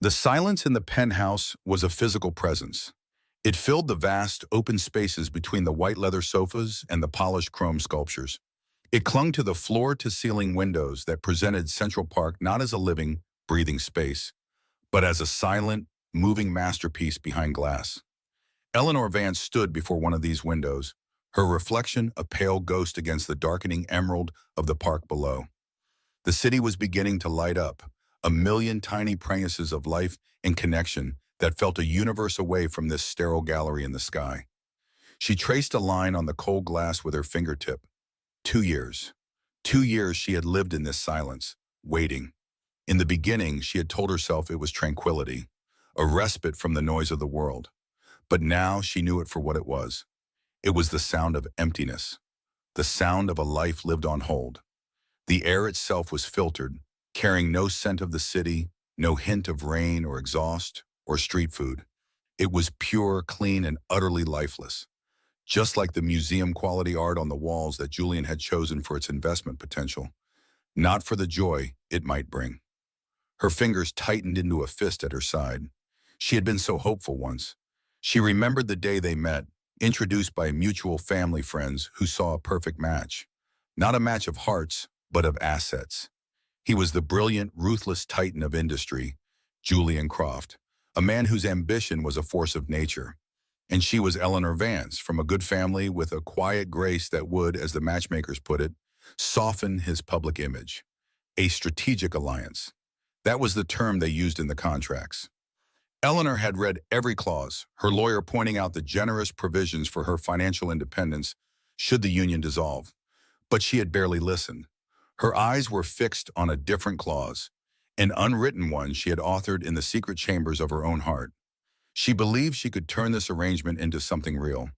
The silence in the penthouse was a physical presence. It filled the vast, open spaces between the white leather sofas and the polished chrome sculptures. It clung to the floor-to-ceiling windows that presented Central Park not as a living, breathing space, but as a silent, moving masterpiece behind glass. Eleanor Vance stood before one of these windows, her reflection a pale ghost against the darkening emerald of the park below. The city was beginning to light up, a million tiny pregnancies of life and connection that felt a universe away from this sterile gallery in the sky. She traced a line on the cold glass with her fingertip. 2 years. 2 years she had lived in this silence, waiting. In the beginning, she had told herself it was tranquility, a respite from the noise of the world. But now she knew it for what it was. It was the sound of emptiness, the sound of a life lived on hold. The air itself was filtered, carrying no scent of the city, no hint of rain or exhaust or street food. It was pure, clean, and utterly lifeless, just like the museum-quality art on the walls that Julian had chosen for its investment potential, not for the joy it might bring. Her fingers tightened into a fist at her side. She had been so hopeful once. She remembered the day they met, introduced by mutual family friends who saw a perfect match. Not a match of hearts, but of assets. He was the brilliant, ruthless titan of industry, Julian Croft, a man whose ambition was a force of nature. And she was Eleanor Vance, from a good family with a quiet grace that would, as the matchmakers put it, soften his public image. A strategic alliance. That was the term they used in the contracts. Eleanor had read every clause, her lawyer pointing out the generous provisions for her financial independence should the union dissolve. But she had barely listened. Her eyes were fixed on a different clause, an unwritten one she had authored in the secret chambers of her own heart. She believed she could turn this arrangement into something real.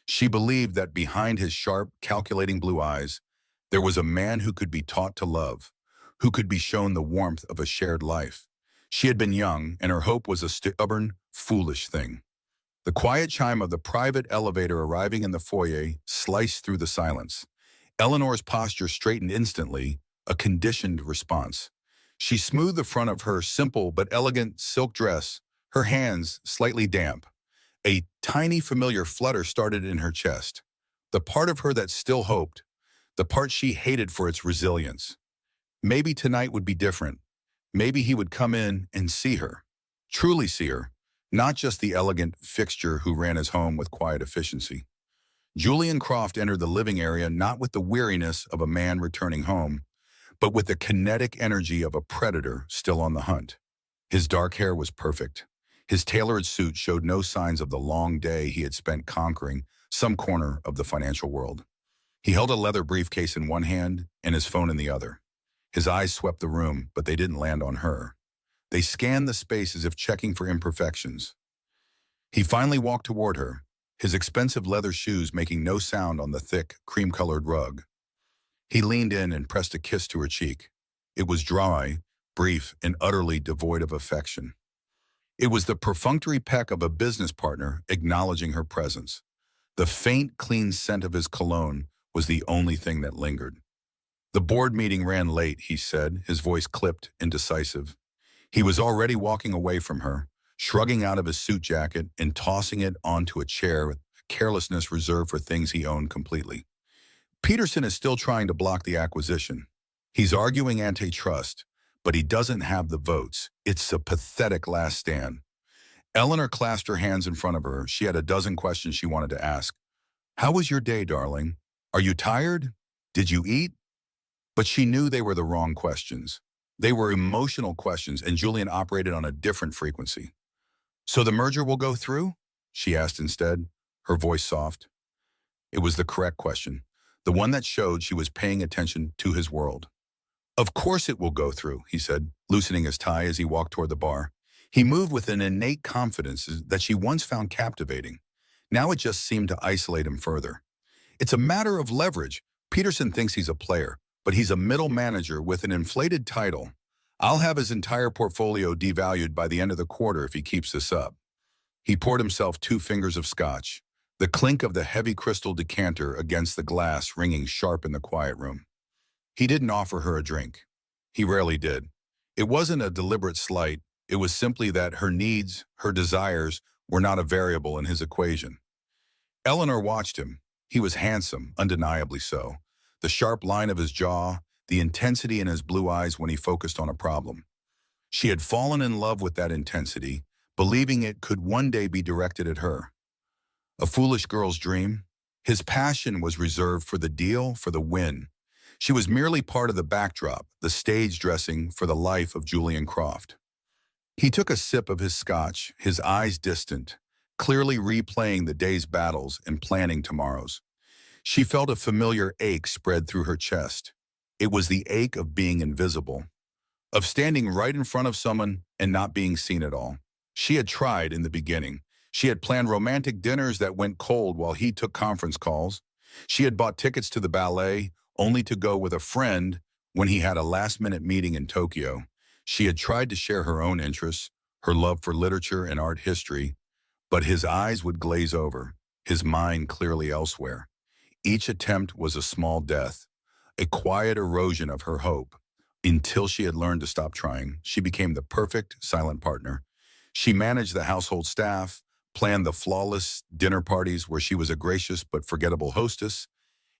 She believed that behind his sharp, calculating blue eyes, there was a man who could be taught to love, who could be shown the warmth of a shared life. She had been young, and her hope was a stubborn, foolish thing. The quiet chime of the private elevator arriving in the foyer sliced through the silence. Eleanor's posture straightened instantly, a conditioned response. She smoothed the front of her simple but elegant silk dress, her hands slightly damp. A tiny familiar flutter started in her chest. The part of her that still hoped, the part she hated for its resilience. Maybe tonight would be different. Maybe he would come in and see her. Truly see her, not just the elegant fixture who ran his home with quiet efficiency. Julian Croft entered the living area not with the weariness of a man returning home, but with the kinetic energy of a predator still on the hunt. His dark hair was perfect. His tailored suit showed no signs of the long day he had spent conquering some corner of the financial world. He held a leather briefcase in one hand and his phone in the other. His eyes swept the room, but they didn't land on her. They scanned the space as if checking for imperfections. He finally walked toward her, his expensive leather shoes making no sound on the thick, cream-colored rug. He leaned in and pressed a kiss to her cheek. It was dry, brief, and utterly devoid of affection. It was the perfunctory peck of a business partner acknowledging her presence. The faint, clean scent of his cologne was the only thing that lingered. The board meeting ran late, he said, his voice clipped and decisive. He was already walking away from her, shrugging out of his suit jacket and tossing it onto a chair with carelessness reserved for things he owned completely. Peterson is still trying to block the acquisition. He's arguing antitrust, but he doesn't have the votes. It's a pathetic last stand. Eleanor clasped her hands in front of her. She had a dozen questions she wanted to ask. How was your day, darling? Are you tired? Did you eat? But she knew they were the wrong questions. They were emotional questions, and Julian operated on a different frequency. So the merger will go through? She asked instead, her voice soft. It was the correct question, the one that showed she was paying attention to his world. Of course it will go through, he said, loosening his tie as he walked toward the bar. He moved with an innate confidence that she once found captivating. Now it just seemed to isolate him further. It's a matter of leverage. Peterson thinks he's a player, but he's a middle manager with an inflated title. I'll have his entire portfolio devalued by the end of the quarter if he keeps this up. He poured himself 2 fingers of scotch, the clink of the heavy crystal decanter against the glass ringing sharp in the quiet room. He didn't offer her a drink. He rarely did. It wasn't a deliberate slight, It was simply that her needs, her desires, were not a variable in his equation. Eleanor watched him. He was handsome, undeniably so. The sharp line of his jaw, the intensity in his blue eyes when he focused on a problem. She had fallen in love with that intensity, believing it could one day be directed at her. A foolish girl's dream. His passion was reserved for the deal, for the win. She was merely part of the backdrop, the stage dressing for the life of Julian Croft. He took a sip of his scotch, his eyes distant, clearly replaying the day's battles and planning tomorrow's. She felt a familiar ache spread through her chest. It was the ache of being invisible, of standing right in front of someone and not being seen at all. She had tried in the beginning. She had planned romantic dinners that went cold while he took conference calls. She had bought tickets to the ballet, only to go with a friend when he had a last-minute meeting in Tokyo. She had tried to share her own interests, her love for literature and art history, but his eyes would glaze over, his mind clearly elsewhere. Each attempt was a small death, a quiet erosion of her hope. Until she had learned to stop trying, she became the perfect silent partner. She managed the household staff, planned the flawless dinner parties where she was a gracious but forgettable hostess,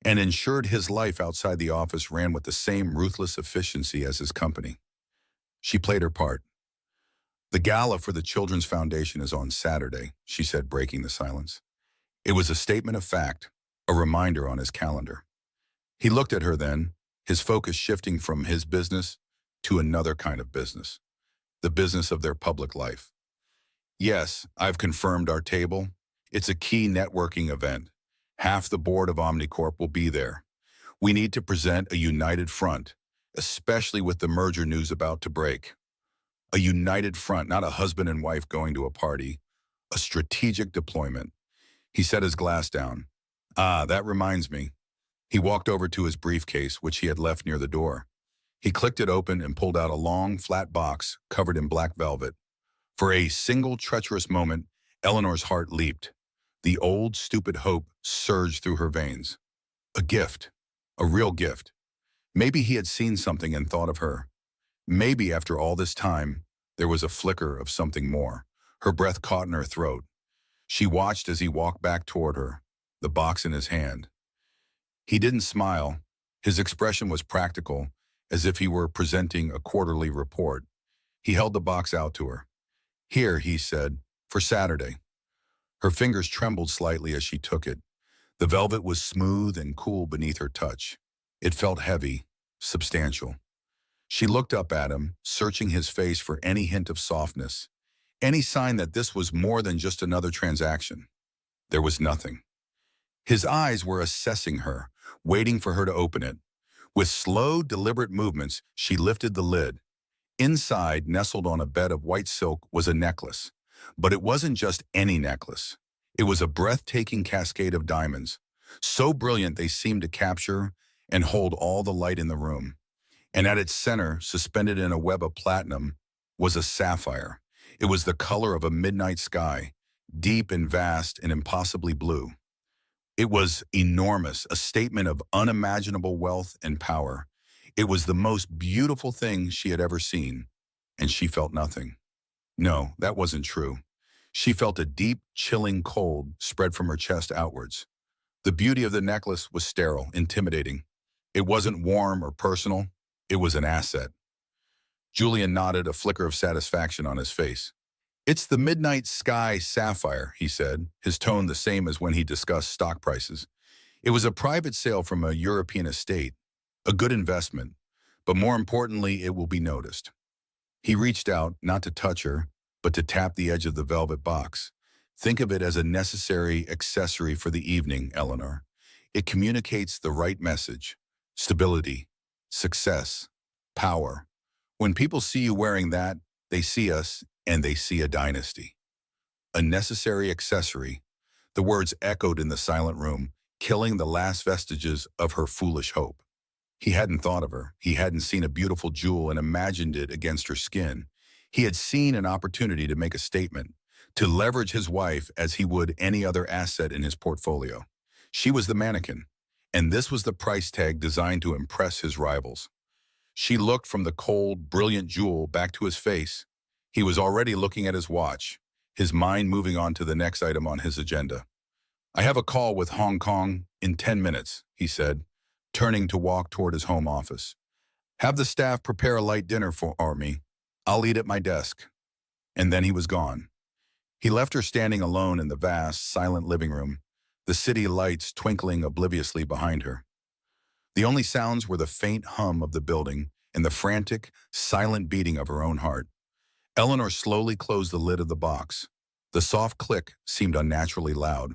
and ensured his life outside the office ran with the same ruthless efficiency as his company. She played her part. "The gala for the Children's Foundation is on Saturday," she said, breaking the silence. It was a statement of fact, a reminder on his calendar. He looked at her then, his focus shifting from his business to another kind of business, the business of their public life. "Yes, I've confirmed our table. It's a key networking event. Half the board of Omnicorp will be there. We need to present a united front, especially with the merger news about to break. A united front, not a husband and wife going to a party. A strategic deployment." He set his glass down. "Ah, that reminds me." He walked over to his briefcase, which he had left near the door. He clicked it open and pulled out a long, flat box covered in black velvet. For a single treacherous moment, Eleanor's heart leaped. The old, stupid hope surged through her veins. A gift. A real gift. Maybe he had seen something and thought of her. Maybe after all this time, there was a flicker of something more. Her breath caught in her throat. She watched as he walked back toward her, the box in his hand. He didn't smile. His expression was practical, as if he were presenting a quarterly report. He held the box out to her. "Here," he said, "for Saturday." Her fingers trembled slightly as she took it. The velvet was smooth and cool beneath her touch. It felt heavy, substantial. She looked up at him, searching his face for any hint of softness, any sign that this was more than just another transaction. There was nothing. His eyes were assessing her, waiting for her to open it. With slow, deliberate movements, she lifted the lid. Inside, nestled on a bed of white silk, was a necklace. But it wasn't just any necklace. It was a breathtaking cascade of diamonds, so brilliant they seemed to capture and hold all the light in the room. And at its center, suspended in a web of platinum, was a sapphire. It was the color of a midnight sky, deep and vast and impossibly blue. It was enormous, a statement of unimaginable wealth and power. It was the most beautiful thing she had ever seen, and she felt nothing. No, that wasn't true. She felt a deep, chilling cold spread from her chest outwards. The beauty of the necklace was sterile, intimidating. It wasn't warm or personal. It was an asset. Julian nodded, a flicker of satisfaction on his face. "It's the Midnight Sky Sapphire," he said, his tone the same as when he discussed stock prices. "It was a private sale from a European estate, a good investment, but more importantly, it will be noticed." He reached out, not to touch her, but to tap the edge of the velvet box. "Think of it as a necessary accessory for the evening, Eleanor. It communicates the right message: stability, success, power. When people see you wearing that, they see us, and they see a dynasty." A necessary accessory. The words echoed in the silent room, killing the last vestiges of her foolish hope. He hadn't thought of her. He hadn't seen a beautiful jewel and imagined it against her skin. He had seen an opportunity to make a statement, to leverage his wife as he would any other asset in his portfolio. She was the mannequin, and this was the price tag designed to impress his rivals. She looked from the cold, brilliant jewel back to his face. He was already looking at his watch, his mind moving on to the next item on his agenda. "I have a call with Hong Kong in 10 minutes, he said, turning to walk toward his home office. "Have the staff prepare a light dinner for me. I'll eat at my desk." And then he was gone. He left her standing alone in the vast, silent living room, the city lights twinkling obliviously behind her. The only sounds were the faint hum of the building and the frantic, silent beating of her own heart. Eleanor slowly closed the lid of the box. The soft click seemed unnaturally loud.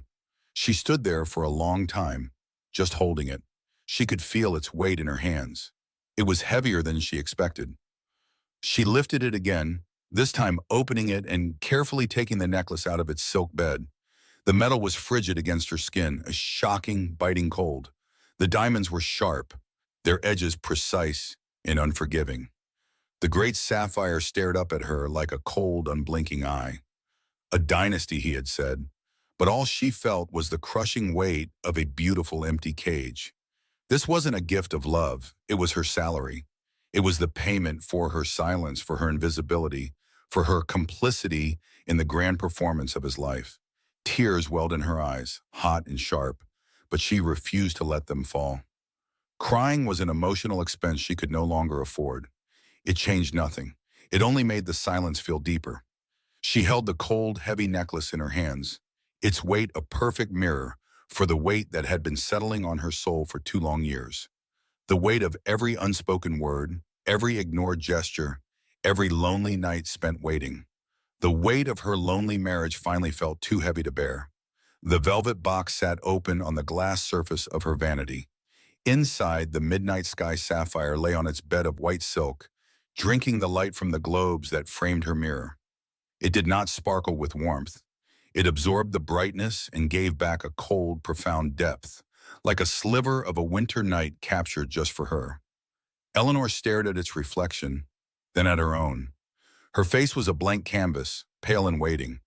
She stood there for a long time, just holding it. She could feel its weight in her hands. It was heavier than she expected. She lifted it again, this time opening it and carefully taking the necklace out of its silk bed. The metal was frigid against her skin, a shocking, biting cold. The diamonds were sharp, their edges precise and unforgiving. The great sapphire stared up at her like a cold, unblinking eye. A dynasty, he had said, but all she felt was the crushing weight of a beautiful empty cage. This wasn't a gift of love, it was her salary. It was the payment for her silence, for her invisibility, for her complicity in the grand performance of his life. Tears welled in her eyes, hot and sharp, but she refused to let them fall. Crying was an emotional expense she could no longer afford. It changed nothing. It only made the silence feel deeper. She held the cold, heavy necklace in her hands, its weight a perfect mirror for the weight that had been settling on her soul for 2 long years. The weight of every unspoken word, every ignored gesture, every lonely night spent waiting. The weight of her lonely marriage finally felt too heavy to bear. The velvet box sat open on the glass surface of her vanity. Inside, the midnight sky sapphire lay on its bed of white silk, drinking the light from the globes that framed her mirror. It did not sparkle with warmth. It absorbed the brightness and gave back a cold, profound depth, like a sliver of a winter night captured just for her. Eleanor stared at its reflection, then at her own. Her face was a blank canvas, pale and waiting.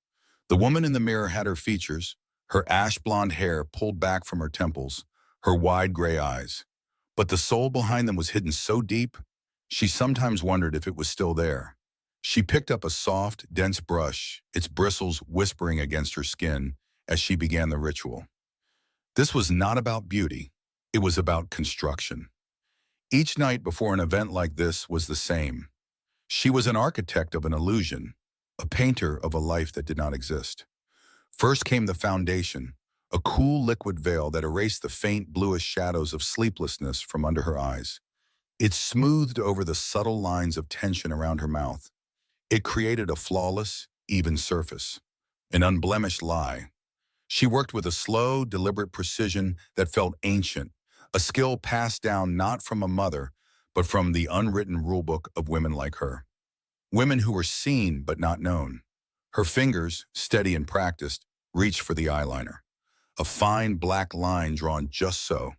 The woman in the mirror had her features, her ash-blonde hair pulled back from her temples, her wide gray eyes. But the soul behind them was hidden so deep, she sometimes wondered if it was still there. She picked up a soft, dense brush, its bristles whispering against her skin as she began the ritual. This was not about beauty, it was about construction. Each night before an event like this was the same. She was an architect of an illusion, a painter of a life that did not exist. First came the foundation, a cool liquid veil that erased the faint bluish shadows of sleeplessness from under her eyes. It smoothed over the subtle lines of tension around her mouth. It created a flawless, even surface, an unblemished lie. She worked with a slow, deliberate precision that felt ancient, a skill passed down not from a mother, but from the unwritten rulebook of women like her. Women who were seen but not known. Her fingers, steady and practiced, reached for the eyeliner. A fine black line drawn just so.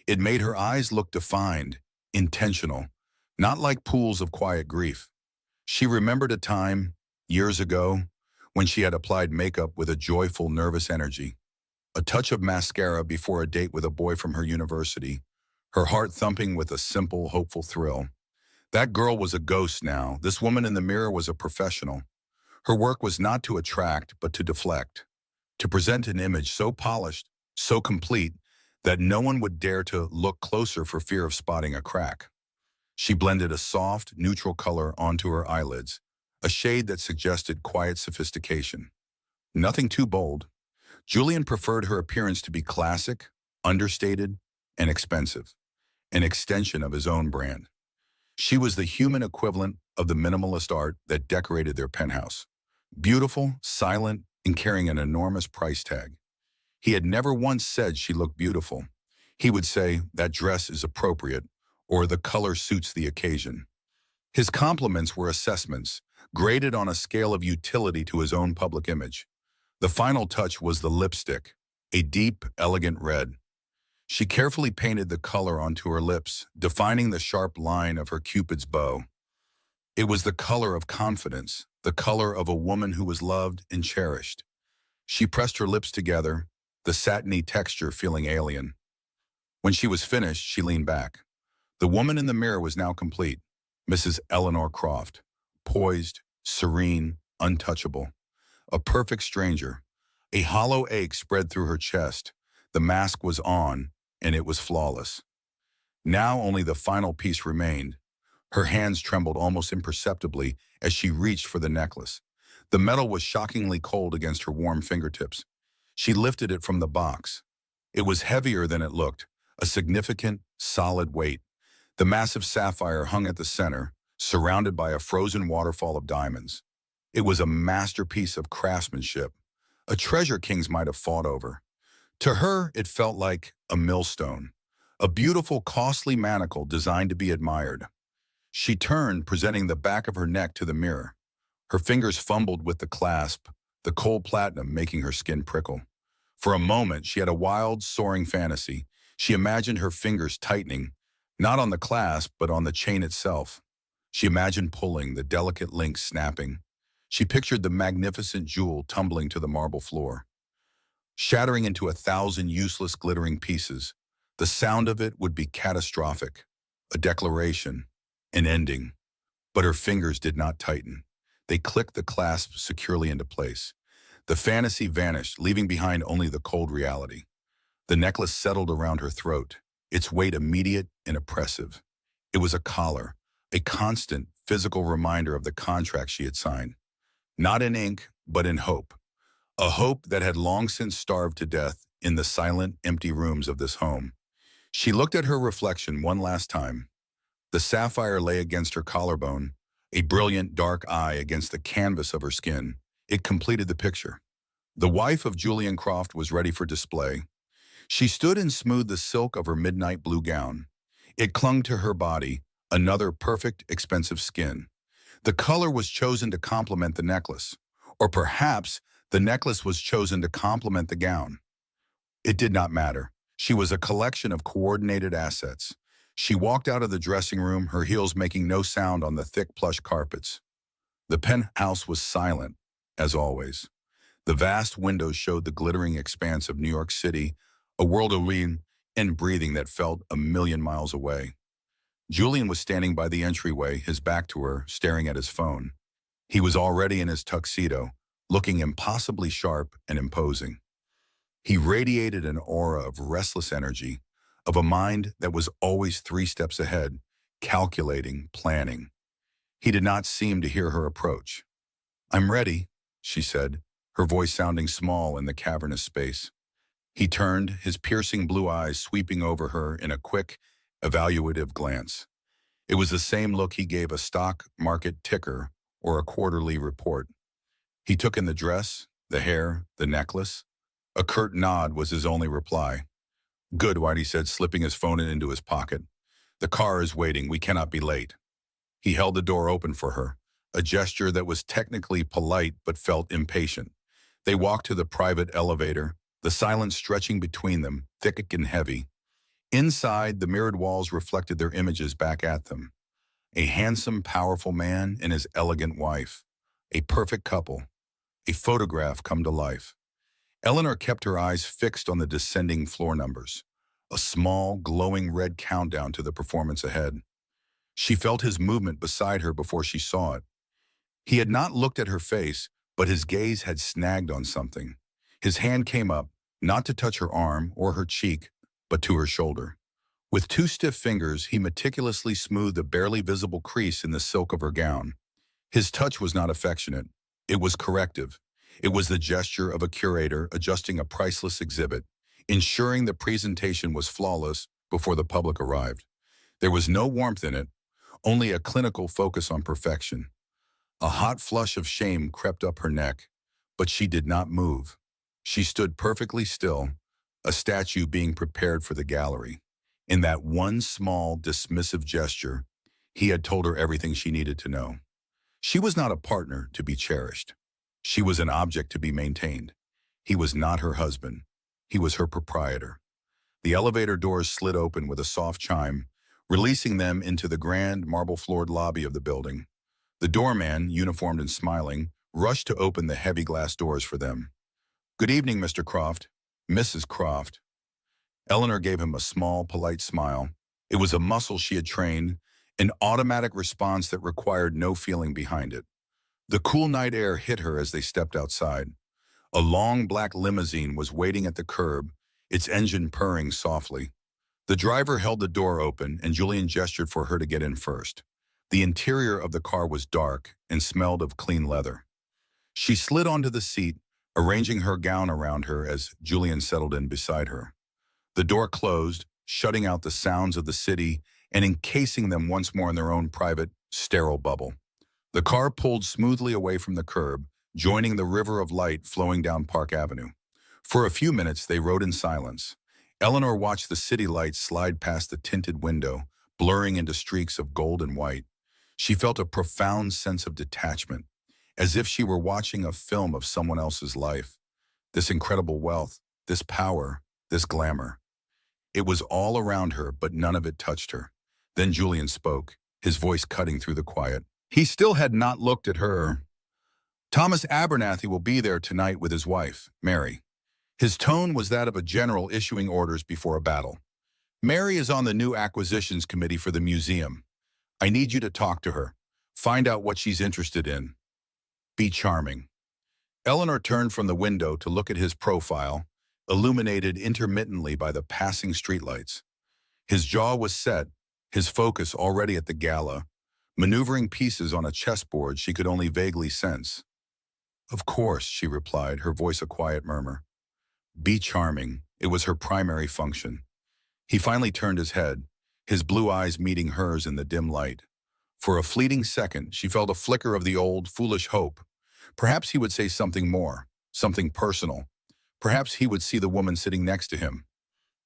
It made her eyes look defined, intentional, not like pools of quiet grief. She remembered a time, years ago, when she had applied makeup with a joyful, nervous energy. A touch of mascara before a date with a boy from her university, her heart thumping with a simple, hopeful thrill. That girl was a ghost now. This woman in the mirror was a professional. Her work was not to attract, but to deflect, to present an image so polished, so complete, that no one would dare to look closer for fear of spotting a crack. She blended a soft, neutral color onto her eyelids, a shade that suggested quiet sophistication. Nothing too bold. Julian preferred her appearance to be classic, understated, and expensive, an extension of his own brand. She was the human equivalent of the minimalist art that decorated their penthouse. Beautiful, silent, and carrying an enormous price tag. He had never once said she looked beautiful. He would say, "That dress is appropriate," or "the color suits the occasion." His compliments were assessments, graded on a scale of utility to his own public image. The final touch was the lipstick, a deep, elegant red. She carefully painted the color onto her lips, defining the sharp line of her Cupid's bow. It was the color of confidence, the color of a woman who was loved and cherished. She pressed her lips together, the satiny texture feeling alien. When she was finished, she leaned back. The woman in the mirror was now complete, Mrs. Eleanor Croft, poised, serene, untouchable. A perfect stranger. A hollow ache spread through her chest. The mask was on, and it was flawless. Now only the final piece remained. Her hands trembled almost imperceptibly as she reached for the necklace. The metal was shockingly cold against her warm fingertips. She lifted it from the box. It was heavier than it looked, a significant, solid weight. The massive sapphire hung at the center, surrounded by a frozen waterfall of diamonds. It was a masterpiece of craftsmanship, a treasure kings might have fought over. To her, it felt like a millstone, a beautiful, costly manacle designed to be admired. She turned, presenting the back of her neck to the mirror. Her fingers fumbled with the clasp, the cold platinum making her skin prickle. For a moment, she had a wild, soaring fantasy. She imagined her fingers tightening, not on the clasp, but on the chain itself. She imagined pulling, the delicate links snapping. She pictured the magnificent jewel tumbling to the marble floor, shattering into 1,000 useless glittering pieces. The sound of it would be catastrophic, a declaration, an ending. But her fingers did not tighten. They clicked the clasp securely into place. The fantasy vanished, leaving behind only the cold reality. The necklace settled around her throat, its weight immediate and oppressive. It was a collar, a constant, physical reminder of the contract she had signed. Not in ink, but in hope. A hope that had long since starved to death in the silent, empty rooms of this home. She looked at her reflection one last time. The sapphire lay against her collarbone, a brilliant dark eye against the canvas of her skin. It completed the picture. The wife of Julian Croft was ready for display. She stood and smoothed the silk of her midnight blue gown. It clung to her body, another perfect, expensive skin. The color was chosen to complement the necklace, or perhaps the necklace was chosen to complement the gown. It did not matter. She was a collection of coordinated assets. She walked out of the dressing room, her heels making no sound on the thick plush carpets. The penthouse was silent, as always. The vast windows showed the glittering expanse of New York City, a world of living and breathing that felt a million miles away. Julian was standing by the entryway, his back to her, staring at his phone. He was already in his tuxedo, looking impossibly sharp and imposing. He radiated an aura of restless energy, of a mind that was always 3 steps ahead, calculating, planning. He did not seem to hear her approach. "I'm ready," she said, her voice sounding small in the cavernous space. He turned, his piercing blue eyes sweeping over her in a quick, evaluative glance. It was the same look he gave a stock market ticker or a quarterly report. He took in the dress, the hair, the necklace. A curt nod was his only reply. "Good," Whitey said, slipping his phone into his pocket. "The car is waiting. We cannot be late." He held the door open for her, a gesture that was technically polite but felt impatient. They walked to the private elevator, the silence stretching between them, thick and heavy. Inside, the mirrored walls reflected their images back at them. A handsome, powerful man and his elegant wife. A perfect couple. A photograph come to life. Eleanor kept her eyes fixed on the descending floor numbers, a small, glowing red countdown to the performance ahead. She felt his movement beside her before she saw it. He had not looked at her face, but his gaze had snagged on something. His hand came up, not to touch her arm or her cheek, but to her shoulder. With 2 stiff fingers, he meticulously smoothed a barely visible crease in the silk of her gown. His touch was not affectionate. It was corrective. It was the gesture of a curator adjusting a priceless exhibit, ensuring the presentation was flawless before the public arrived. There was no warmth in it, only a clinical focus on perfection. A hot flush of shame crept up her neck, but she did not move. She stood perfectly still, a statue being prepared for the gallery. In that one small, dismissive gesture, he had told her everything she needed to know. She was not a partner to be cherished. She was an object to be maintained. He was not her husband. He was her proprietor. The elevator doors slid open with a soft chime, releasing them into the grand marble-floored lobby of the building. The doorman, uniformed and smiling, rushed to open the heavy glass doors for them. "Good evening, Mr. Croft." "Mrs. Croft." Eleanor gave him a small, polite smile. It was a muscle she had trained, an automatic response that required no feeling behind it. The cool night air hit her as they stepped outside. A long black limousine was waiting at the curb, its engine purring softly. The driver held the door open, and Julian gestured for her to get in first. The interior of the car was dark and smelled of clean leather. She slid onto the seat, arranging her gown around her as Julian settled in beside her. The door closed, shutting out the sounds of the city and encasing them once more in their own private, sterile bubble. The car pulled smoothly away from the curb, joining the river of light flowing down Park Avenue. For a few minutes, they rode in silence. Eleanor watched the city lights slide past the tinted window, blurring into streaks of gold and white. She felt a profound sense of detachment, as if she were watching a film of someone else's life. This incredible wealth, this power, this glamour. It was all around her, but none of it touched her. Then Julian spoke, his voice cutting through the quiet. He still had not looked at her. Thomas Abernathy will be there tonight with his wife, Mary. His tone was that of a general issuing orders before a battle. Mary is on the new acquisitions committee for the museum. I need you to talk to her. Find out what she's interested in. Be charming. Eleanor turned from the window to look at his profile, illuminated intermittently by the passing streetlights. His jaw was set, his focus already at the gala, maneuvering pieces on a chessboard she could only vaguely sense. Of course, she replied, her voice a quiet murmur. Be charming. It was her primary function. He finally turned his head, his blue eyes meeting hers in the dim light. For a fleeting second, she felt a flicker of the old, foolish hope. Perhaps he would say something more, something personal. Perhaps he would see the woman sitting next to him.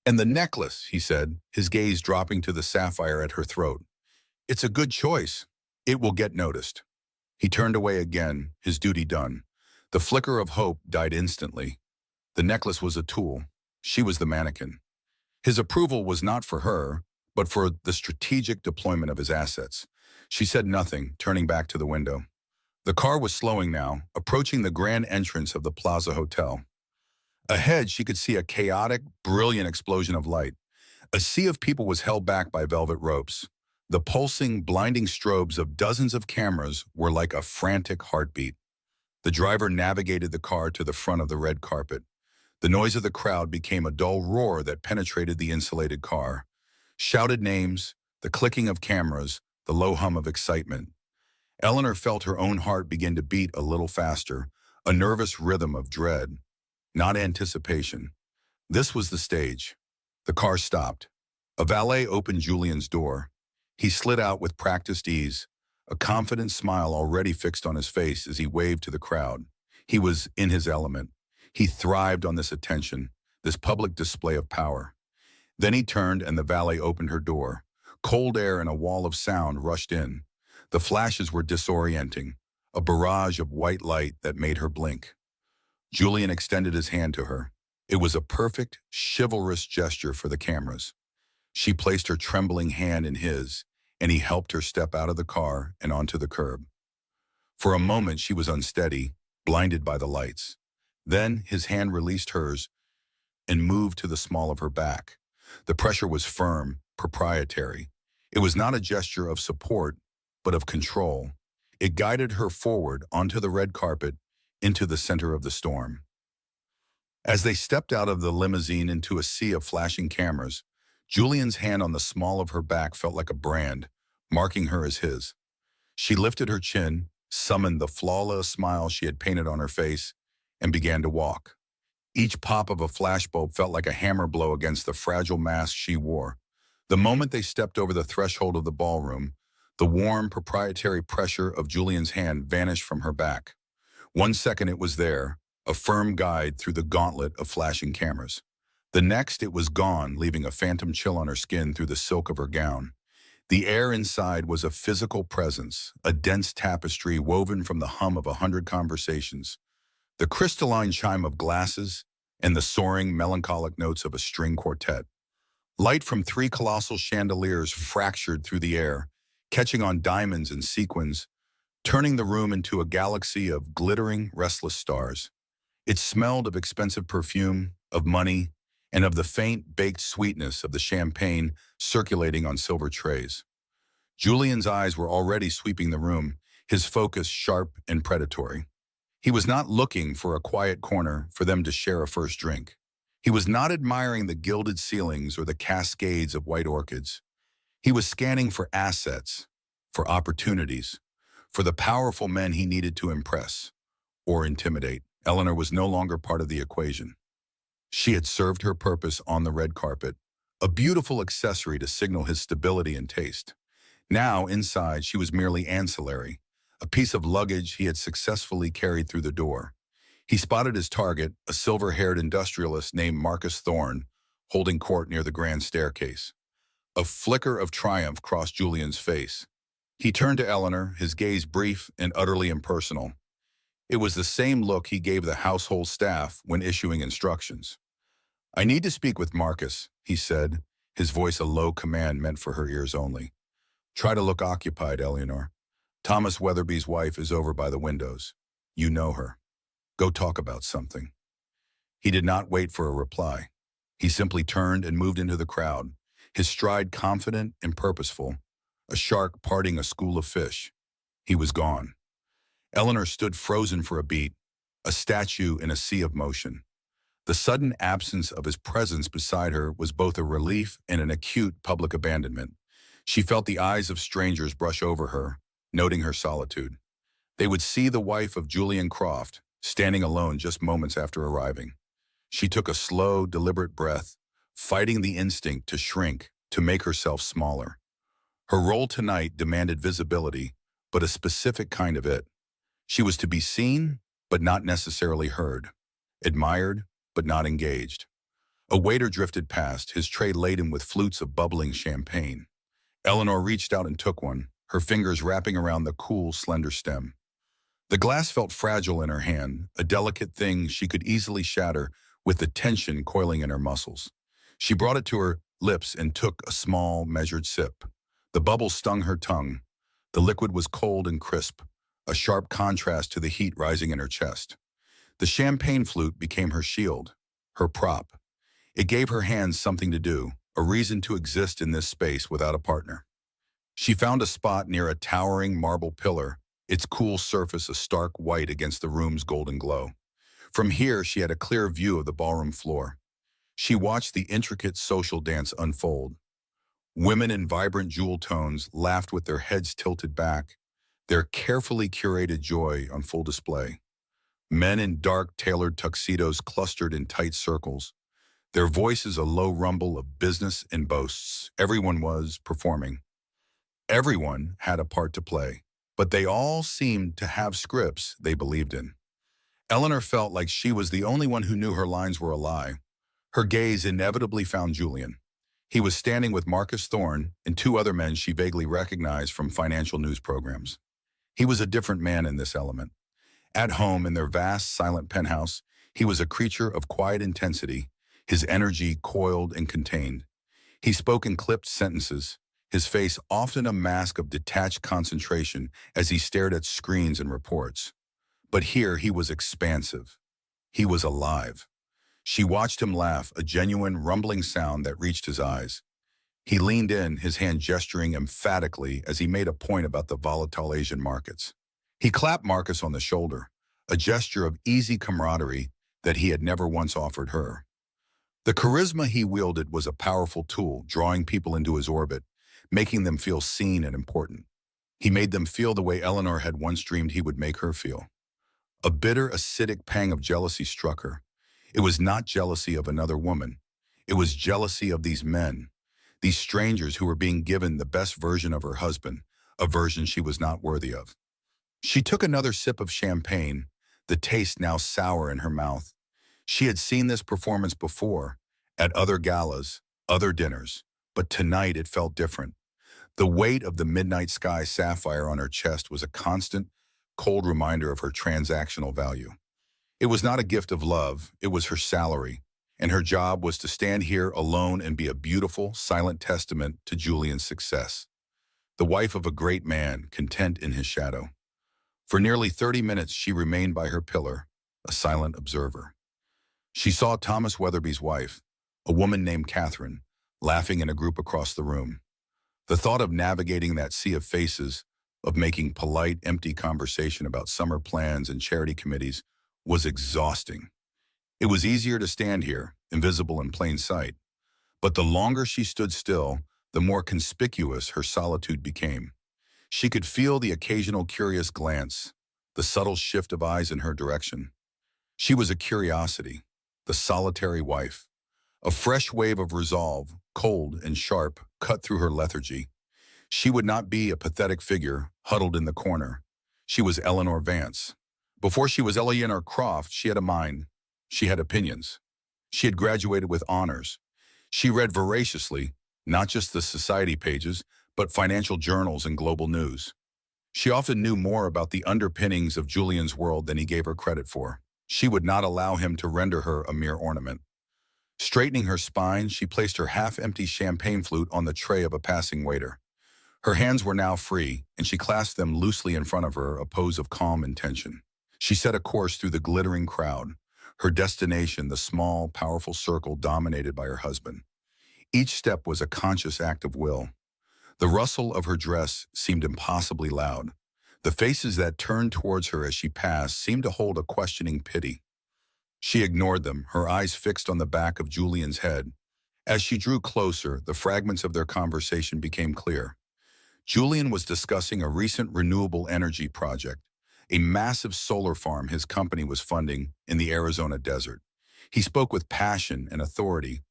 And the necklace, he said, his gaze dropping to the sapphire at her throat. It's a good choice. It will get noticed. He turned away again, his duty done. The flicker of hope died instantly. The necklace was a tool. She was the mannequin. His approval was not for her, but for the strategic deployment of his assets. She said nothing, turning back to the window. The car was slowing now, approaching the grand entrance of the Plaza Hotel. Ahead, she could see a chaotic, brilliant explosion of light. A sea of people was held back by velvet ropes. The pulsing, blinding strobes of dozens of cameras were like a frantic heartbeat. The driver navigated the car to the front of the red carpet. The noise of the crowd became a dull roar that penetrated the insulated car. Shouted names, the clicking of cameras, the low hum of excitement. Eleanor felt her own heart begin to beat a little faster, a nervous rhythm of dread, not anticipation. This was the stage. The car stopped. A valet opened Julian's door. He slid out with practiced ease, a confident smile already fixed on his face as he waved to the crowd. He was in his element. He thrived on this attention, this public display of power. Then he turned and the valet opened her door. Cold air and a wall of sound rushed in. The flashes were disorienting, a barrage of white light that made her blink. Julian extended his hand to her. It was a perfect, chivalrous gesture for the cameras. She placed her trembling hand in his, and he helped her step out of the car and onto the curb. For a moment, she was unsteady, blinded by the lights. Then his hand released hers and moved to the small of her back. The pressure was firm, proprietary. It was not a gesture of support, but of control. It guided her forward onto the red carpet, into the center of the storm. As they stepped out of the limousine into a sea of flashing cameras, Julian's hand on the small of her back felt like a brand, marking her as his. She lifted her chin, summoned the flawless smile she had painted on her face, and began to walk. Each pop of a flashbulb felt like a hammer blow against the fragile mask she wore. The moment they stepped over the threshold of the ballroom, the warm, proprietary pressure of Julian's hand vanished from her back. 1 second it was there, a firm guide through the gauntlet of flashing cameras. The next it was gone, leaving a phantom chill on her skin through the silk of her gown. The air inside was a physical presence, a dense tapestry woven from the hum of 100 conversations, the crystalline chime of glasses, and the soaring, melancholic notes of a string quartet. Light from 3 colossal chandeliers fractured through the air, catching on diamonds and sequins, turning the room into a galaxy of glittering, restless stars. It smelled of expensive perfume, of money, and of the faint, baked sweetness of the champagne circulating on silver trays. Julian's eyes were already sweeping the room, his focus sharp and predatory. He was not looking for a quiet corner for them to share a first drink. He was not admiring the gilded ceilings or the cascades of white orchids. He was scanning for assets, for opportunities, for the powerful men he needed to impress or intimidate. Eleanor was no longer part of the equation. She had served her purpose on the red carpet, a beautiful accessory to signal his stability and taste. Now, inside, she was merely ancillary, a piece of luggage he had successfully carried through the door. He spotted his target, a silver-haired industrialist named Marcus Thorne, holding court near the grand staircase. A flicker of triumph crossed Julian's face. He turned to Eleanor, his gaze brief and utterly impersonal. It was the same look he gave the household staff when issuing instructions. "I need to speak with Marcus," he said, his voice a low command meant for her ears only. "Try to look occupied, Eleanor. Thomas Weatherby's wife is over by the windows. You know her. Go talk about something." He did not wait for a reply. He simply turned and moved into the crowd, his stride confident and purposeful, a shark parting a school of fish. He was gone. Eleanor stood frozen for a beat, a statue in a sea of motion. The sudden absence of his presence beside her was both a relief and an acute public abandonment. She felt the eyes of strangers brush over her, noting her solitude. They would see the wife of Julian Croft, standing alone just moments after arriving. She took a slow, deliberate breath, fighting the instinct to shrink, to make herself smaller. Her role tonight demanded visibility, but a specific kind of it. She was to be seen, but not necessarily heard, admired, but not engaged. A waiter drifted past, his tray laden with flutes of bubbling champagne. Eleanor reached out and took one, her fingers wrapping around the cool, slender stem. The glass felt fragile in her hand, a delicate thing she could easily shatter with the tension coiling in her muscles. She brought it to her lips and took a small, measured sip. The bubbles stung her tongue. The liquid was cold and crisp, a sharp contrast to the heat rising in her chest. The champagne flute became her shield, her prop. It gave her hands something to do, a reason to exist in this space without a partner. She found a spot near a towering marble pillar, its cool surface a stark white against the room's golden glow. From here, she had a clear view of the ballroom floor. She watched the intricate social dance unfold. Women in vibrant jewel tones laughed with their heads tilted back, their carefully curated joy on full display. Men in dark, tailored tuxedos clustered in tight circles, their voices a low rumble of business and boasts. Everyone was performing. Everyone had a part to play, but they all seemed to have scripts they believed in. Eleanor felt like she was the only one who knew her lines were a lie. Her gaze inevitably found Julian. He was standing with Marcus Thorne and two other men she vaguely recognized from financial news programs. He was a different man in this element. At home in their vast, silent penthouse, he was a creature of quiet intensity, his energy coiled and contained. He spoke in clipped sentences, his face often a mask of detached concentration as he stared at screens and reports. But here he was expansive. He was alive. She watched him laugh, a genuine rumbling sound that reached his eyes. He leaned in, his hand gesturing emphatically as he made a point about the volatile Asian markets. He clapped Marcus on the shoulder, a gesture of easy camaraderie that he had never once offered her. The charisma he wielded was a powerful tool, drawing people into his orbit, making them feel seen and important. He made them feel the way Eleanor had once dreamed he would make her feel. A bitter, acidic pang of jealousy struck her. It was not jealousy of another woman. It was jealousy of these men, these strangers who were being given the best version of her husband, a version she was not worthy of. She took another sip of champagne, the taste now sour in her mouth. She had seen this performance before, at other galas, other dinners, but tonight it felt different. The weight of the midnight sky sapphire on her chest was a constant, cold reminder of her transactional value. It was not a gift of love, it was her salary, and her job was to stand here alone and be a beautiful, silent testament to Julian's success. The wife of a great man, content in his shadow. For nearly 30 minutes she remained by her pillar, a silent observer. She saw Thomas Weatherby's wife, a woman named Catherine, laughing in a group across the room. The thought of navigating that sea of faces, of making polite, empty conversation about summer plans and charity committees was exhausting. It was easier to stand here, invisible in plain sight, but the longer she stood still, the more conspicuous her solitude became. She could feel the occasional curious glance, the subtle shift of eyes in her direction. She was a curiosity, the solitary wife. A fresh wave of resolve, cold and sharp, cut through her lethargy. She would not be a pathetic figure huddled in the corner. She was Eleanor Vance. Before she was Eleanor Croft, she had a mind. She had opinions. She had graduated with honors. She read voraciously, not just the society pages, but financial journals and global news. She often knew more about the underpinnings of Julian's world than he gave her credit for. She would not allow him to render her a mere ornament. Straightening her spine, she placed her half-empty champagne flute on the tray of a passing waiter. Her hands were now free, and she clasped them loosely in front of her, a pose of calm intention. She set a course through the glittering crowd, her destination the small, powerful circle dominated by her husband. Each step was a conscious act of will. The rustle of her dress seemed impossibly loud. The faces that turned towards her as she passed seemed to hold a questioning pity. She ignored them, her eyes fixed on the back of Julian's head. As she drew closer, the fragments of their conversation became clear. Julian was discussing a recent renewable energy project, a massive solar farm his company was funding in the Arizona desert. He spoke with passion and authority,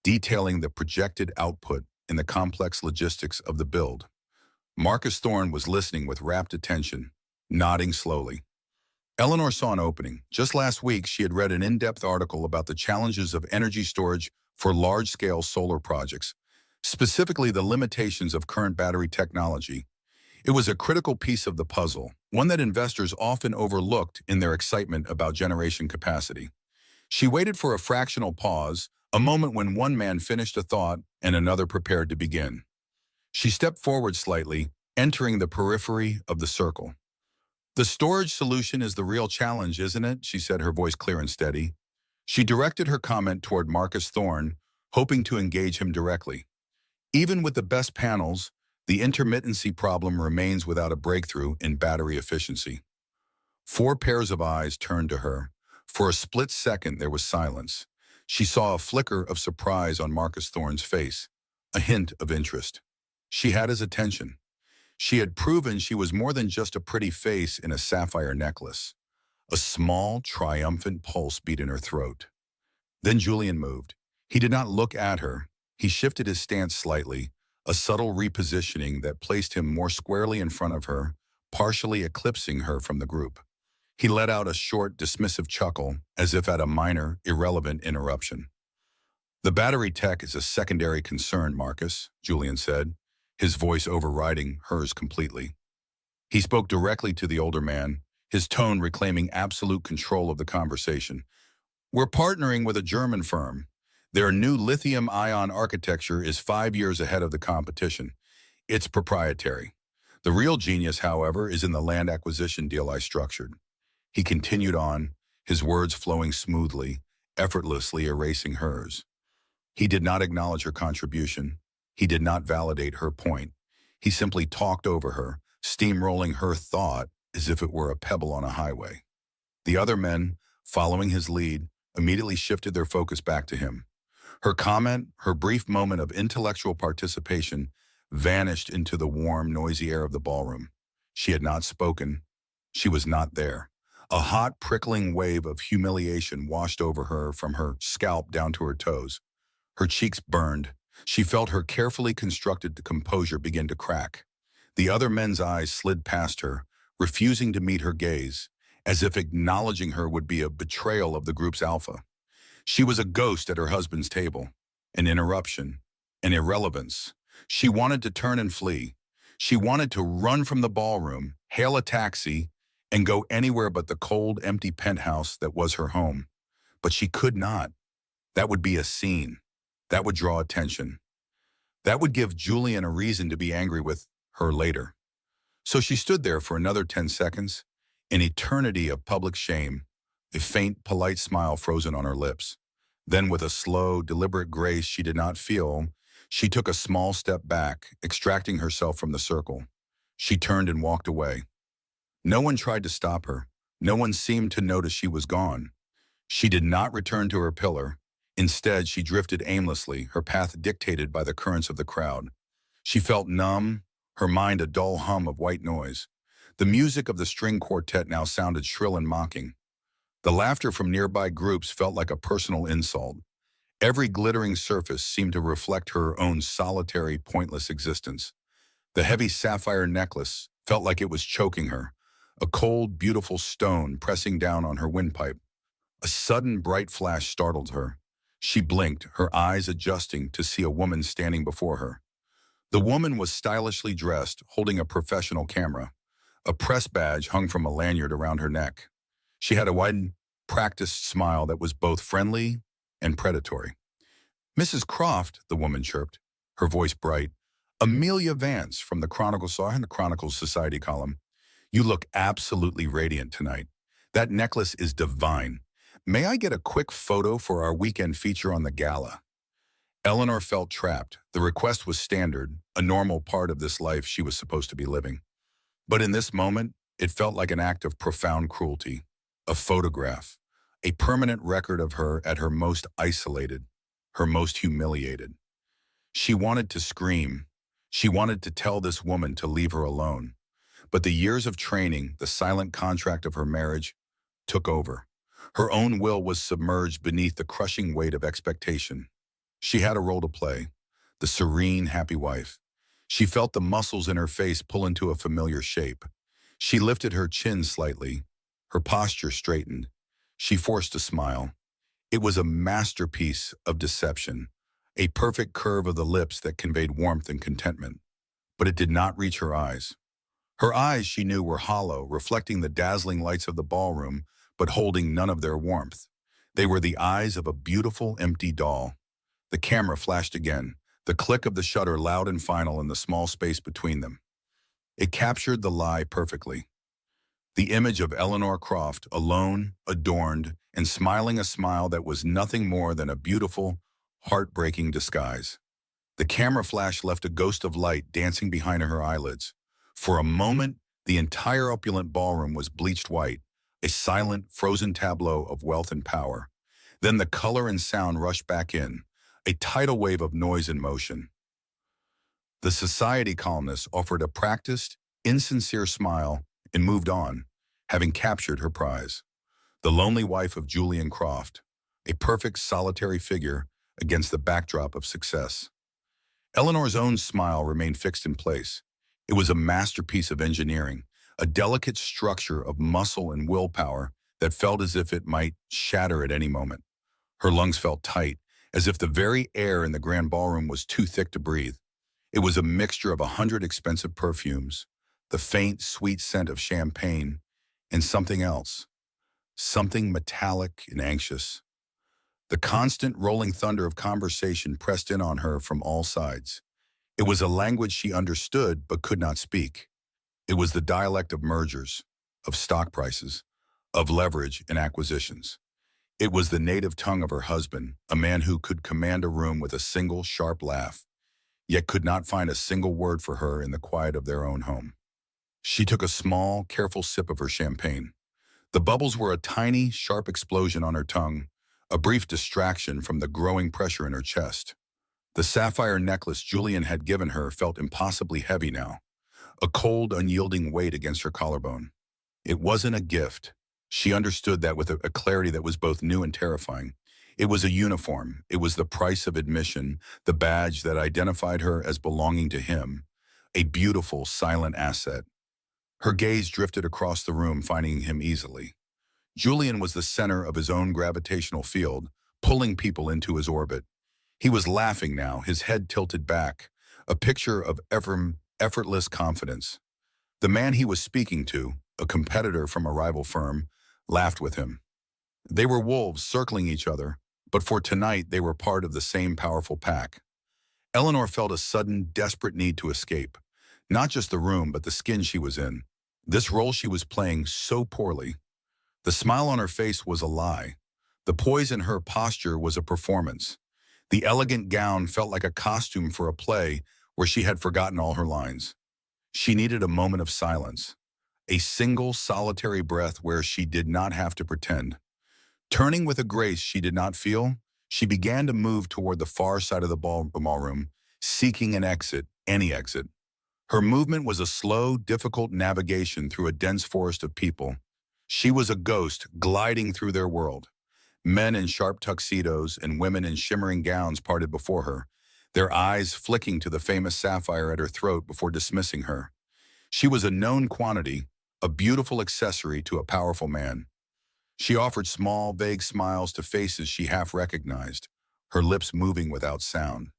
detailing the projected output and the complex logistics of the build. Marcus Thorne was listening with rapt attention, nodding slowly. Eleanor saw an opening. Just last week, she had read an in-depth article about the challenges of energy storage for large-scale solar projects, specifically the limitations of current battery technology. It was a critical piece of the puzzle, one that investors often overlooked in their excitement about generation capacity. She waited for a fractional pause, a moment when one man finished a thought and another prepared to begin. She stepped forward slightly, entering the periphery of the circle. "The storage solution is the real challenge, isn't it?" she said, her voice clear and steady. She directed her comment toward Marcus Thorne, hoping to engage him directly. Even with the best panels, the intermittency problem remains without a breakthrough in battery efficiency. 4 pairs of eyes turned to her. For a split second, there was silence. She saw a flicker of surprise on Marcus Thorne's face, a hint of interest. She had his attention. She had proven she was more than just a pretty face in a sapphire necklace. A small, triumphant pulse beat in her throat. Then Julian moved. He did not look at her. He shifted his stance slightly, a subtle repositioning that placed him more squarely in front of her, partially eclipsing her from the group. He let out a short, dismissive chuckle, as if at a minor, irrelevant interruption. "The battery tech is a secondary concern, Marcus," Julian said, his voice overriding hers completely. He spoke directly to the older man, his tone reclaiming absolute control of the conversation. "We're partnering with a German firm. Their new lithium-ion architecture is 5 years ahead of the competition. It's proprietary. The real genius, however, is in the land acquisition deal I structured." He continued on, his words flowing smoothly, effortlessly erasing hers. He did not acknowledge her contribution. He did not validate her point. He simply talked over her, steamrolling her thought as if it were a pebble on a highway. The other men, following his lead, immediately shifted their focus back to him. Her comment, her brief moment of intellectual participation, vanished into the warm, noisy air of the ballroom. She had not spoken. She was not there. A hot, prickling wave of humiliation washed over her from her scalp down to her toes. Her cheeks burned. She felt her carefully constructed composure begin to crack. The other men's eyes slid past her, refusing to meet her gaze, as if acknowledging her would be a betrayal of the group's alpha. She was a ghost at her husband's table, an interruption, an irrelevance. She wanted to turn and flee. She wanted to run from the ballroom, hail a taxi, and go anywhere but the cold, empty penthouse that was her home. But she could not. That would be a scene. That would draw attention. That would give Julian a reason to be angry with her later. So she stood there for another 10 seconds, an eternity of public shame, a faint, polite smile frozen on her lips. Then with a slow, deliberate grace she did not feel, she took a small step back, extracting herself from the circle. She turned and walked away. No one tried to stop her. No one seemed to notice she was gone. She did not return to her pillar. Instead, she drifted aimlessly, her path dictated by the currents of the crowd. She felt numb, her mind a dull hum of white noise. The music of the string quartet now sounded shrill and mocking. The laughter from nearby groups felt like a personal insult. Every glittering surface seemed to reflect her own solitary, pointless existence. The heavy sapphire necklace felt like it was choking her, a cold, beautiful stone pressing down on her windpipe. A sudden bright flash startled her. She blinked, her eyes adjusting to see a woman standing before her. The woman was stylishly dressed, holding a professional camera. A press badge hung from a lanyard around her neck. She had a wide, practiced smile that was both friendly and predatory. "Mrs. Croft," the woman chirped, her voice bright. "Amelia Vance from the Chronicle saw in the Chronicles Society column. You look absolutely radiant tonight. That necklace is divine. May I get a quick photo for our weekend feature on the gala?" Eleanor felt trapped. The request was standard, a normal part of this life she was supposed to be living. But in this moment, it felt like an act of profound cruelty. A photograph, a permanent record of her at her most isolated, her most humiliated. She wanted to scream. She wanted to tell this woman to leave her alone. But the years of training, the silent contract of her marriage, took over. Her own will was submerged beneath the crushing weight of expectation. She had a role to play, the serene, happy wife. She felt the muscles in her face pull into a familiar shape. She lifted her chin slightly. Her posture straightened. She forced a smile. It was a masterpiece of deception, a perfect curve of the lips that conveyed warmth and contentment. But it did not reach her eyes. Her eyes, she knew, were hollow, reflecting the dazzling lights of the ballroom, but holding none of their warmth. They were the eyes of a beautiful, empty doll. The camera flashed again, the click of the shutter loud and final in the small space between them. It captured the lie perfectly. The image of Eleanor Croft, alone, adorned, and smiling a smile that was nothing more than a beautiful, heartbreaking disguise. The camera flash left a ghost of light dancing behind her eyelids. For a moment, the entire opulent ballroom was bleached white, a silent, frozen tableau of wealth and power. Then the color and sound rushed back in, a tidal wave of noise and motion. The society columnist offered a practiced, insincere smile and moved on, having captured her prize. The lonely wife of Julian Croft, a perfect solitary figure against the backdrop of success. Eleanor's own smile remained fixed in place. It was a masterpiece of engineering, a delicate structure of muscle and willpower that felt as if it might shatter at any moment. Her lungs felt tight, as if the very air in the grand ballroom was too thick to breathe. It was a mixture of 100 expensive perfumes, the faint, sweet scent of champagne, and something else, something metallic and anxious. The constant rolling thunder of conversation pressed in on her from all sides. It was a language she understood but could not speak. It was the dialect of mergers, of stock prices, of leverage and acquisitions. It was the native tongue of her husband, a man who could command a room with a single sharp laugh, yet could not find a single word for her in the quiet of their own home. She took a small, careful sip of her champagne. The bubbles were a tiny, sharp explosion on her tongue, a brief distraction from the growing pressure in her chest. The sapphire necklace Julian had given her felt impossibly heavy now, a cold, unyielding weight against her collarbone. It wasn't a gift. She understood that with a clarity that was both new and terrifying. It was a uniform. It was the price of admission, the badge that identified her as belonging to him, a beautiful, silent asset. Her gaze drifted across the room, finding him easily. Julian was the center of his own gravitational field, pulling people into his orbit. He was laughing now, his head tilted back, a picture of effortless confidence. The man he was speaking to, a competitor from a rival firm, laughed with him. They were wolves circling each other, but for tonight they were part of the same powerful pack. Eleanor felt a sudden, desperate need to escape. Not just the room, but the skin she was in. This role she was playing so poorly. The smile on her face was a lie. The poise in her posture was a performance. The elegant gown felt like a costume for a play where she had forgotten all her lines. She needed a moment of silence, a single solitary breath where she did not have to pretend. Turning with a grace she did not feel, she began to move toward the far side of the ballroom, seeking an exit, any exit. Her movement was a slow, difficult navigation through a dense forest of people. She was a ghost gliding through their world. Men in sharp tuxedos and women in shimmering gowns parted before her, their eyes flicking to the famous sapphire at her throat before dismissing her. She was a known quantity, a beautiful accessory to a powerful man. She offered small, vague smiles to faces she half recognized, her lips moving without sound.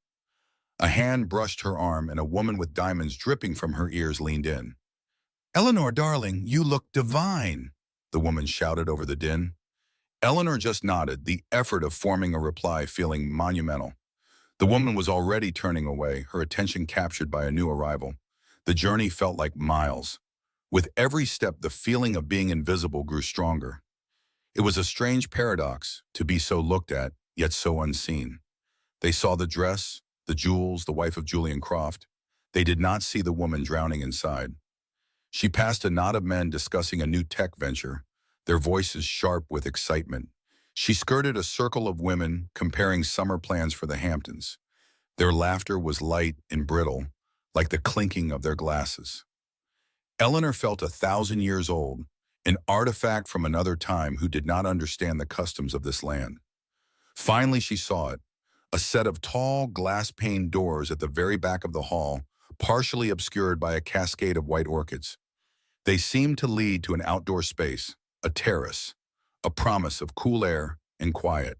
A hand brushed her arm and a woman with diamonds dripping from her ears leaned in. "Eleanor, darling, you look divine," the woman shouted over the din. Eleanor just nodded, the effort of forming a reply feeling monumental. The woman was already turning away, her attention captured by a new arrival. The journey felt like miles. With every step, the feeling of being invisible grew stronger. It was a strange paradox to be so looked at, yet so unseen. They saw the dress, the jewels, the wife of Julian Croft. They did not see the woman drowning inside. She passed a knot of men discussing a new tech venture, their voices sharp with excitement. She skirted a circle of women comparing summer plans for the Hamptons. Their laughter was light and brittle, like the clinking of their glasses. Eleanor felt 1,000 years old, an artifact from another time who did not understand the customs of this land. Finally, she saw it, a set of tall, glass-paned doors at the very back of the hall, partially obscured by a cascade of white orchids. They seemed to lead to an outdoor space, a terrace, a promise of cool air and quiet.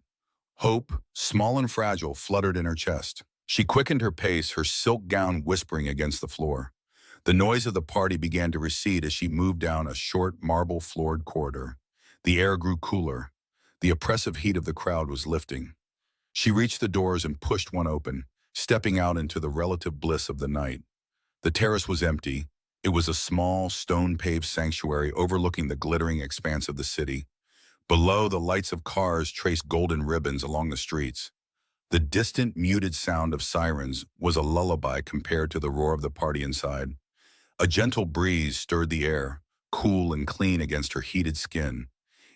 Hope, small and fragile, fluttered in her chest. She quickened her pace, her silk gown whispering against the floor. The noise of the party began to recede as she moved down a short, marble-floored corridor. The air grew cooler. The oppressive heat of the crowd was lifting. She reached the doors and pushed one open, stepping out into the relative bliss of the night. The terrace was empty. It was a small, stone-paved sanctuary overlooking the glittering expanse of the city. Below, the lights of cars traced golden ribbons along the streets. The distant, muted sound of sirens was a lullaby compared to the roar of the party inside. A gentle breeze stirred the air, cool and clean against her heated skin.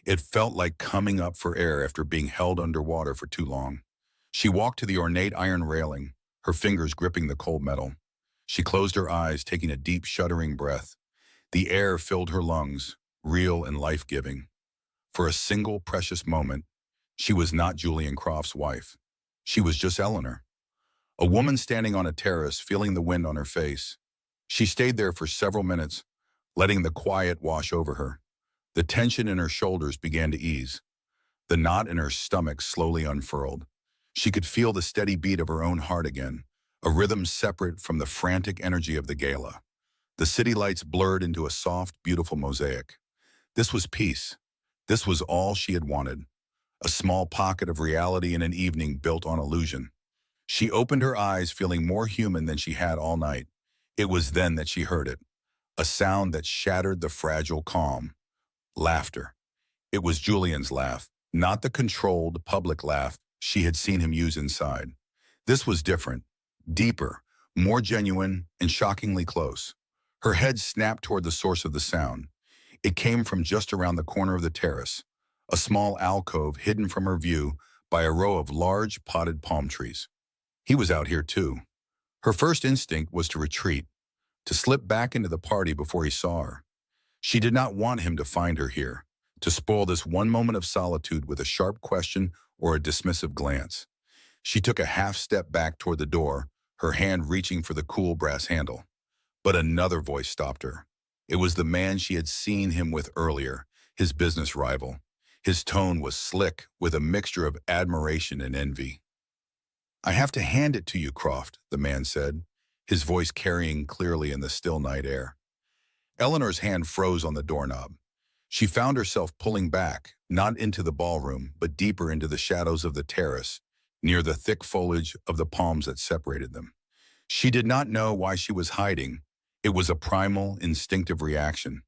It felt like coming up for air after being held underwater for too long. She walked to the ornate iron railing, her fingers gripping the cold metal. She closed her eyes, taking a deep, shuddering breath. The air filled her lungs, real and life-giving. For a single precious moment, she was not Julian Croft's wife. She was just Eleanor, a woman standing on a terrace, feeling the wind on her face. She stayed there for several minutes, letting the quiet wash over her. The tension in her shoulders began to ease. The knot in her stomach slowly unfurled. She could feel the steady beat of her own heart again, a rhythm separate from the frantic energy of the gala. The city lights blurred into a soft, beautiful mosaic. This was peace. This was all she had wanted. A small pocket of reality in an evening built on illusion. She opened her eyes, feeling more human than she had all night. It was then that she heard it, a sound that shattered the fragile calm. Laughter. It was Julian's laugh, not the controlled, public laugh she had seen him use inside. This was different, deeper, more genuine, and shockingly close. Her head snapped toward the source of the sound. It came from just around the corner of the terrace, a small alcove hidden from her view by a row of large, potted palm trees. He was out here too. Her first instinct was to retreat, to slip back into the party before he saw her. She did not want him to find her here, to spoil this one moment of solitude with a sharp question or a dismissive glance. She took a half step back toward the door, her hand reaching for the cool brass handle. But another voice stopped her. It was the man she had seen him with earlier, his business rival. His tone was slick, with a mixture of admiration and envy. "I have to hand it to you, Croft," the man said, his voice carrying clearly in the still night air. Eleanor's hand froze on the doorknob. She found herself pulling back, not into the ballroom, but deeper into the shadows of the terrace, near the thick foliage of the palms that separated them. She did not know why she was hiding. It was a primal, instinctive reaction.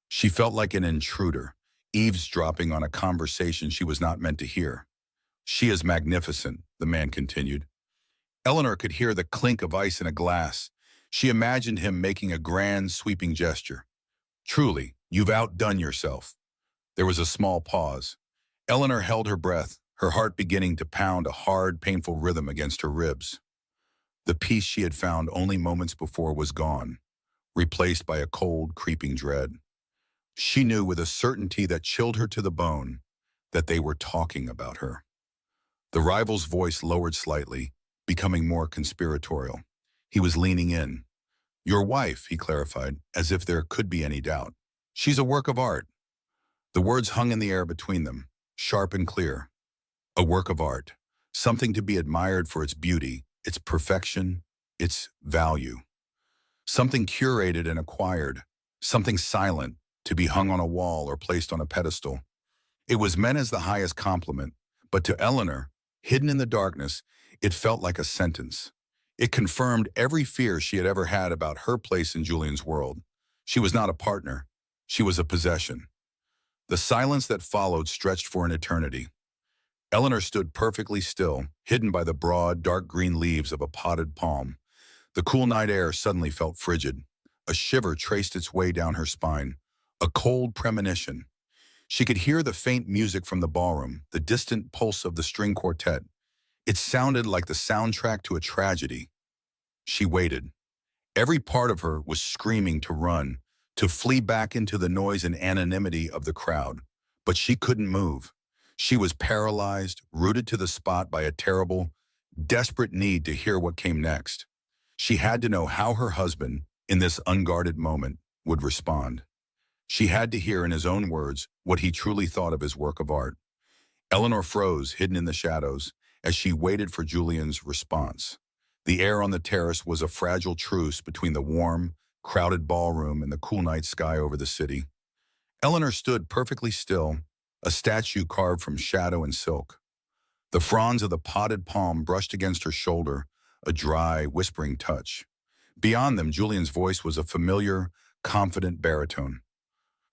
She felt like an intruder, eavesdropping on a conversation she was not meant to hear. "She is magnificent," the man continued. Eleanor could hear the clink of ice in a glass. She imagined him making a grand, sweeping gesture. Truly, you've outdone yourself. There was a small pause. Eleanor held her breath, her heart beginning to pound a hard, painful rhythm against her ribs. The peace she had found only moments before was gone, replaced by a cold, creeping dread. She knew with a certainty that chilled her to the bone that they were talking about her. The rival's voice lowered slightly, becoming more conspiratorial. He was leaning in. Your wife, he clarified, as if there could be any doubt. She's a work of art. The words hung in the air between them, sharp and clear. A work of art, something to be admired for its beauty, its perfection, its value. Something curated and acquired, something silent, to be hung on a wall or placed on a pedestal. It was meant as the highest compliment, but to Eleanor, hidden in the darkness, it felt like a sentence. It confirmed every fear she had ever had about her place in Julian's world. She was not a partner. She was a possession. The silence that followed stretched for an eternity. Eleanor stood perfectly still, hidden by the broad, dark green leaves of a potted palm. The cool night air suddenly felt frigid. A shiver traced its way down her spine, a cold premonition. She could hear the faint music from the ballroom, the distant pulse of the string quartet. It sounded like the soundtrack to a tragedy. She waited. Every part of her was screaming to run, to flee back into the noise and anonymity of the crowd. But she couldn't move. She was paralyzed, rooted to the spot by a terrible, desperate need to hear what came next. She had to know how her husband, in this unguarded moment, would respond. She had to hear in his own words what he truly thought of his work of art. Eleanor froze, hidden in the shadows, as she waited for Julian's response. The air on the terrace was a fragile truce between the warm, crowded ballroom and the cool night sky over the city. Eleanor stood perfectly still, a statue carved from shadow and silk. The fronds of the potted palm brushed against her shoulder, a dry, whispering touch. Beyond them, Julian's voice was a familiar, confident baritone.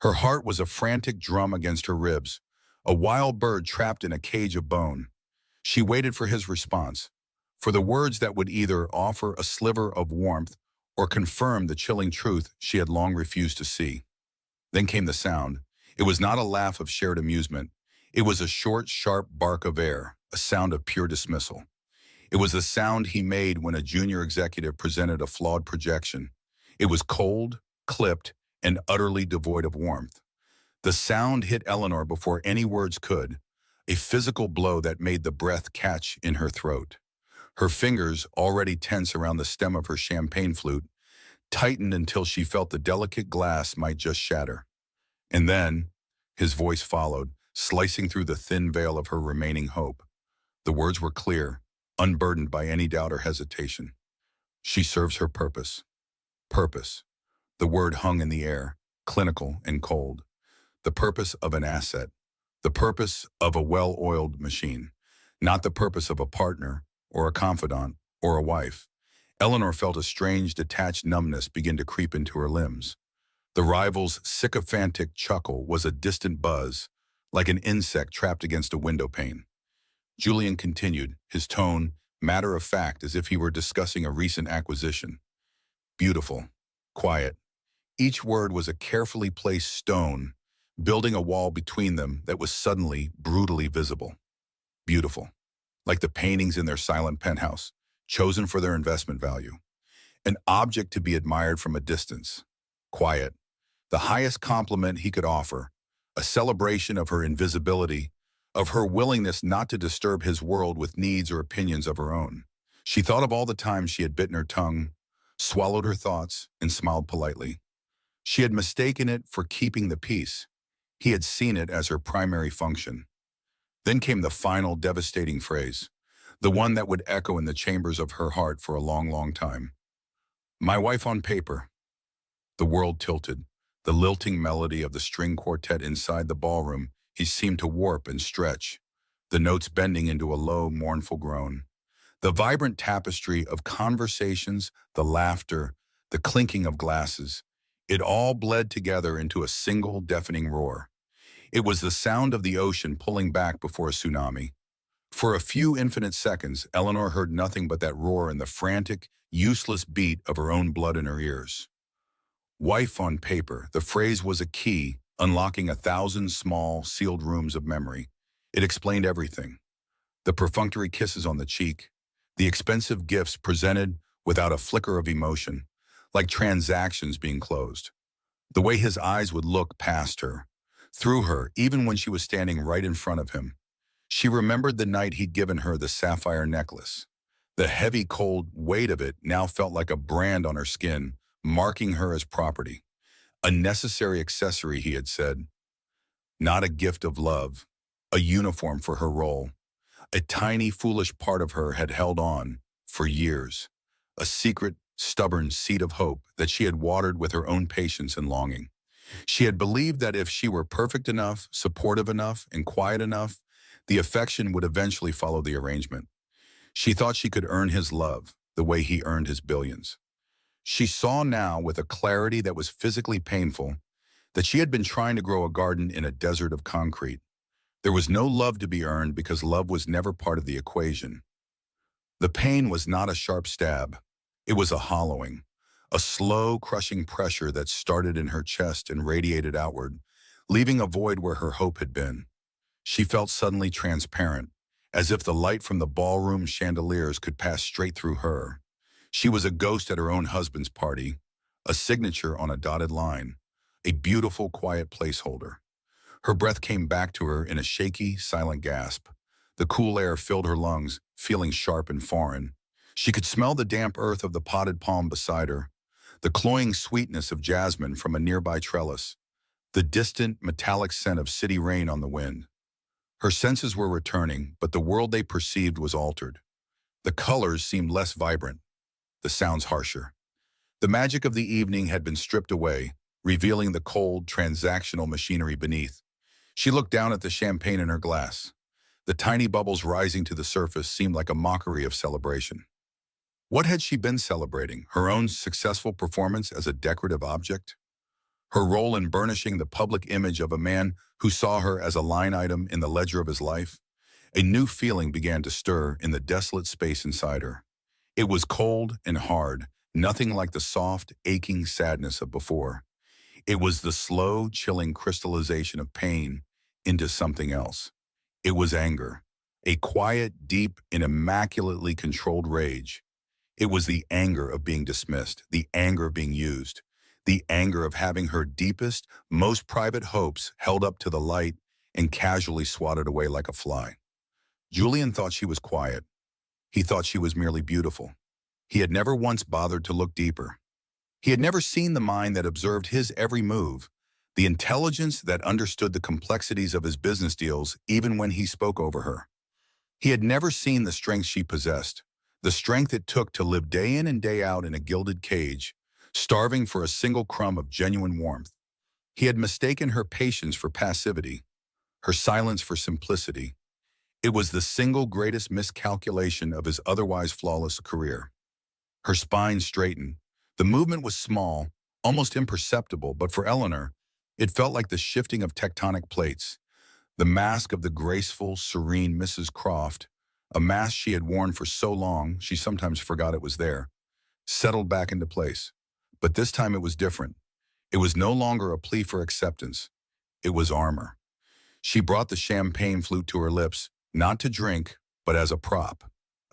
Her heart was a frantic drum against her ribs, a wild bird trapped in a cage of bone. She waited for his response, for the words that would either offer a sliver of warmth or confirm the chilling truth she had long refused to see. Then came the sound. It was not a laugh of shared amusement. It was a short, sharp bark of air, a sound of pure dismissal. It was the sound he made when a junior executive presented a flawed projection. It was cold, clipped, and utterly devoid of warmth. The sound hit Eleanor before any words could, a physical blow that made the breath catch in her throat. Her fingers, already tense around the stem of her champagne flute, tightened until she felt the delicate glass might just shatter. And then, his voice followed, slicing through the thin veil of her remaining hope. The words were clear, unburdened by any doubt or hesitation. She serves her purpose. Purpose. The word hung in the air, clinical and cold. The purpose of an asset. The purpose of a well-oiled machine. Not the purpose of a partner, or a confidant, or a wife. Eleanor felt a strange, detached numbness begin to creep into her limbs. The rival's sycophantic chuckle was a distant buzz, like an insect trapped against a window pane. Julian continued, his tone matter-of-fact as if he were discussing a recent acquisition. Beautiful. Quiet. Each word was a carefully placed stone, building a wall between them that was suddenly, brutally visible. Beautiful. Like the paintings in their silent penthouse, chosen for their investment value. An object to be admired from a distance. Quiet. The highest compliment he could offer. A celebration of her invisibility, of her willingness not to disturb his world with needs or opinions of her own. She thought of all the times she had bitten her tongue, swallowed her thoughts, and smiled politely. She had mistaken it for keeping the peace. He had seen it as her primary function. Then came the final devastating phrase, the one that would echo in the chambers of her heart for a long, long time. My wife on paper. The world tilted. The lilting melody of the string quartet inside the ballroom, he seemed to warp and stretch, the notes bending into a low, mournful groan. The vibrant tapestry of conversations, the laughter, the clinking of glasses, it all bled together into a single deafening roar. It was the sound of the ocean pulling back before a tsunami. For a few infinite seconds, Eleanor heard nothing but that roar and the frantic, useless beat of her own blood in her ears. Wife on paper, the phrase was a key, unlocking 1,000 small, sealed rooms of memory. It explained everything. The perfunctory kisses on the cheek, the expensive gifts presented without a flicker of emotion, like transactions being closed. The way his eyes would look past her, through her, even when she was standing right in front of him. She remembered the night he'd given her the sapphire necklace. The heavy, cold weight of it now felt like a brand on her skin, marking her as property. A necessary accessory, he had said. Not a gift of love, a uniform for her role. A tiny, foolish part of her had held on, for years. A secret, stubborn seed of hope that she had watered with her own patience and longing. She had believed that if she were perfect enough, supportive enough, and quiet enough, the affection would eventually follow the arrangement. She thought she could earn his love, the way he earned his billions. She saw now, with a clarity that was physically painful, that she had been trying to grow a garden in a desert of concrete. There was no love to be earned because love was never part of the equation. The pain was not a sharp stab. It was a hollowing, a slow, crushing pressure that started in her chest and radiated outward, leaving a void where her hope had been. She felt suddenly transparent, as if the light from the ballroom chandeliers could pass straight through her. She was a ghost at her own husband's party, a signature on a dotted line, a beautiful, quiet placeholder. Her breath came back to her in a shaky, silent gasp. The cool air filled her lungs, feeling sharp and foreign. She could smell the damp earth of the potted palm beside her, the cloying sweetness of jasmine from a nearby trellis, the distant, metallic scent of city rain on the wind. Her senses were returning, but the world they perceived was altered. The colors seemed less vibrant, the sounds harsher. The magic of the evening had been stripped away, revealing the cold, transactional machinery beneath. She looked down at the champagne in her glass. The tiny bubbles rising to the surface seemed like a mockery of celebration. What had she been celebrating? Her own successful performance as a decorative object? Her role in burnishing the public image of a man who saw her as a line item in the ledger of his life? A new feeling began to stir in the desolate space inside her. It was cold and hard, nothing like the soft, aching sadness of before. It was the slow, chilling crystallization of pain into something else. It was anger, a quiet, deep, and immaculately controlled rage. It was the anger of being dismissed, the anger of being used, the anger of having her deepest, most private hopes held up to the light and casually swatted away like a fly. Julian thought she was quiet. He thought she was merely beautiful. He had never once bothered to look deeper. He had never seen the mind that observed his every move, the intelligence that understood the complexities of his business deals even when he spoke over her. He had never seen the strength she possessed, the strength it took to live day in and day out in a gilded cage, starving for a single crumb of genuine warmth. He had mistaken her patience for passivity, her silence for simplicity. It was the single greatest miscalculation of his otherwise flawless career. Her spine straightened. The movement was small, almost imperceptible, but for Eleanor, it felt like the shifting of tectonic plates. The mask of the graceful, serene Mrs. Croft, a mask she had worn for so long she sometimes forgot it was there, settled back into place. But this time it was different. It was no longer a plea for acceptance. It was armor. She brought the champagne flute to her lips, not to drink, but as a prop,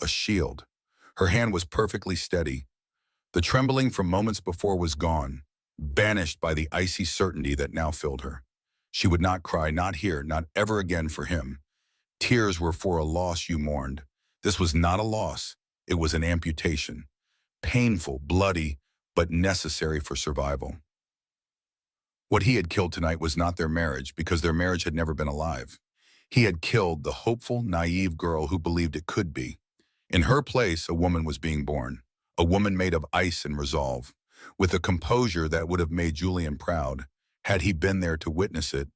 a shield. Her hand was perfectly steady. The trembling from moments before was gone, banished by the icy certainty that now filled her. She would not cry, not here, not ever again for him. Tears were for a loss you mourned. This was not a loss. It was an amputation. Painful, bloody, but necessary for survival. What he had killed tonight was not their marriage, because their marriage had never been alive. He had killed the hopeful, naive girl who believed it could be. In her place, a woman was being born, a woman made of ice and resolve, with a composure that would have made Julian proud, had he been there to witness it.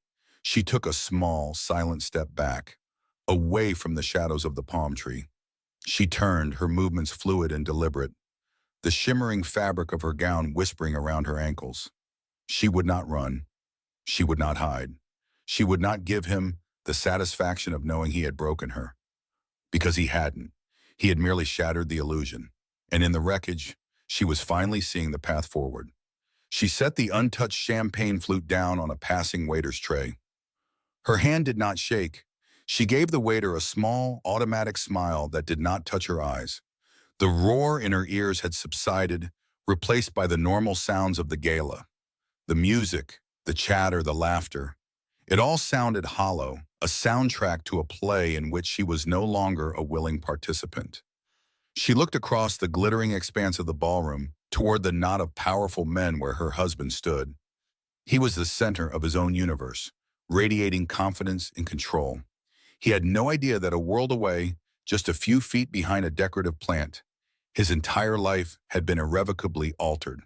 She took a small, silent step back, away from the shadows of the palm tree. She turned, her movements fluid and deliberate, the shimmering fabric of her gown whispering around her ankles. She would not run. She would not hide. She would not give him the satisfaction of knowing he had broken her. because he hadn't. He had merely shattered the illusion. And in the wreckage, she was finally seeing the path forward. She set the untouched champagne flute down on a passing waiter's tray. Her hand did not shake. She gave the waiter a small, automatic smile that did not touch her eyes. The roar in her ears had subsided, replaced by the normal sounds of the gala. The music, the chatter, the laughter. It all sounded hollow, a soundtrack to a play in which she was no longer a willing participant. She looked across the glittering expanse of the ballroom toward the knot of powerful men where her husband stood. He was the center of his own universe, radiating confidence and control. He had no idea that a world away, just a few feet behind a decorative plant, his entire life had been irrevocably altered.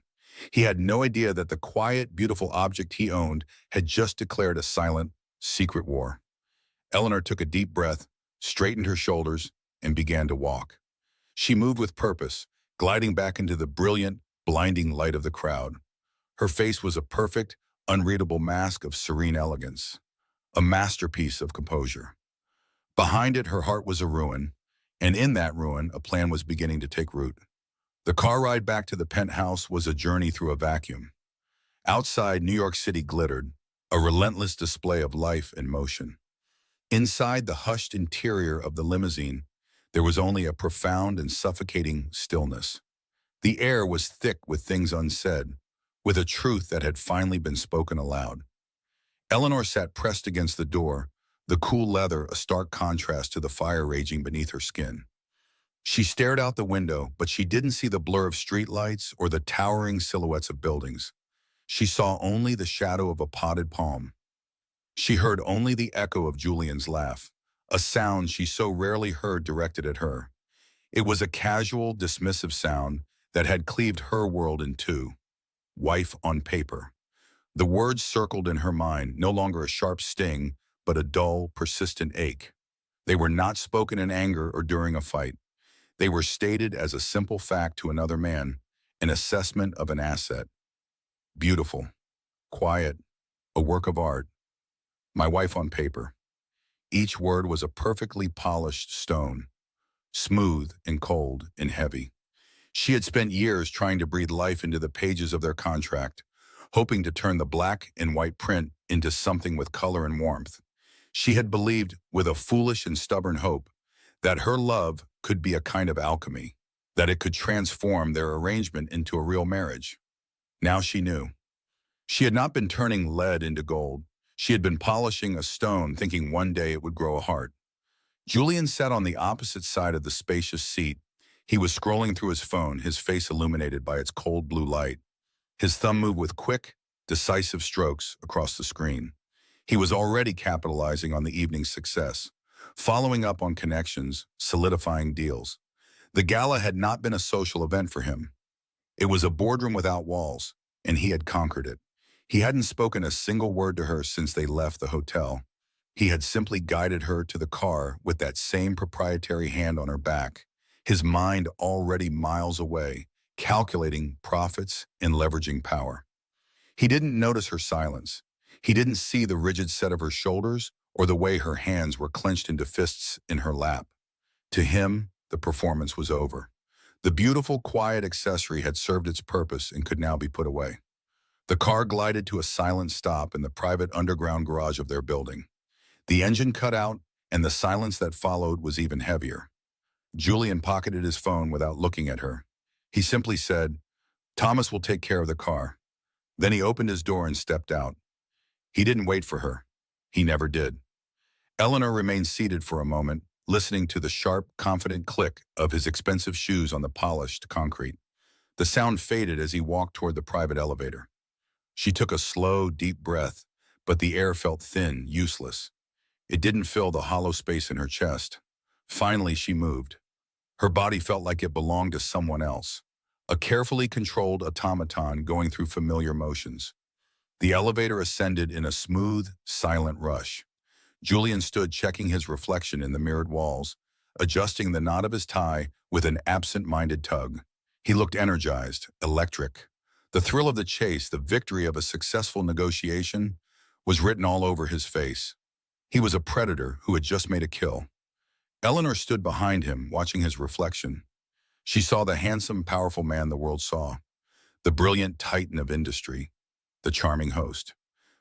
He had no idea that the quiet, beautiful object he owned had just declared a silent, secret war. Eleanor took a deep breath, straightened her shoulders, and began to walk. She moved with purpose, gliding back into the brilliant, blinding light of the crowd. Her face was a perfect, unreadable mask of serene elegance, a masterpiece of composure. Behind it, her heart was a ruin, and in that ruin, a plan was beginning to take root. The car ride back to the penthouse was a journey through a vacuum. Outside, New York City glittered, a relentless display of life and motion. Inside the hushed interior of the limousine, there was only a profound and suffocating stillness. The air was thick with things unsaid, with a truth that had finally been spoken aloud. Eleanor sat pressed against the door, the cool leather a stark contrast to the fire raging beneath her skin. She stared out the window, but she didn't see the blur of streetlights or the towering silhouettes of buildings. She saw only the shadow of a potted palm. She heard only the echo of Julian's laugh, a sound she so rarely heard directed at her. It was a casual, dismissive sound that had cleaved her world in two. Wife on paper. The words circled in her mind, no longer a sharp sting, but a dull, persistent ache. They were not spoken in anger or during a fight. They were stated as a simple fact to another man, an assessment of an asset. Beautiful, quiet, a work of art. My wife on paper. Each word was a perfectly polished stone, smooth and cold and heavy. She had spent years trying to breathe life into the pages of their contract, hoping to turn the black and white print into something with color and warmth. She had believed, with a foolish and stubborn hope, that her love could be a kind of alchemy, that it could transform their arrangement into a real marriage. Now she knew. She had not been turning lead into gold. She had been polishing a stone, thinking one day it would grow a heart. Julian sat on the opposite side of the spacious seat. He was scrolling through his phone, his face illuminated by its cold blue light. His thumb moved with quick, decisive strokes across the screen. He was already capitalizing on the evening's success, following up on connections, solidifying deals. The gala had not been a social event for him. It was a boardroom without walls, and he had conquered it. He hadn't spoken a single word to her since they left the hotel. He had simply guided her to the car with that same proprietary hand on her back, his mind already miles away, calculating profits and leveraging power. He didn't notice her silence. He didn't see the rigid set of her shoulders or the way her hands were clenched into fists in her lap. To him, the performance was over. The beautiful, quiet accessory had served its purpose and could now be put away. The car glided to a silent stop in the private underground garage of their building. The engine cut out, and the silence that followed was even heavier. Julian pocketed his phone without looking at her. He simply said, "Thomas will take care of the car." Then he opened his door and stepped out. He didn't wait for her. He never did. Eleanor remained seated for a moment, listening to the sharp, confident click of his expensive shoes on the polished concrete. The sound faded as he walked toward the private elevator. She took a slow, deep breath, but the air felt thin, useless. It didn't fill the hollow space in her chest. Finally, she moved. Her body felt like it belonged to someone else, a carefully controlled automaton going through familiar motions. The elevator ascended in a smooth, silent rush. Julian stood checking his reflection in the mirrored walls, adjusting the knot of his tie with an absent-minded tug. He looked energized, electric. The thrill of the chase, the victory of a successful negotiation, was written all over his face. He was a predator who had just made a kill. Eleanor stood behind him, watching his reflection. She saw the handsome, powerful man the world saw, the brilliant titan of industry, the charming host.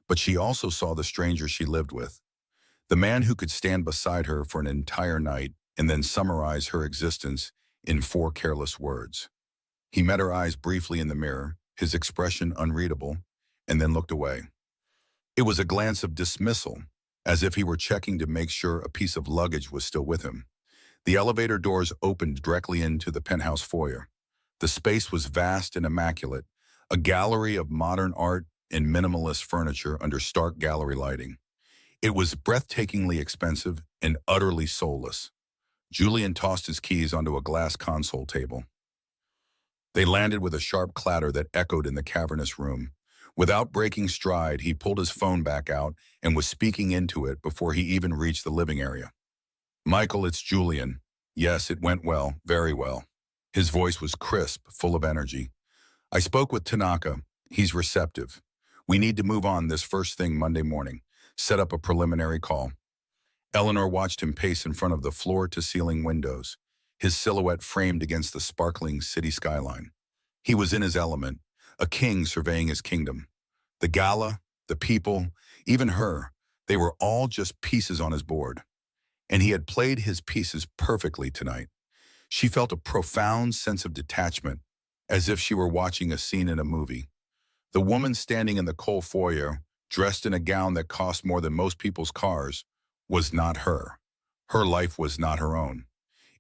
But she also saw the stranger she lived with, the man who could stand beside her for an entire night and then summarize her existence in 4 careless words. He met her eyes briefly in the mirror, his expression unreadable, and then looked away. It was a glance of dismissal, as if he were checking to make sure a piece of luggage was still with him. The elevator doors opened directly into the penthouse foyer. The space was vast and immaculate, a gallery of modern art and minimalist furniture under stark gallery lighting. It was breathtakingly expensive and utterly soulless. Julian tossed his keys onto a glass console table. They landed with a sharp clatter that echoed in the cavernous room. Without breaking stride, he pulled his phone back out and was speaking into it before he even reached the living area. "Michael, it's Julian. Yes, it went well, very well." His voice was crisp, full of energy. "I spoke with Tanaka. He's receptive. We need to move on this first thing Monday morning. Set up a preliminary call." Eleanor watched him pace in front of the floor-to-ceiling windows, his silhouette framed against the sparkling city skyline. He was in his element, a king surveying his kingdom. The gala, the people, even her, they were all just pieces on his board. And he had played his pieces perfectly tonight. She felt a profound sense of detachment, as if she were watching a scene in a movie. The woman standing in the cold foyer, dressed in a gown that cost more than most people's cars, was not her. Her life was not her own.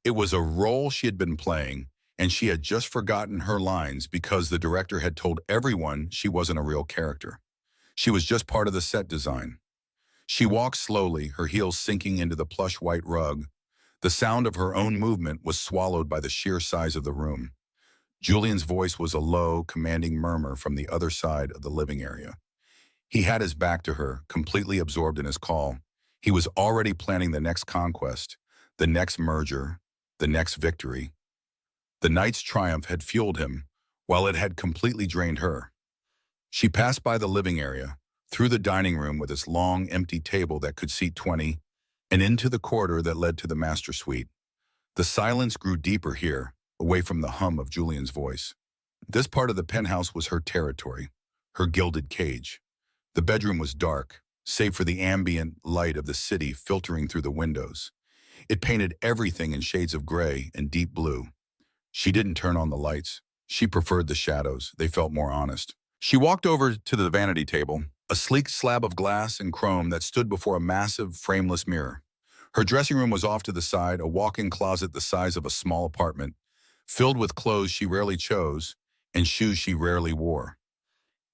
It was a role she had been playing, and she had just forgotten her lines because the director had told everyone she wasn't a real character. She was just part of the set design. She walked slowly, her heels sinking into the plush white rug. The sound of her own movement was swallowed by the sheer size of the room. Julian's voice was a low, commanding murmur from the other side of the living area. He had his back to her, completely absorbed in his call. He was already planning the next conquest, the next merger, the next victory. The night's triumph had fueled him, while it had completely drained her. She passed by the living area, through the dining room with its long, empty table that could seat 20, and into the corridor that led to the master suite. The silence grew deeper here, away from the hum of Julian's voice. This part of the penthouse was her territory, her gilded cage. The bedroom was dark, save for the ambient light of the city filtering through the windows. It painted everything in shades of gray and deep blue. She didn't turn on the lights. She preferred the shadows. They felt more honest. She walked over to the vanity table, a sleek slab of glass and chrome that stood before a massive, frameless mirror. Her dressing room was off to the side, a walk-in closet the size of a small apartment, filled with clothes she rarely chose and shoes she rarely wore.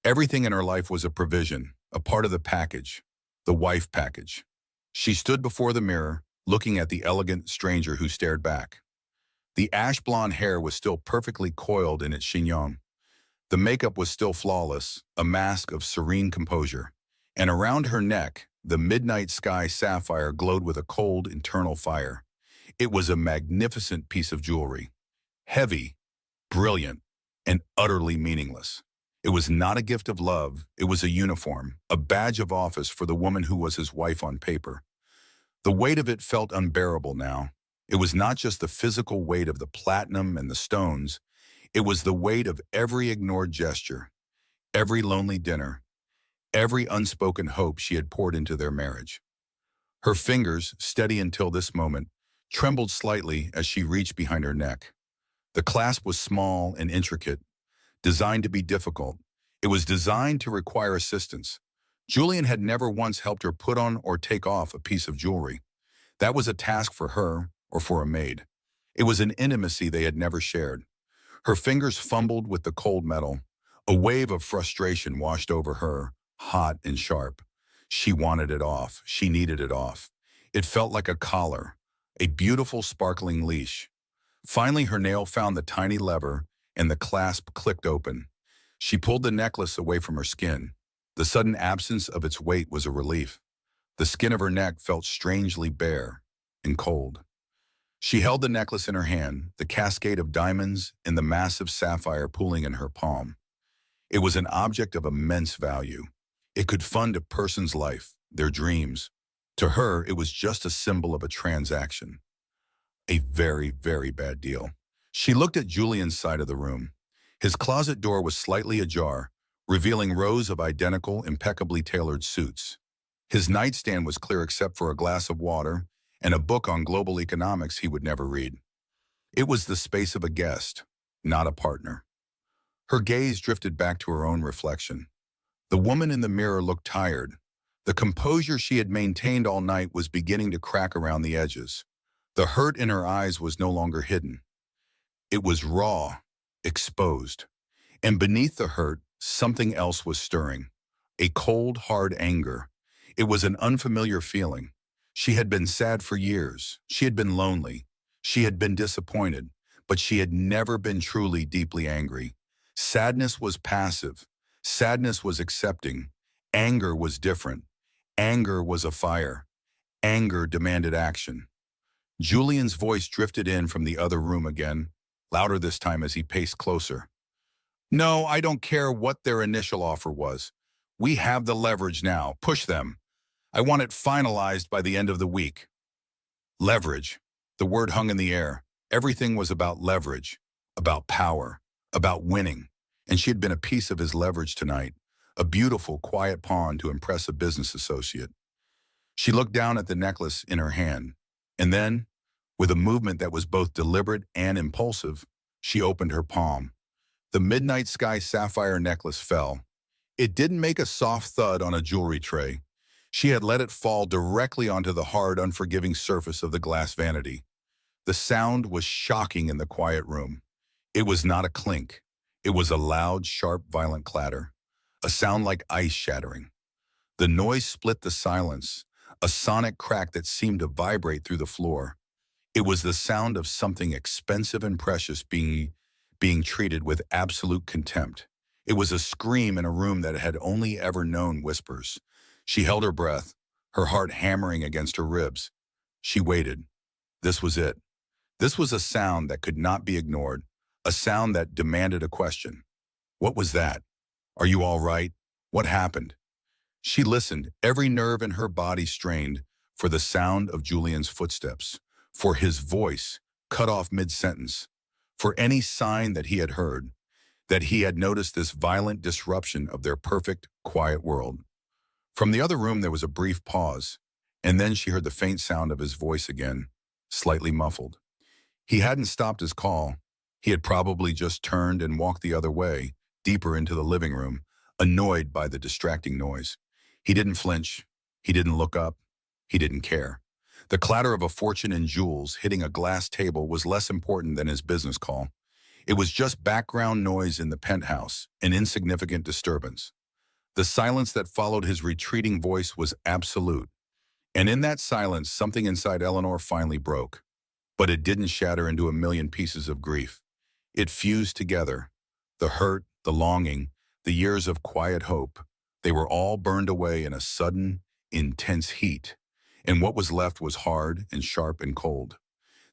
Everything in her life was a provision, a part of the package, the wife package. She stood before the mirror, looking at the elegant stranger who stared back. The ash-blonde hair was still perfectly coiled in its chignon. The makeup was still flawless, a mask of serene composure. And around her neck, the midnight sky sapphire glowed with a cold internal fire. It was a magnificent piece of jewelry. Heavy, brilliant, and utterly meaningless. It was not a gift of love, it was a uniform, a badge of office for the woman who was his wife on paper. The weight of it felt unbearable now. It was not just the physical weight of the platinum and the stones, it was the weight of every ignored gesture, every lonely dinner, every unspoken hope she had poured into their marriage. Her fingers, steady until this moment, trembled slightly as she reached behind her neck. The clasp was small and intricate, designed to be difficult. It was designed to require assistance. Julian had never once helped her put on or take off a piece of jewelry. That was a task for her or for a maid. It was an intimacy they had never shared. Her fingers fumbled with the cold metal. A wave of frustration washed over her, hot and sharp. She wanted it off. She needed it off. It felt like a collar, a beautiful sparkling leash. Finally, her nail found the tiny lever, and the clasp clicked open. She pulled the necklace away from her skin. The sudden absence of its weight was a relief. The skin of her neck felt strangely bare and cold. She held the necklace in her hand, the cascade of diamonds and the massive sapphire pooling in her palm. It was an object of immense value. It could fund a person's life, their dreams. To her, it was just a symbol of a transaction. A very, very bad deal. She looked at Julian's side of the room. His closet door was slightly ajar, revealing rows of identical, impeccably tailored suits. His nightstand was clear except for a glass of water and a book on global economics he would never read. It was the space of a guest, not a partner. Her gaze drifted back to her own reflection. The woman in the mirror looked tired. The composure she had maintained all night was beginning to crack around the edges. The hurt in her eyes was no longer hidden. It was raw, exposed. And beneath the hurt, something else was stirring. A cold, hard anger. It was an unfamiliar feeling. She had been sad for years. She had been lonely. She had been disappointed. But she had never been truly, deeply angry. Sadness was passive. Sadness was accepting. Anger was different. Anger was a fire. Anger demanded action. Julian's voice drifted in from the other room again, louder this time as he paced closer. No, I don't care what their initial offer was. We have the leverage now. Push them. I want it finalized by the end of the week. Leverage. The word hung in the air. Everything was about leverage, about power, about winning. And she had been a piece of his leverage tonight, a beautiful, quiet pawn to impress a business associate. She looked down at the necklace in her hand, and then, with a movement that was both deliberate and impulsive, she opened her palm. The midnight sky sapphire necklace fell. It didn't make a soft thud on a jewelry tray. She had let it fall directly onto the hard, unforgiving surface of the glass vanity. The sound was shocking in the quiet room. It was not a clink. It was a loud, sharp, violent clatter, a sound like ice shattering. The noise split the silence, a sonic crack that seemed to vibrate through the floor. It was the sound of something expensive and precious being treated with absolute contempt. It was a scream in a room that had only ever known whispers. She held her breath, her heart hammering against her ribs. She waited. This was it. This was a sound that could not be ignored, a sound that demanded a question. What was that? Are you all right? What happened? She listened, every nerve in her body strained, for the sound of Julian's footsteps, for his voice, cut off mid-sentence, for any sign that he had heard, that he had noticed this violent disruption of their perfect, quiet world. From the other room there was a brief pause, and then she heard the faint sound of his voice again, slightly muffled. He hadn't stopped his call. He had probably just turned and walked the other way, deeper into the living room, annoyed by the distracting noise. He didn't flinch. He didn't look up. He didn't care. The clatter of a fortune in jewels hitting a glass table was less important than his business call. It was just background noise in the penthouse, an insignificant disturbance. The silence that followed his retreating voice was absolute. And in that silence, something inside Eleanor finally broke. But it didn't shatter into a million pieces of grief. It fused together. The hurt, the longing, the years of quiet hope. They were all burned away in a sudden, intense heat. And what was left was hard and sharp and cold.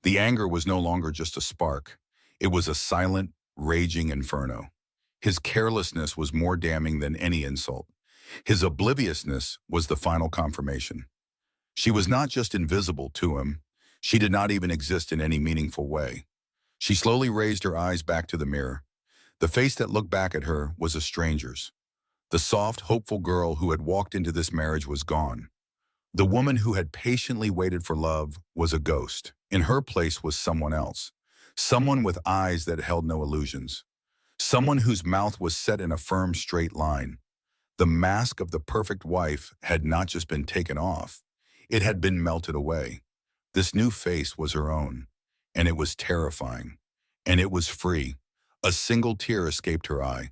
The anger was no longer just a spark. It was a silent, raging inferno. His carelessness was more damning than any insult. His obliviousness was the final confirmation. She was not just invisible to him. She did not even exist in any meaningful way. She slowly raised her eyes back to the mirror. The face that looked back at her was a stranger's. The soft, hopeful girl who had walked into this marriage was gone. The woman who had patiently waited for love was a ghost. In her place was someone else. Someone with eyes that held no illusions. Someone whose mouth was set in a firm, straight line. The mask of the perfect wife had not just been taken off. It had been melted away. This new face was her own, and it was terrifying. And it was free. A single tear escaped her eye.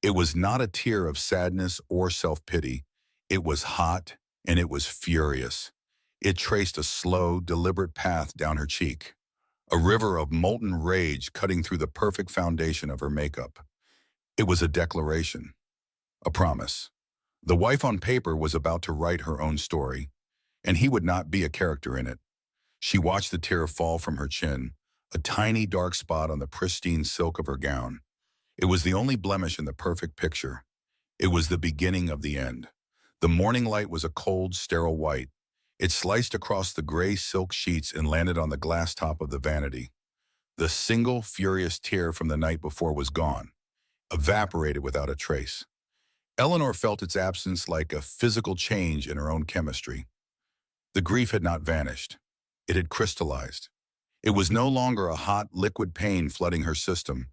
It was not a tear of sadness or self-pity. It was hot, and it was furious. It traced a slow, deliberate path down her cheek. A river of molten rage cutting through the perfect foundation of her makeup. It was a declaration, a promise. The wife on paper was about to write her own story, and he would not be a character in it. She watched the tear fall from her chin, a tiny dark spot on the pristine silk of her gown. It was the only blemish in the perfect picture. It was the beginning of the end. The morning light was a cold, sterile white, It sliced across the gray silk sheets and landed on the glass top of the vanity. The single furious tear from the night before was gone, evaporated without a trace. Eleanor felt its absence like a physical change in her own chemistry. The grief had not vanished. It had crystallized. It was no longer a hot, liquid pain flooding her system.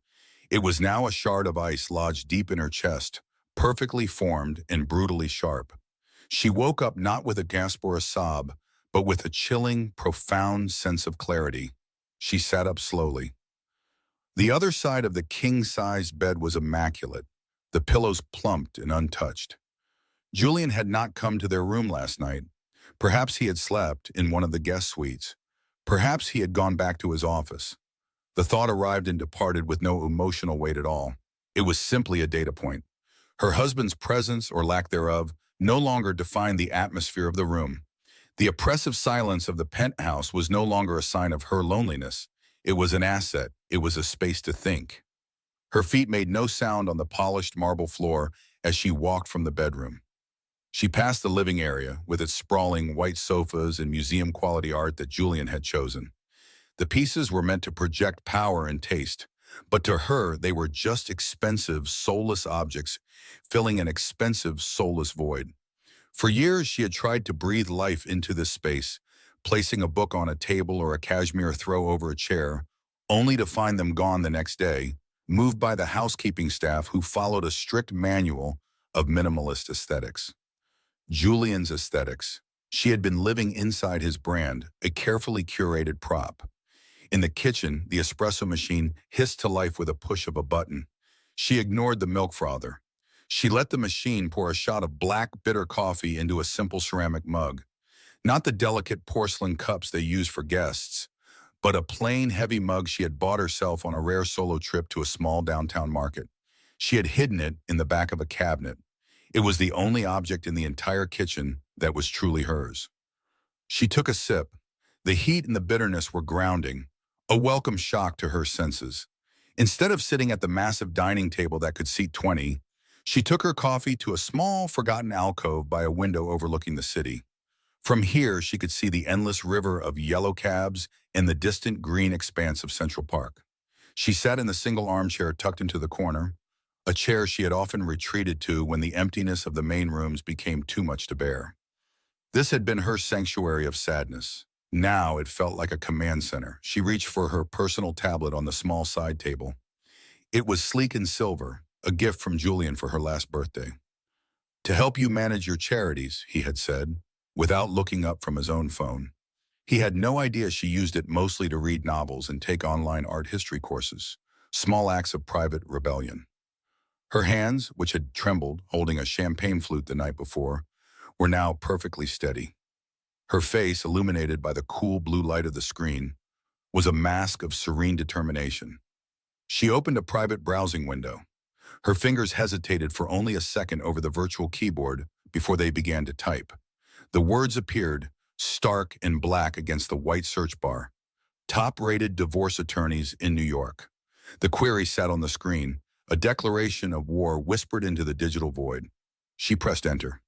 It was now a shard of ice lodged deep in her chest, perfectly formed and brutally sharp. She woke up not with a gasp or a sob, but with a chilling, profound sense of clarity. She sat up slowly. The other side of the king-sized bed was immaculate, the pillows plumped and untouched. Julian had not come to their room last night. Perhaps he had slept in one of the guest suites. Perhaps he had gone back to his office. The thought arrived and departed with no emotional weight at all. It was simply a data point. Her husband's presence, or lack thereof, no longer defined the atmosphere of the room. The oppressive silence of the penthouse was no longer a sign of her loneliness. It was an asset. It was a space to think. Her feet made no sound on the polished marble floor as she walked from the bedroom. She passed the living area with its sprawling white sofas and museum-quality art that Julian had chosen. The pieces were meant to project power and taste, but to her they were just expensive, soulless objects filling an expensive, soulless void. For years she had tried to breathe life into this space, placing a book on a table or a cashmere throw over a chair, only to find them gone the next day, moved by the housekeeping staff who followed a strict manual of minimalist aesthetics. Julian's aesthetics. She had been living inside his brand, a carefully curated prop. In the kitchen, the espresso machine hissed to life with a push of a button. She ignored the milk frother. She let the machine pour a shot of black, bitter coffee into a simple ceramic mug. Not the delicate porcelain cups they used for guests, but a plain, heavy mug she had bought herself on a rare solo trip to a small downtown market. She had hidden it in the back of a cabinet. It was the only object in the entire kitchen that was truly hers. She took a sip. The heat and the bitterness were grounding, a welcome shock to her senses. Instead of sitting at the massive dining table that could seat 20, she took her coffee to a small, forgotten alcove by a window overlooking the city. From here, she could see the endless river of yellow cabs and the distant green expanse of Central Park. She sat in the single armchair tucked into the corner, a chair she had often retreated to when the emptiness of the main rooms became too much to bear. This had been her sanctuary of sadness. Now it felt like a command center. She reached for her personal tablet on the small side table. It was sleek and silver, a gift from Julian for her last birthday. "To help you manage your charities," he had said, without looking up from his own phone. He had no idea she used it mostly to read novels and take online art history courses, small acts of private rebellion. Her hands, which had trembled holding a champagne flute the night before, were now perfectly steady. Her face, illuminated by the cool blue light of the screen, was a mask of serene determination. She opened a private browsing window. Her fingers hesitated for only a second over the virtual keyboard before they began to type. The words appeared, stark and black against the white search bar. Top-rated divorce attorneys in New York. The query sat on the screen, a declaration of war whispered into the digital void. She pressed enter.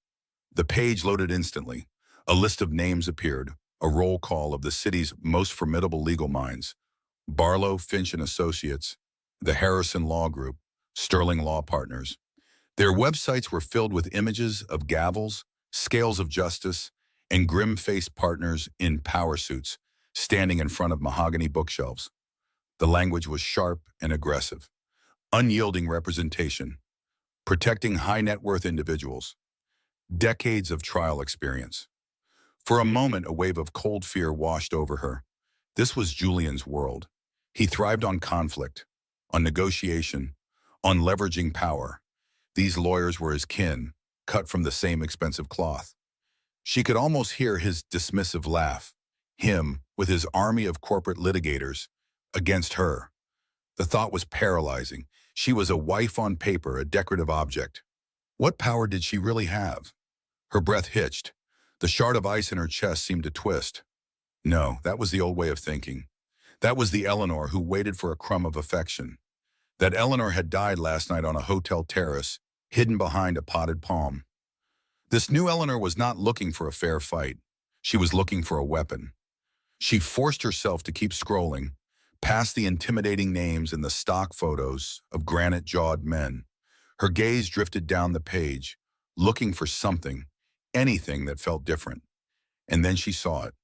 The page loaded instantly. A list of names appeared, a roll call of the city's most formidable legal minds. Barlow, Finch and Associates, the Harrison Law Group, Sterling Law Partners. Their websites were filled with images of gavels, scales of justice, and grim-faced partners in power suits, standing in front of mahogany bookshelves. The language was sharp and aggressive. Unyielding representation, protecting high-net-worth individuals, decades of trial experience. For a moment, a wave of cold fear washed over her. This was Julian's world. He thrived on conflict, on negotiation, on leveraging power. These lawyers were his kin, cut from the same expensive cloth. She could almost hear his dismissive laugh, him with his army of corporate litigators against her. The thought was paralyzing. She was a wife on paper, a decorative object. What power did she really have? Her breath hitched. The shard of ice in her chest seemed to twist. No, that was the old way of thinking. That was the Eleanor who waited for a crumb of affection. That Eleanor had died last night on a hotel terrace, hidden behind a potted palm. This new Eleanor was not looking for a fair fight. She was looking for a weapon. She forced herself to keep scrolling, past the intimidating names and the stock photos of granite-jawed men. Her gaze drifted down the page, looking for something, anything that felt different. And then she saw it,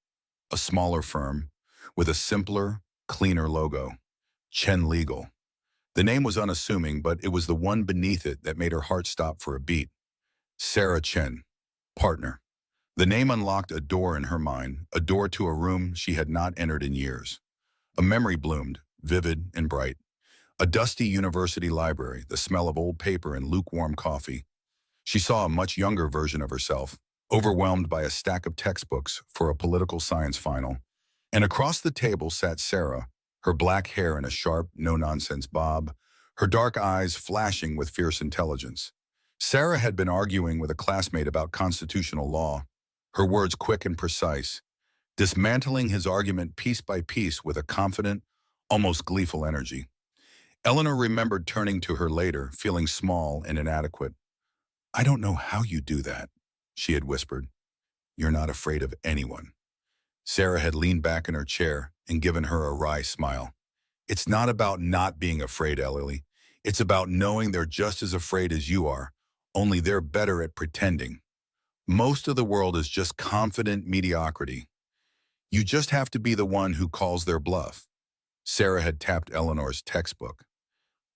a smaller firm, with a simpler, cleaner logo. Chen Legal. The name was unassuming, but it was the one beneath it that made her heart stop for a beat. Sarah Chen, partner. The name unlocked a door in her mind, a door to a room she had not entered in years. A memory bloomed, vivid and bright. A dusty university library, the smell of old paper and lukewarm coffee. She saw a much younger version of herself, overwhelmed by a stack of textbooks for a political science final. And across the table sat Sarah, her black hair in a sharp, no-nonsense bob, her dark eyes flashing with fierce intelligence. Sarah had been arguing with a classmate about constitutional law, her words quick and precise, dismantling his argument piece by piece with a confident, almost gleeful energy. Eleanor remembered turning to her later, feeling small and inadequate. "I don't know how you do that," she had whispered. "You're not afraid of anyone." Sarah had leaned back in her chair and given her a wry smile. "It's not about not being afraid, Ellie. It's about knowing they're just as afraid as you are, only they're better at pretending. Most of the world is just confident mediocrity. You just have to be the one who calls their bluff." Sarah had tapped Eleanor's textbook.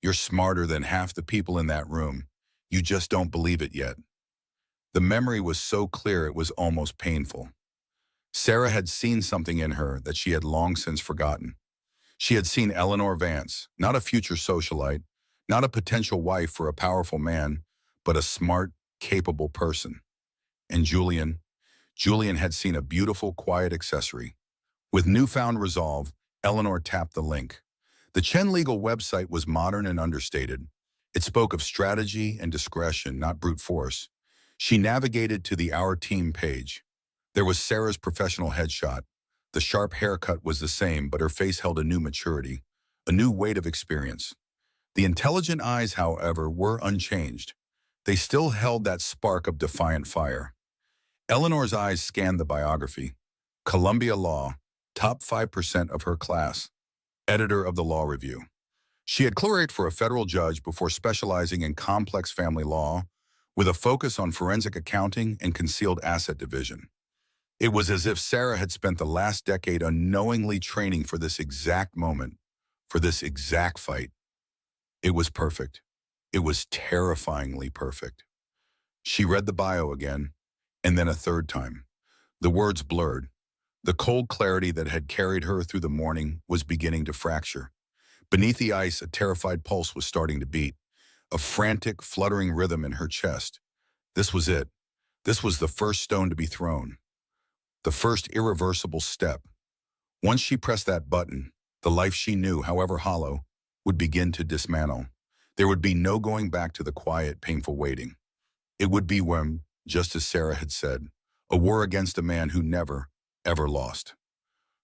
"You're smarter than half the people in that room. You just don't believe it yet." The memory was so clear it was almost painful. Sarah had seen something in her that she had long since forgotten. She had seen Eleanor Vance, not a future socialite, not a potential wife for a powerful man, but a smart, capable person. And Julian had seen a beautiful, quiet accessory. With newfound resolve, Eleanor tapped the link. The Chen Legal website was modern and understated. It spoke of strategy and discretion, not brute force. She navigated to the Our Team page. There was Sarah's professional headshot. The sharp haircut was the same, but her face held a new maturity, a new weight of experience. The intelligent eyes, however, were unchanged. They still held that spark of defiant fire. Eleanor's eyes scanned the biography. Columbia Law, top 5% of her class. Editor of the Law Review. She had clerked for a federal judge before specializing in complex family law, with a focus on forensic accounting and concealed asset division. It was as if Sarah had spent the last decade unknowingly training for this exact moment, for this exact fight. It was perfect. It was terrifyingly perfect. She read the bio again, and then a third time. The words blurred. The cold clarity that had carried her through the morning was beginning to fracture. Beneath the ice, a terrified pulse was starting to beat, a frantic, fluttering rhythm in her chest. This was it. This was the first stone to be thrown. The first irreversible step. Once she pressed that button, the life she knew, however hollow, would begin to dismantle. There would be no going back to the quiet, painful waiting. It would be when, just as Sarah had said, a war against a man who never, ever lost.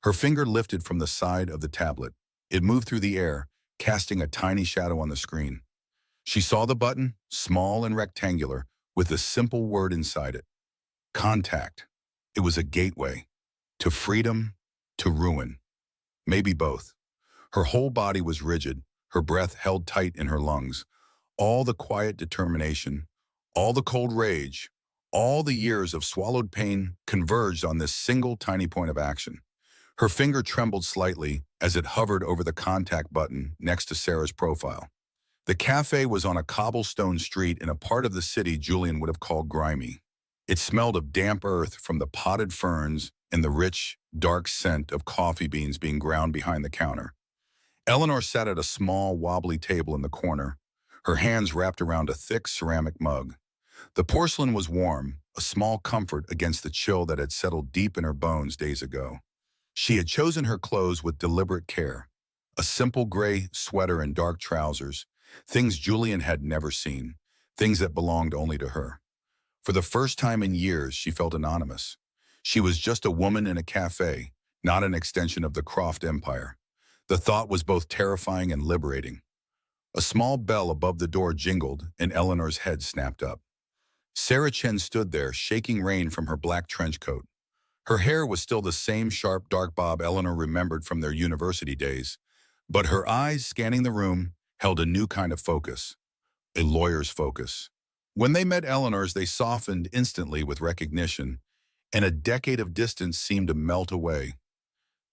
Her finger lifted from the side of the tablet. It moved through the air, casting a tiny shadow on the screen. She saw the button, small and rectangular, with a simple word inside it. Contact. It was a gateway. To freedom, to ruin. Maybe both. Her whole body was rigid, her breath held tight in her lungs. All the quiet determination, all the cold rage, all the years of swallowed pain converged on this single tiny point of action. Her finger trembled slightly as it hovered over the contact button next to Sarah's profile. The cafe was on a cobblestone street in a part of the city Julian would have called grimy. It smelled of damp earth from the potted ferns and the rich, dark scent of coffee beans being ground behind the counter. Eleanor sat at a small, wobbly table in the corner, her hands wrapped around a thick ceramic mug. The porcelain was warm, a small comfort against the chill that had settled deep in her bones days ago. She had chosen her clothes with deliberate care. A simple gray sweater and dark trousers, things Julian had never seen, things that belonged only to her. For the first time in years, she felt anonymous. She was just a woman in a cafe, not an extension of the Croft empire. The thought was both terrifying and liberating. A small bell above the door jingled, and Eleanor's head snapped up. Sarah Chen stood there, shaking rain from her black trench coat. Her hair was still the same sharp, dark bob Eleanor remembered from their university days, but her eyes, scanning the room, held a new kind of focus, a lawyer's focus. When they met Eleanor's, they softened instantly with recognition, and a decade of distance seemed to melt away.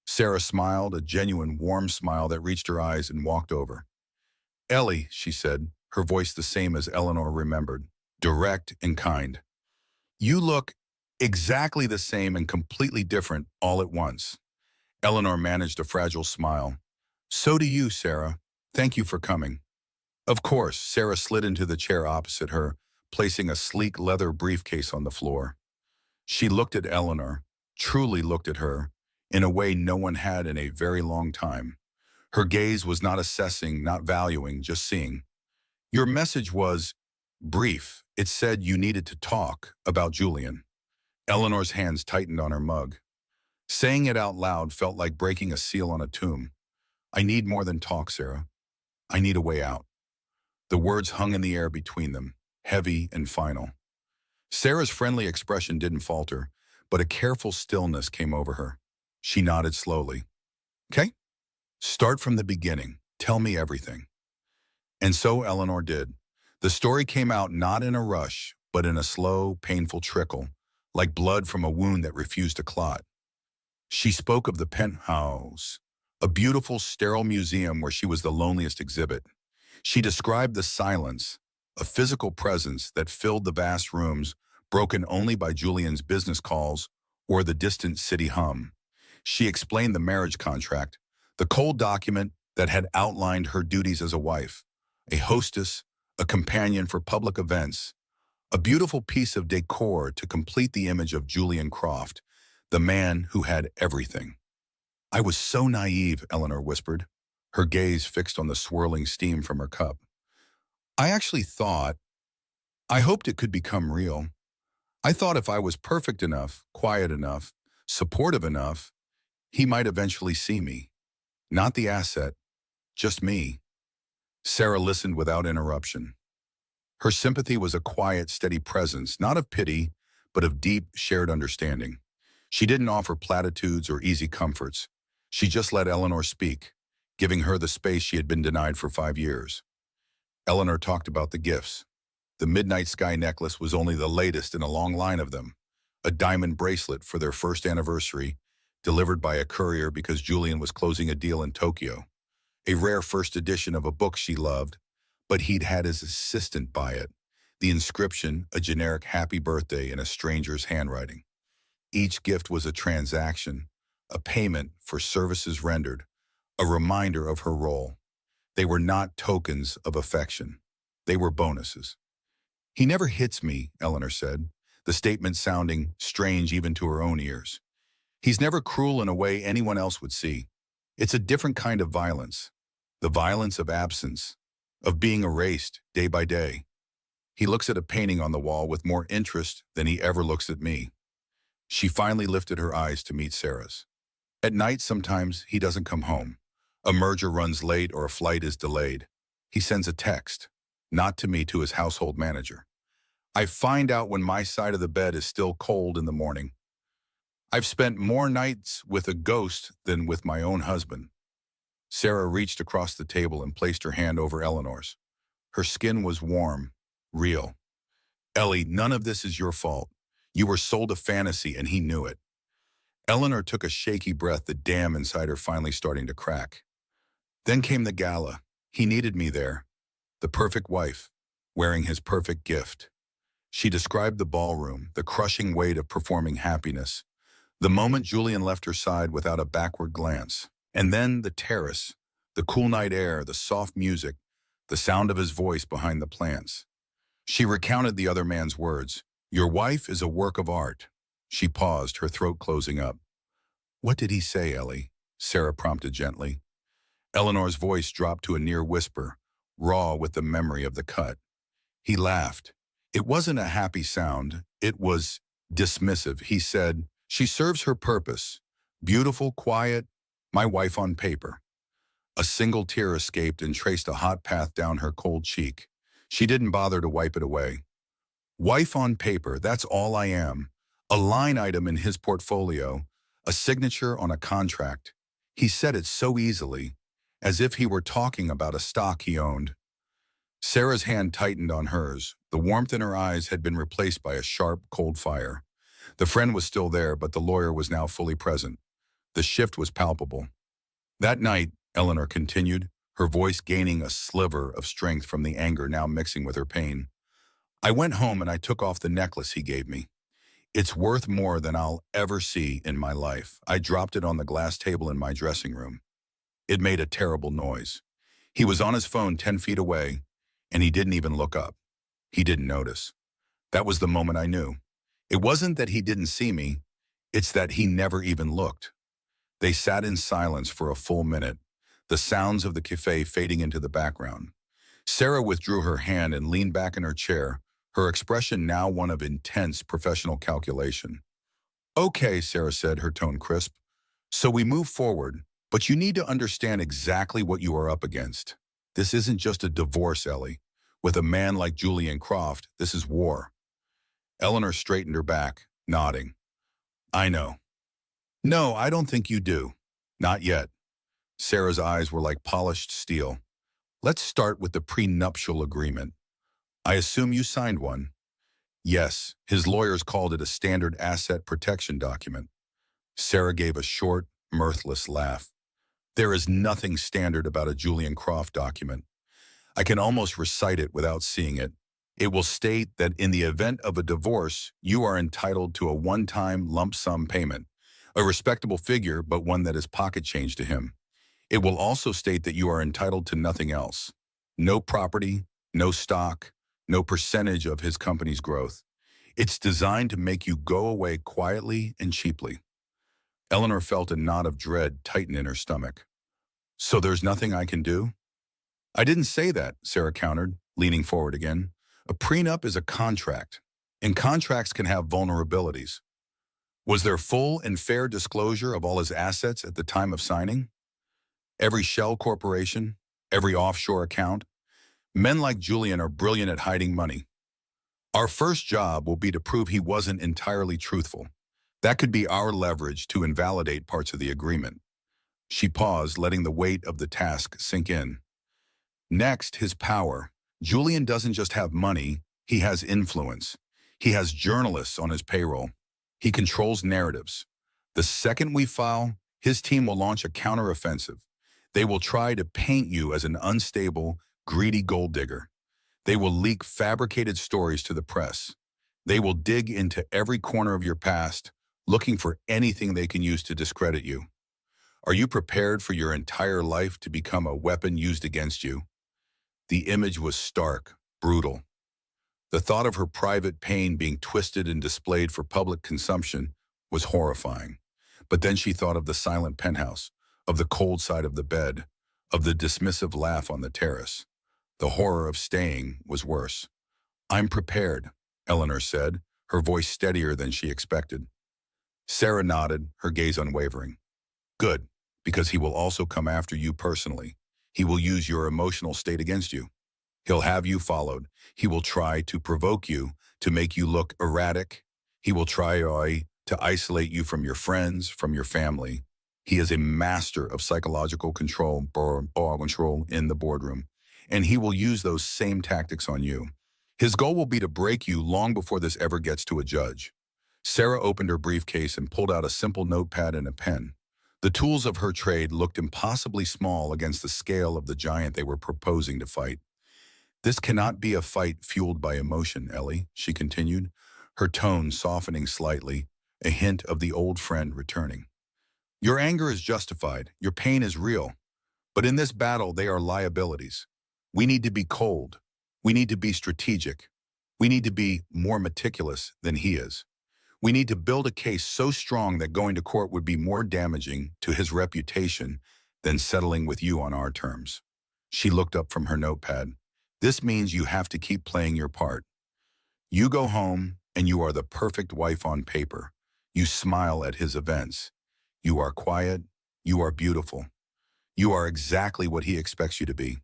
Sarah smiled, a genuine, warm smile that reached her eyes, and walked over. "Ellie," she said, her voice the same as Eleanor remembered, direct and kind. "You look exactly the same and completely different all at once." Eleanor managed a fragile smile. "So do you, Sarah. Thank you for coming." Of course, Sarah slid into the chair opposite her, placing a sleek leather briefcase on the floor. She looked at Eleanor, truly looked at her, in a way no one had in a very long time. Her gaze was not assessing, not valuing, just seeing. "Your message was brief. It said you needed to talk about Julian." Eleanor's hands tightened on her mug. Saying it out loud felt like breaking a seal on a tomb. "I need more than talk, Sarah. I need a way out." The words hung in the air between them, heavy and final. Sarah's friendly expression didn't falter, but a careful stillness came over her. She nodded slowly. "Okay, start from the beginning. Tell me everything." And so Eleanor did. The story came out not in a rush, but in a slow, painful trickle, like blood from a wound that refused to clot. She spoke of the penthouse, a beautiful, sterile museum where she was the loneliest exhibit. She described the silence, a physical presence that filled the vast rooms, broken only by Julian's business calls or the distant city hum. She explained the marriage contract, the cold document that had outlined her duties as a wife, a hostess, a companion for public events, a beautiful piece of decor to complete the image of Julian Croft, the man who had everything. "I was so naive," Eleanor whispered, her gaze fixed on the swirling steam from her cup. "I actually thought, I hoped it could become real. I thought if I was perfect enough, quiet enough, supportive enough, he might eventually see me. Not the asset, just me." Sarah listened without interruption. Her sympathy was a quiet, steady presence, not of pity, but of deep, shared understanding. She didn't offer platitudes or easy comforts. She just let Eleanor speak, giving her the space she had been denied for 5 years. Eleanor talked about the gifts. The Midnight Sky necklace was only the latest in a long line of them. A diamond bracelet for their first anniversary, delivered by a courier because Julian was closing a deal in Tokyo. A rare first edition of a book she loved, but he'd had his assistant buy it. The inscription, a generic happy birthday in a stranger's handwriting. Each gift was a transaction, a payment for services rendered, a reminder of her role. They were not tokens of affection. They were bonuses. "He never hits me," Eleanor said, the statement sounding strange even to her own ears. "He's never cruel in a way anyone else would see. It's a different kind of violence. The violence of absence, of being erased day by day. He looks at a painting on the wall with more interest than he ever looks at me." She finally lifted her eyes to meet Sarah's. "At night, sometimes he doesn't come home. A merger runs late or a flight is delayed. He sends a text, not to me, to his household manager. I find out when my side of the bed is still cold in the morning. I've spent more nights with a ghost than with my own husband." Sarah reached across the table and placed her hand over Eleanor's. Her skin was warm, real. "Ellie, none of this is your fault. You were sold a fantasy and he knew it." Eleanor took a shaky breath, the dam inside her finally starting to crack. "Then came the gala. He needed me there. The perfect wife, wearing his perfect gift." She described the ballroom, the crushing weight of performing happiness, the moment Julian left her side without a backward glance. And then the terrace, the cool night air, the soft music, the sound of his voice behind the plants. She recounted the other man's words. "Your wife is a work of art." She paused, her throat closing up. "What did he say, Ellie?" Sarah prompted gently. Eleanor's voice dropped to a near whisper, raw with the memory of the cut. "He laughed. It wasn't a happy sound. It was dismissive. He said, 'She serves her purpose. Beautiful, quiet, my wife on paper.'" A single tear escaped and traced a hot path down her cold cheek. She didn't bother to wipe it away. "Wife on paper, that's all I am. A line item in his portfolio, a signature on a contract. He said it so easily, as if he were talking about a stock he owned. Sarah's hand tightened on hers. The warmth in her eyes had been replaced by a sharp, cold fire. The friend was still there, but the lawyer was now fully present. The shift was palpable. That night, Eleanor continued, her voice gaining a sliver of strength from the anger now mixing with her pain. I went home and I took off the necklace he gave me. It's worth more than I'll ever see in my life. I dropped it on the glass table in my dressing room. It made a terrible noise. He was on his phone 10 feet away, and he didn't even look up. He didn't notice. That was the moment I knew. It wasn't that he didn't see me, it's that he never even looked. They sat in silence for a full minute, the sounds of the cafe fading into the background. Sarah withdrew her hand and leaned back in her chair, her expression now one of intense professional calculation. Okay, Sarah said, her tone crisp. So we move forward, but you need to understand exactly what you are up against. This isn't just a divorce, Ellie. With a man like Julian Croft, this is war. Eleanor straightened her back, nodding. I know. No, I don't think you do. Not yet. Sarah's eyes were like polished steel. Let's start with the prenuptial agreement. I assume you signed one. Yes, his lawyers called it a standard asset protection document. Sarah gave a short, mirthless laugh. There is nothing standard about a Julian Croft document. I can almost recite it without seeing it. It will state that in the event of a divorce, you are entitled to a one-time lump sum payment, a respectable figure, but one that is pocket change to him. It will also state that you are entitled to nothing else. No property, no stock, no percentage of his company's growth. It's designed to make you go away quietly and cheaply. Eleanor felt a knot of dread tighten in her stomach. So there's nothing I can do? I didn't say that, Sarah countered, leaning forward again. A prenup is a contract, and contracts can have vulnerabilities. Was there full and fair disclosure of all his assets at the time of signing? Every shell corporation, every offshore account? Men like Julian are brilliant at hiding money. Our first job will be to prove he wasn't entirely truthful. That could be our leverage to invalidate parts of the agreement. She paused, letting the weight of the task sink in. Next, his power. Julian doesn't just have money, he has influence. He has journalists on his payroll. He controls narratives. The second we file, his team will launch a counteroffensive. They will try to paint you as an unstable, greedy gold digger. They will leak fabricated stories to the press. They will dig into every corner of your past, looking for anything they can use to discredit you. Are you prepared for your entire life to become a weapon used against you? The image was stark, brutal. The thought of her private pain being twisted and displayed for public consumption was horrifying. But then she thought of the silent penthouse, of the cold side of the bed, of the dismissive laugh on the terrace. The horror of staying was worse. I'm prepared, Eleanor said, her voice steadier than she expected. Sarah nodded, her gaze unwavering. Good, because he will also come after you personally. He will use your emotional state against you. He'll have you followed. He will try to provoke you, to make you look erratic. He will try to isolate you from your friends, from your family. He is a master of psychological control in the boardroom, and he will use those same tactics on you. His goal will be to break you long before this ever gets to a judge. Sarah opened her briefcase and pulled out a simple notepad and a pen. The tools of her trade looked impossibly small against the scale of the giant they were proposing to fight. This cannot be a fight fueled by emotion, Ellie, she continued, her tone softening slightly, a hint of the old friend returning. Your anger is justified, your pain is real, but in this battle they are liabilities. We need to be cold. We need to be strategic. We need to be more meticulous than he is. We need to build a case so strong that going to court would be more damaging to his reputation than settling with you on our terms. She looked up from her notepad. This means you have to keep playing your part. You go home and you are the perfect wife on paper. You smile at his events. You are quiet. You are beautiful. You are exactly what he expects you to be.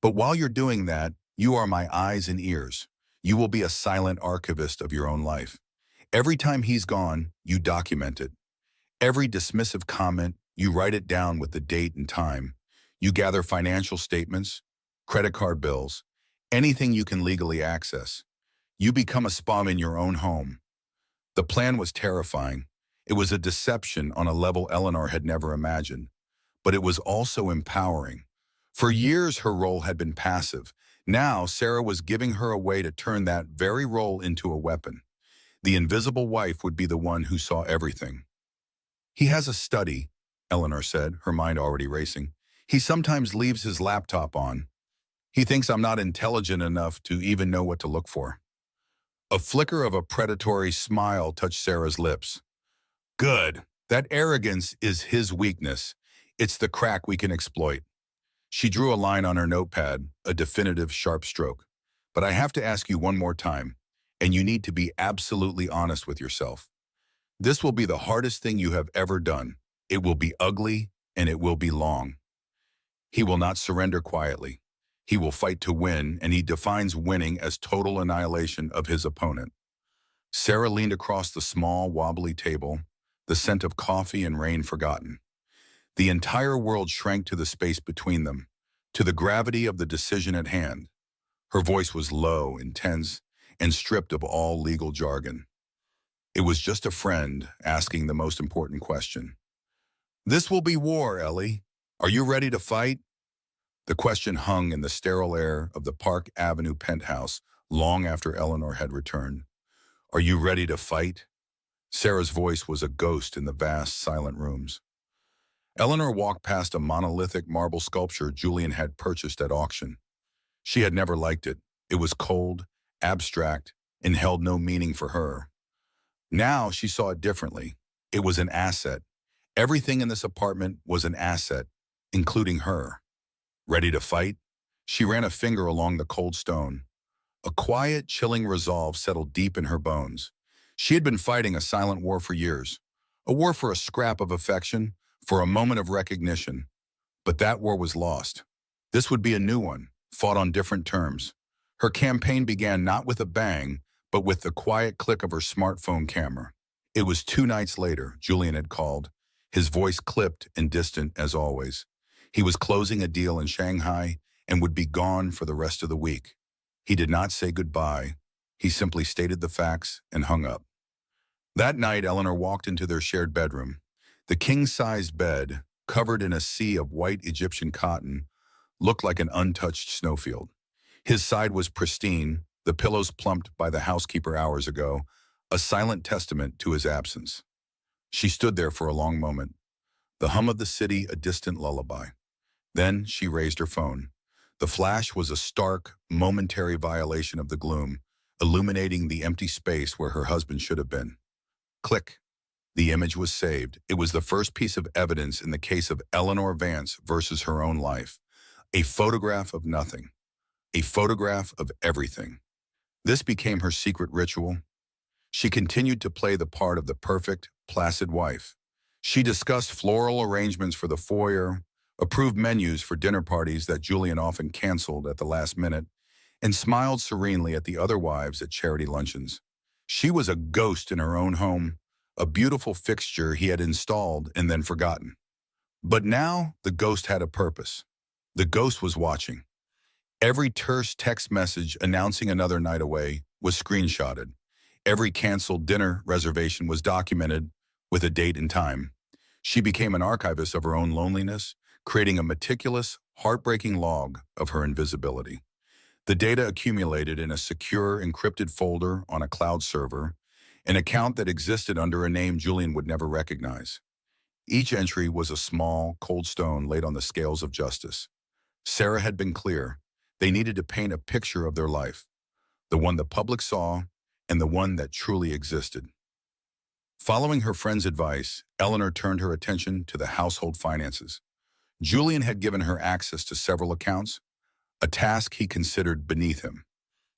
But while you're doing that, you are my eyes and ears. You will be a silent archivist of your own life. Every time he's gone, you document it. Every dismissive comment, you write it down with the date and time. You gather financial statements, credit card bills, anything you can legally access. You become a spy in your own home. The plan was terrifying. It was a deception on a level Eleanor had never imagined. But it was also empowering. For years, her role had been passive. Now, Sarah was giving her a way to turn that very role into a weapon. The invisible wife would be the one who saw everything. He has a study, Eleanor said, her mind already racing. He sometimes leaves his laptop on. He thinks I'm not intelligent enough to even know what to look for. A flicker of a predatory smile touched Sarah's lips. Good. That arrogance is his weakness. It's the crack we can exploit. She drew a line on her notepad, a definitive sharp stroke. But I have to ask you one more time, and you need to be absolutely honest with yourself. This will be the hardest thing you have ever done. It will be ugly, and it will be long. He will not surrender quietly. He will fight to win, and he defines winning as total annihilation of his opponent. Sarah leaned across the small, wobbly table, the scent of coffee and rain forgotten. The entire world shrank to the space between them, to the gravity of the decision at hand. Her voice was low, intense, and stripped of all legal jargon. It was just a friend asking the most important question. This will be war, Ellie. Are you ready to fight? The question hung in the sterile air of the Park Avenue penthouse long after Eleanor had returned. Are you ready to fight? Sarah's voice was a ghost in the vast, silent rooms. Eleanor walked past a monolithic marble sculpture Julian had purchased at auction. She had never liked it. It was cold, abstract, and held no meaning for her. Now she saw it differently. It was an asset. Everything in this apartment was an asset, including her. Ready to fight? She ran a finger along the cold stone. A quiet, chilling resolve settled deep in her bones. She had been fighting a silent war for years. A war for a scrap of affection, for a moment of recognition. But that war was lost. This would be a new one, fought on different terms. Her campaign began not with a bang, but with the quiet click of her smartphone camera. It was 2 nights later, Julian had called, his voice clipped and distant as always. He was closing a deal in Shanghai and would be gone for the rest of the week. He did not say goodbye. He simply stated the facts and hung up. That night, Eleanor walked into their shared bedroom. The king-sized bed, covered in a sea of white Egyptian cotton, looked like an untouched snowfield. His side was pristine, the pillows plumped by the housekeeper hours ago, a silent testament to his absence. She stood there for a long moment, the hum of the city a distant lullaby. Then she raised her phone. The flash was a stark, momentary violation of the gloom, illuminating the empty space where her husband should have been. Click. The image was saved. It was the first piece of evidence in the case of Eleanor Vance versus her own life. A photograph of nothing. A photograph of everything. This became her secret ritual. She continued to play the part of the perfect, placid wife. She discussed floral arrangements for the foyer, approved menus for dinner parties that Julian often canceled at the last minute, and smiled serenely at the other wives at charity luncheons. She was a ghost in her own home, a beautiful fixture he had installed and then forgotten. But now the ghost had a purpose. The ghost was watching. Every terse text message announcing another night away was screenshotted. Every canceled dinner reservation was documented with a date and time. She became an archivist of her own loneliness, creating a meticulous, heartbreaking log of her invisibility. The data accumulated in a secure, encrypted folder on a cloud server, an account that existed under a name Julian would never recognize. Each entry was a small, cold stone laid on the scales of justice. Sarah had been clear. They needed to paint a picture of their life, the one the public saw and the one that truly existed. Following her friend's advice, Eleanor turned her attention to the household finances. Julian had given her access to several accounts, a task he considered beneath him.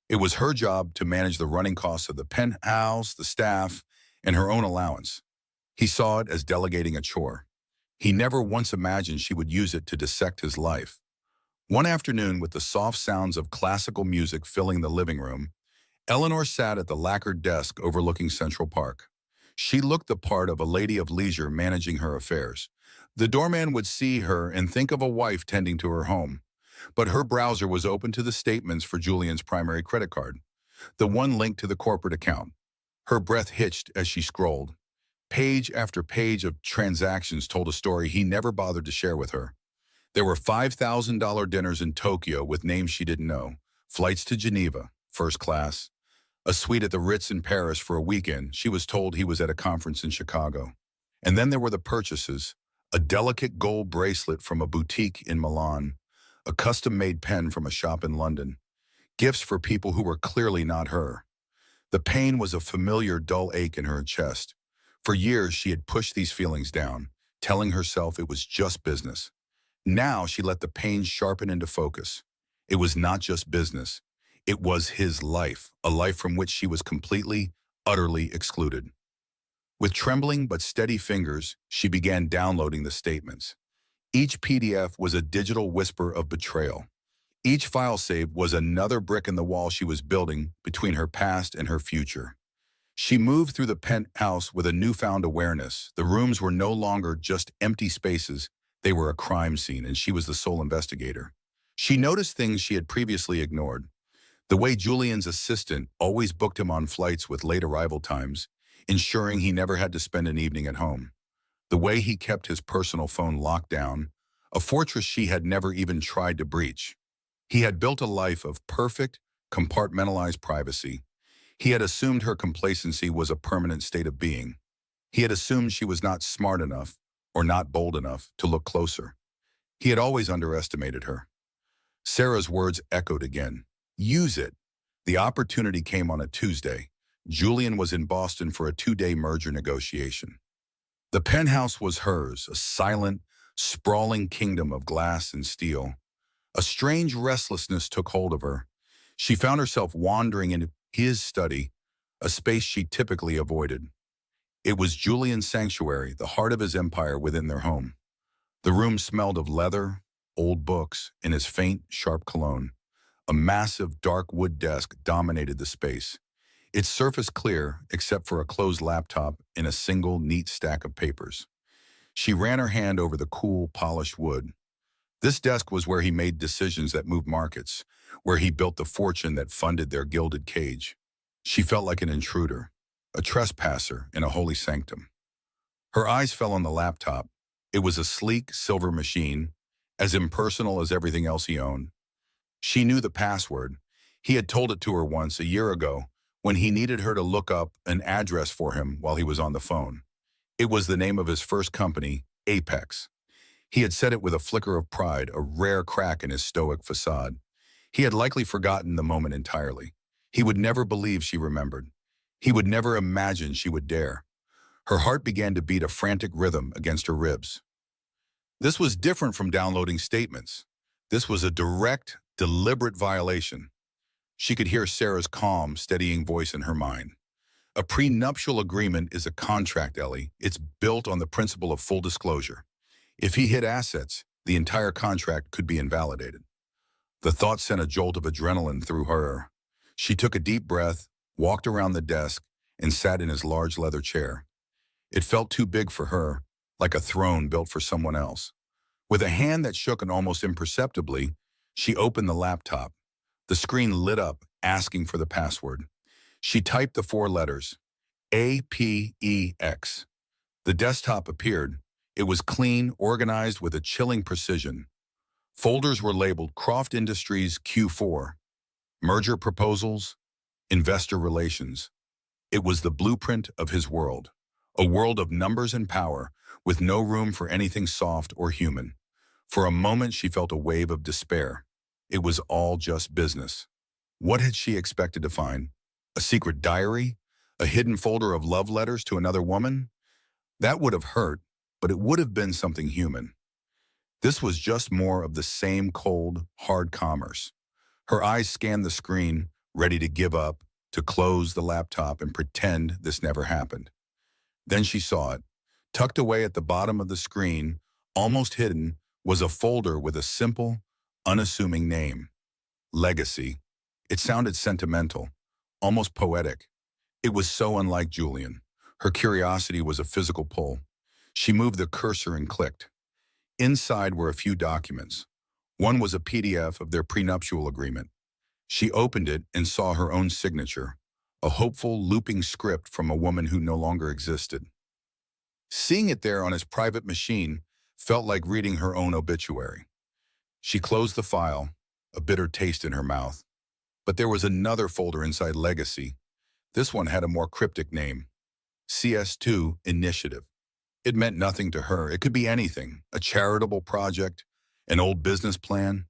It was her job to manage the running costs of the penthouse, the staff, and her own allowance. He saw it as delegating a chore. He never once imagined she would use it to dissect his life. One afternoon, with the soft sounds of classical music filling the living room, Eleanor sat at the lacquered desk overlooking Central Park. She looked the part of a lady of leisure managing her affairs. The doorman would see her and think of a wife tending to her home. But her browser was open to the statements for Julian's primary credit card, the one linked to the corporate account. Her breath hitched as she scrolled. Page after page of transactions told a story he never bothered to share with her. There were $5,000 dinners in Tokyo with names she didn't know, flights to Geneva, first class, a suite at the Ritz in Paris for a weekend. She was told he was at a conference in Chicago. And then there were the purchases, a delicate gold bracelet from a boutique in Milan, a custom-made pen from a shop in London, gifts for people who were clearly not her. The pain was a familiar dull ache in her chest. For years, she had pushed these feelings down, telling herself it was just business. Now she let the pain sharpen into focus. It was not just business. It was his life, a life from which she was completely, utterly excluded. With trembling but steady fingers, she began downloading the statements. Each PDF was a digital whisper of betrayal. Each file save was another brick in the wall she was building between her past and her future. She moved through the penthouse with a newfound awareness. The rooms were no longer just empty spaces. They were a crime scene, and she was the sole investigator. She noticed things she had previously ignored. The way Julian's assistant always booked him on flights with late arrival times, ensuring he never had to spend an evening at home. The way he kept his personal phone locked down, a fortress she had never even tried to breach. He had built a life of perfect, compartmentalized privacy. He had assumed her complacency was a permanent state of being. He had assumed she was not smart enough or not bold enough to look closer. He had always underestimated her. Sarah's words echoed again. Use it. The opportunity came on a Tuesday. Julian was in Boston for a 2-day merger negotiation. The penthouse was hers, a silent, sprawling kingdom of glass and steel. A strange restlessness took hold of her. She found herself wandering into his study, a space she typically avoided. It was Julian's sanctuary, the heart of his empire within their home. The room smelled of leather, old books, and his faint, sharp cologne. A massive, dark wood desk dominated the space, its surface clear except for a closed laptop and a single, neat stack of papers. She ran her hand over the cool, polished wood. This desk was where he made decisions that moved markets, where he built the fortune that funded their gilded cage. She felt like an intruder, a trespasser in a holy sanctum. Her eyes fell on the laptop. It was a sleek, silver machine, as impersonal as everything else he owned. She knew the password. He had told it to her once, a year ago, when he needed her to look up an address for him while he was on the phone. It was the name of his first company, Apex. He had said it with a flicker of pride, a rare crack in his stoic facade. He had likely forgotten the moment entirely. He would never believe she remembered. He would never imagine she would dare. Her heart began to beat a frantic rhythm against her ribs. This was different from downloading statements. This was a direct, deliberate violation. She could hear Sarah's calm, steadying voice in her mind. A prenuptial agreement is a contract, Ellie. It's built on the principle of full disclosure. If he hid assets, the entire contract could be invalidated. The thought sent a jolt of adrenaline through her. She took a deep breath, walked around the desk, and sat in his large leather chair. It felt too big for her, like a throne built for someone else. With a hand that shook almost imperceptibly, she opened the laptop. The screen lit up, asking for the password. She typed the 4 letters, APEX. The desktop appeared. It was clean, organized with a chilling precision. Folders were labeled Croft Industries Q4, merger proposals, investor relations. It was the blueprint of his world, a world of numbers and power, with no room for anything soft or human. For a moment, she felt a wave of despair. It was all just business. What had she expected to find? A secret diary? A hidden folder of love letters to another woman? That would have hurt, but it would have been something human. This was just more of the same cold, hard commerce. Her eyes scanned the screen, ready to give up, to close the laptop and pretend this never happened. Then she saw it. Tucked away at the bottom of the screen, almost hidden, was a folder with a simple, unassuming name. Legacy. It sounded sentimental, almost poetic. It was so unlike Julian. Her curiosity was a physical pull. She moved the cursor and clicked. Inside were a few documents. One was a PDF of their prenuptial agreement. She opened it and saw her own signature, a hopeful, looping script from a woman who no longer existed. Seeing it there on his private machine felt like reading her own obituary. She closed the file, a bitter taste in her mouth. But there was another folder inside Legacy. This one had a more cryptic name, CS2 Initiative. It meant nothing to her. It could be anything, a charitable project, an old business plan.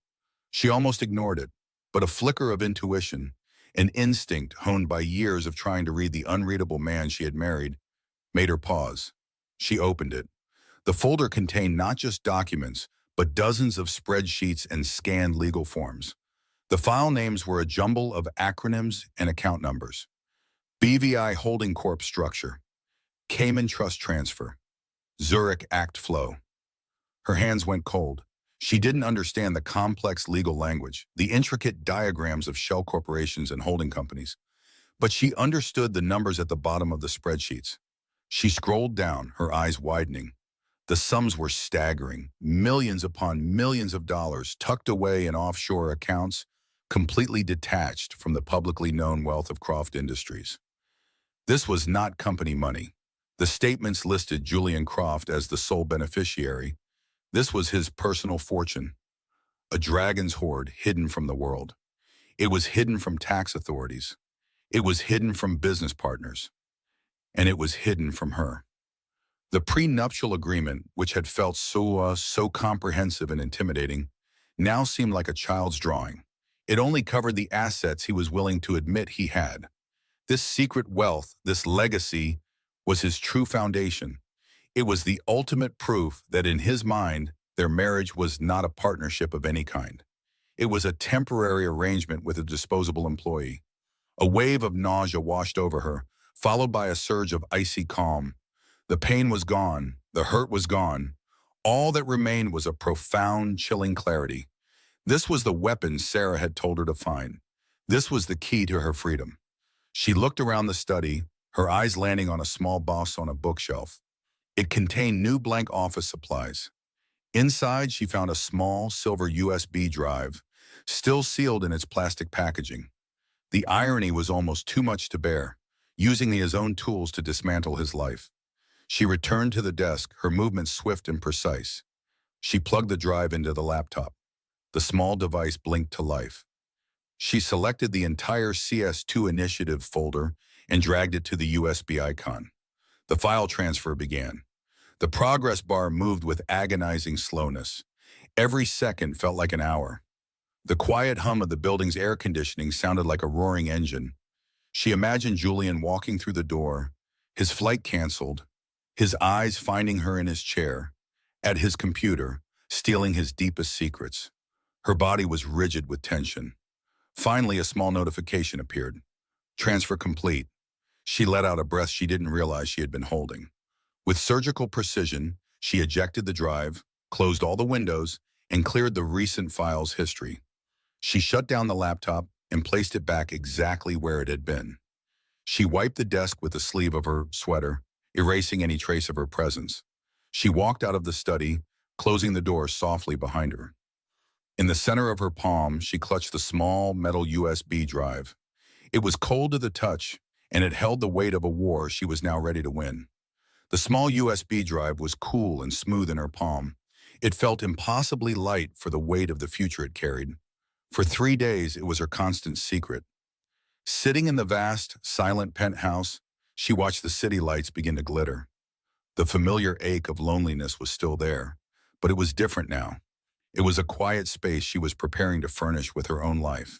She almost ignored it, but a flicker of intuition, an instinct honed by years of trying to read the unreadable man she had married, made her pause. She opened it. The folder contained not just documents, but dozens of spreadsheets and scanned legal forms. The file names were a jumble of acronyms and account numbers. BVI Holding Corp structure, Cayman Trust Transfer, Zurich Act Flow. Her hands went cold. She didn't understand the complex legal language, the intricate diagrams of shell corporations and holding companies, but she understood the numbers at the bottom of the spreadsheets. She scrolled down, her eyes widening. The sums were staggering, millions upon millions of dollars tucked away in offshore accounts, completely detached from the publicly known wealth of Croft Industries. This was not company money. The statements listed Julian Croft as the sole beneficiary. This was his personal fortune, a dragon's hoard hidden from the world. It was hidden from tax authorities. It was hidden from business partners. And it was hidden from her. The prenuptial agreement, which had felt so comprehensive and intimidating, now seemed like a child's drawing. It only covered the assets he was willing to admit he had. This secret wealth, this legacy, was his true foundation. It was the ultimate proof that in his mind, their marriage was not a partnership of any kind. It was a temporary arrangement with a disposable employee. A wave of nausea washed over her, followed by a surge of icy calm. The pain was gone. The hurt was gone. All that remained was a profound, chilling clarity. This was the weapon Sarah had told her to find. This was the key to her freedom. She looked around the study, her eyes landing on a small box on a bookshelf. It contained new blank office supplies. Inside, she found a small silver USB drive, still sealed in its plastic packaging. The irony was almost too much to bear, using his own tools to dismantle his life. She returned to the desk, her movements swift and precise. She plugged the drive into the laptop. The small device blinked to life. She selected the entire CS2 Initiative folder and dragged it to the USB icon. The file transfer began. The progress bar moved with agonizing slowness. Every second felt like an hour. The quiet hum of the building's air conditioning sounded like a roaring engine. She imagined Julian walking through the door, his flight canceled, his eyes finding her in his chair, at his computer, stealing his deepest secrets. Her body was rigid with tension. Finally, a small notification appeared. Transfer complete. She let out a breath she didn't realize she had been holding. With surgical precision, she ejected the drive, closed all the windows, and cleared the recent file's history. She shut down the laptop and placed it back exactly where it had been. She wiped the desk with the sleeve of her sweater, erasing any trace of her presence. She walked out of the study, closing the door softly behind her. In the center of her palm, she clutched the small metal USB drive. It was cold to the touch, and it held the weight of a war she was now ready to win. The small USB drive was cool and smooth in her palm. It felt impossibly light for the weight of the future it carried. For 3 days, it was her constant secret. Sitting in the vast, silent penthouse, she watched the city lights begin to glitter. The familiar ache of loneliness was still there, but it was different now. It was a quiet space she was preparing to furnish with her own life.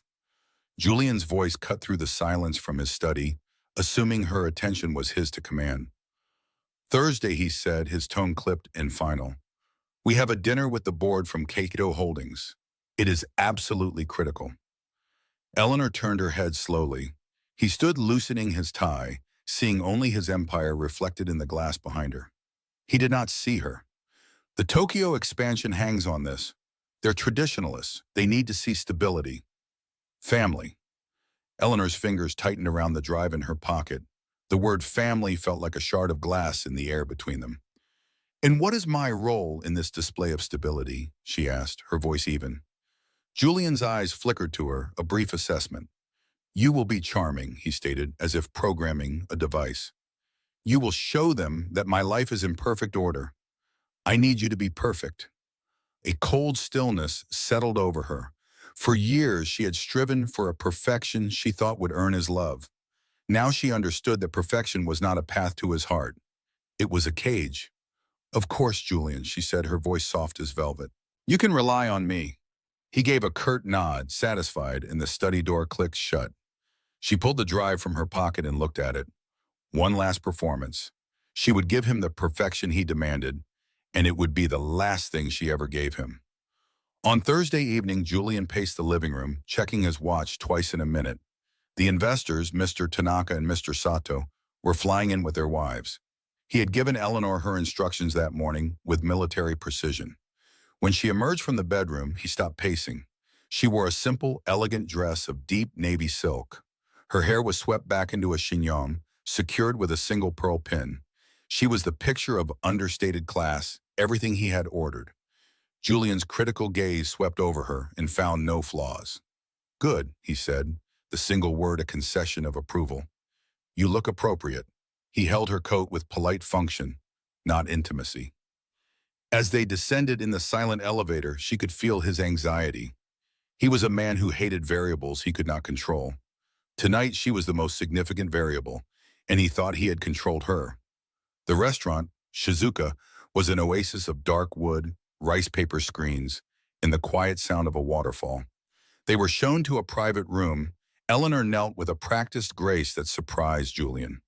Julian's voice cut through the silence from his study, assuming her attention was his to command. Thursday, he said, his tone clipped and final. We have a dinner with the board from Cato Holdings. It is absolutely critical. Eleanor turned her head slowly. He stood loosening his tie, seeing only his empire reflected in the glass behind her. He did not see her. The Tokyo expansion hangs on this. They're traditionalists. They need to see stability. Family. Eleanor's fingers tightened around the drive in her pocket. The word family felt like a shard of glass in the air between them. "And what is my role in this display of stability?" she asked, her voice even. Julian's eyes flickered to her, a brief assessment. "You will be charming," he stated, as if programming a device. "You will show them that my life is in perfect order. I need you to be perfect." A cold stillness settled over her. For years, she had striven for a perfection she thought would earn his love. Now she understood that perfection was not a path to his heart. It was a cage. "Of course, Julian," she said, her voice soft as velvet. "You can rely on me." He gave a curt nod, satisfied, and the study door clicked shut. She pulled the drive from her pocket and looked at it. One last performance. She would give him the perfection he demanded, and it would be the last thing she ever gave him. On Thursday evening, Julian paced the living room, checking his watch twice in a minute. The investors, Mr. Tanaka and Mr. Sato, were flying in with their wives. He had given Eleanor her instructions that morning with military precision. When she emerged from the bedroom, he stopped pacing. She wore a simple, elegant dress of deep navy silk. Her hair was swept back into a chignon, secured with a single pearl pin. She was the picture of understated class, everything he had ordered. Julian's critical gaze swept over her and found no flaws. "Good," he said, the single word a concession of approval. "You look appropriate." He held her coat with polite function, not intimacy. As they descended in the silent elevator, she could feel his anxiety. He was a man who hated variables he could not control. Tonight, she was the most significant variable, and he thought he had controlled her. The restaurant, Shizuka, was an oasis of dark wood, rice paper screens, and the quiet sound of a waterfall. They were shown to a private room. Eleanor knelt with a practiced grace that surprised Julian.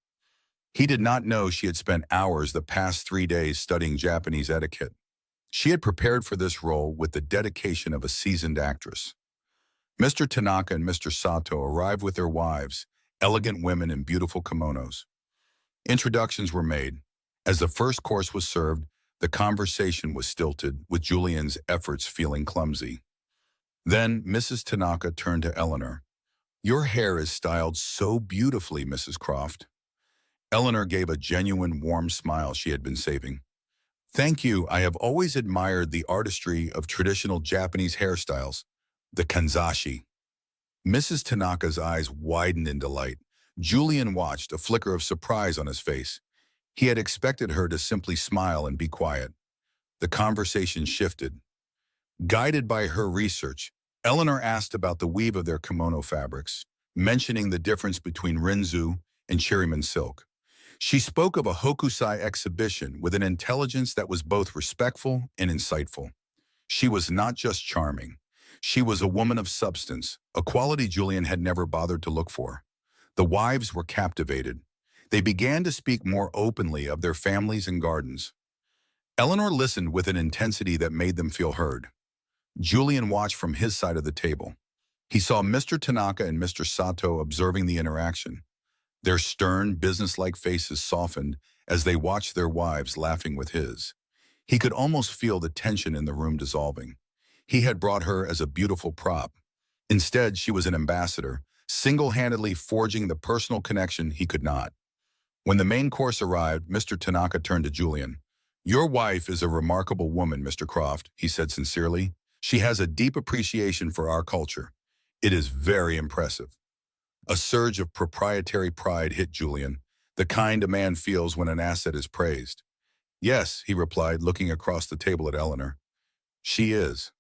He did not know she had spent hours the past 3 days studying Japanese etiquette. She had prepared for this role with the dedication of a seasoned actress. Mr. Tanaka and Mr. Sato arrived with their wives, elegant women in beautiful kimonos. Introductions were made. As the first course was served, the conversation was stilted, with Julian's efforts feeling clumsy. Then Mrs. Tanaka turned to Eleanor. "Your hair is styled so beautifully, Mrs. Croft." Eleanor gave a genuine warm smile she had been saving. "Thank you. I have always admired the artistry of traditional Japanese hairstyles, the kanzashi." Mrs. Tanaka's eyes widened in delight. Julian watched, a flicker of surprise on his face. He had expected her to simply smile and be quiet. The conversation shifted. Guided by her research, Eleanor asked about the weave of their kimono fabrics, mentioning the difference between rinzu and cherryman silk. She spoke of a hokusai exhibition with an intelligence that was both respectful and insightful. She was not just charming. She was a woman of substance, a quality Julian had never bothered to look for. The wives were captivated. They began to speak more openly of their families and gardens. Eleanor listened with an intensity that made them feel heard. Julian watched from his side of the table. He saw Mr. Tanaka and Mr. Sato observing the interaction. Their stern, businesslike faces softened as they watched their wives laughing with his. He could almost feel the tension in the room dissolving. He had brought her as a beautiful prop. Instead, she was an ambassador, single-handedly forging the personal connection he could not. When the main course arrived, Mr. Tanaka turned to Julian. "Your wife is a remarkable woman, Mr. Croft," he said sincerely. "She has a deep appreciation for our culture. It is very impressive." A surge of proprietary pride hit Julian, the kind a man feels when an asset is praised. "Yes," he replied, looking across the table at Eleanor. "She is."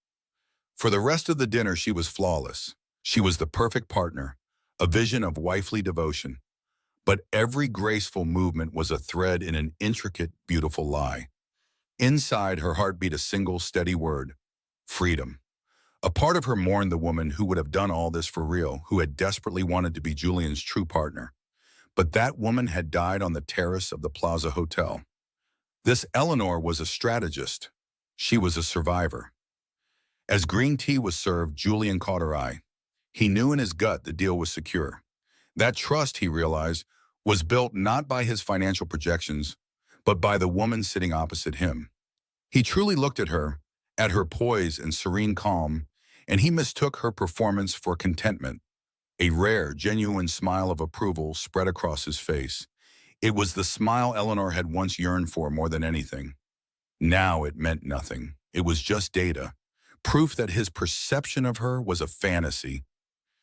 For the rest of the dinner, she was flawless. She was the perfect partner, a vision of wifely devotion. But every graceful movement was a thread in an intricate, beautiful lie. Inside, her heart beat a single, steady word: freedom. A part of her mourned the woman who would have done all this for real, who had desperately wanted to be Julian's true partner. But that woman had died on the terrace of the Plaza Hotel. This Eleanor was a strategist. She was a survivor. As green tea was served, Julian caught her eye. He knew in his gut the deal was secure. That trust, he realized, was built not by his financial projections, but by the woman sitting opposite him. He truly looked at her poise and serene calm, and he mistook her performance for contentment. A rare, genuine smile of approval spread across his face. It was the smile Eleanor had once yearned for more than anything. Now it meant nothing. It was just data. Proof that his perception of her was a fantasy.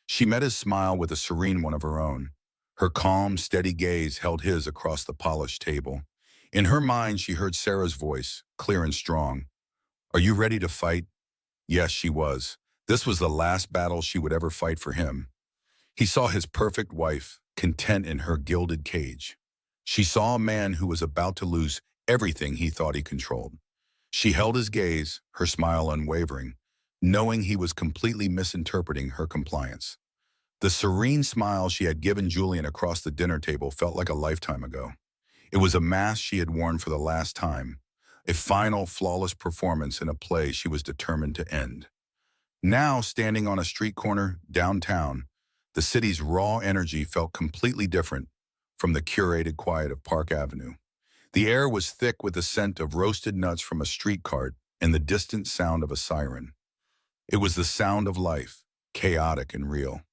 She met his smile with a serene one of her own. Her calm, steady gaze held his across the polished table. In her mind, she heard Sarah's voice, clear and strong. "Are you ready to fight?" Yes, she was. This was the last battle she would ever fight for him. He saw his perfect wife, content in her gilded cage. She saw a man who was about to lose everything he thought he controlled. She held his gaze, her smile unwavering, knowing he was completely misinterpreting her compliance. The serene smile she had given Julian across the dinner table felt like a lifetime ago. It was a mask she had worn for the last time, a final, flawless performance in a play she was determined to end. Now, standing on a street corner downtown, the city's raw energy felt completely different from the curated quiet of Park Avenue. The air was thick with the scent of roasted nuts from a street cart and the distant sound of a siren. It was the sound of life, chaotic and real.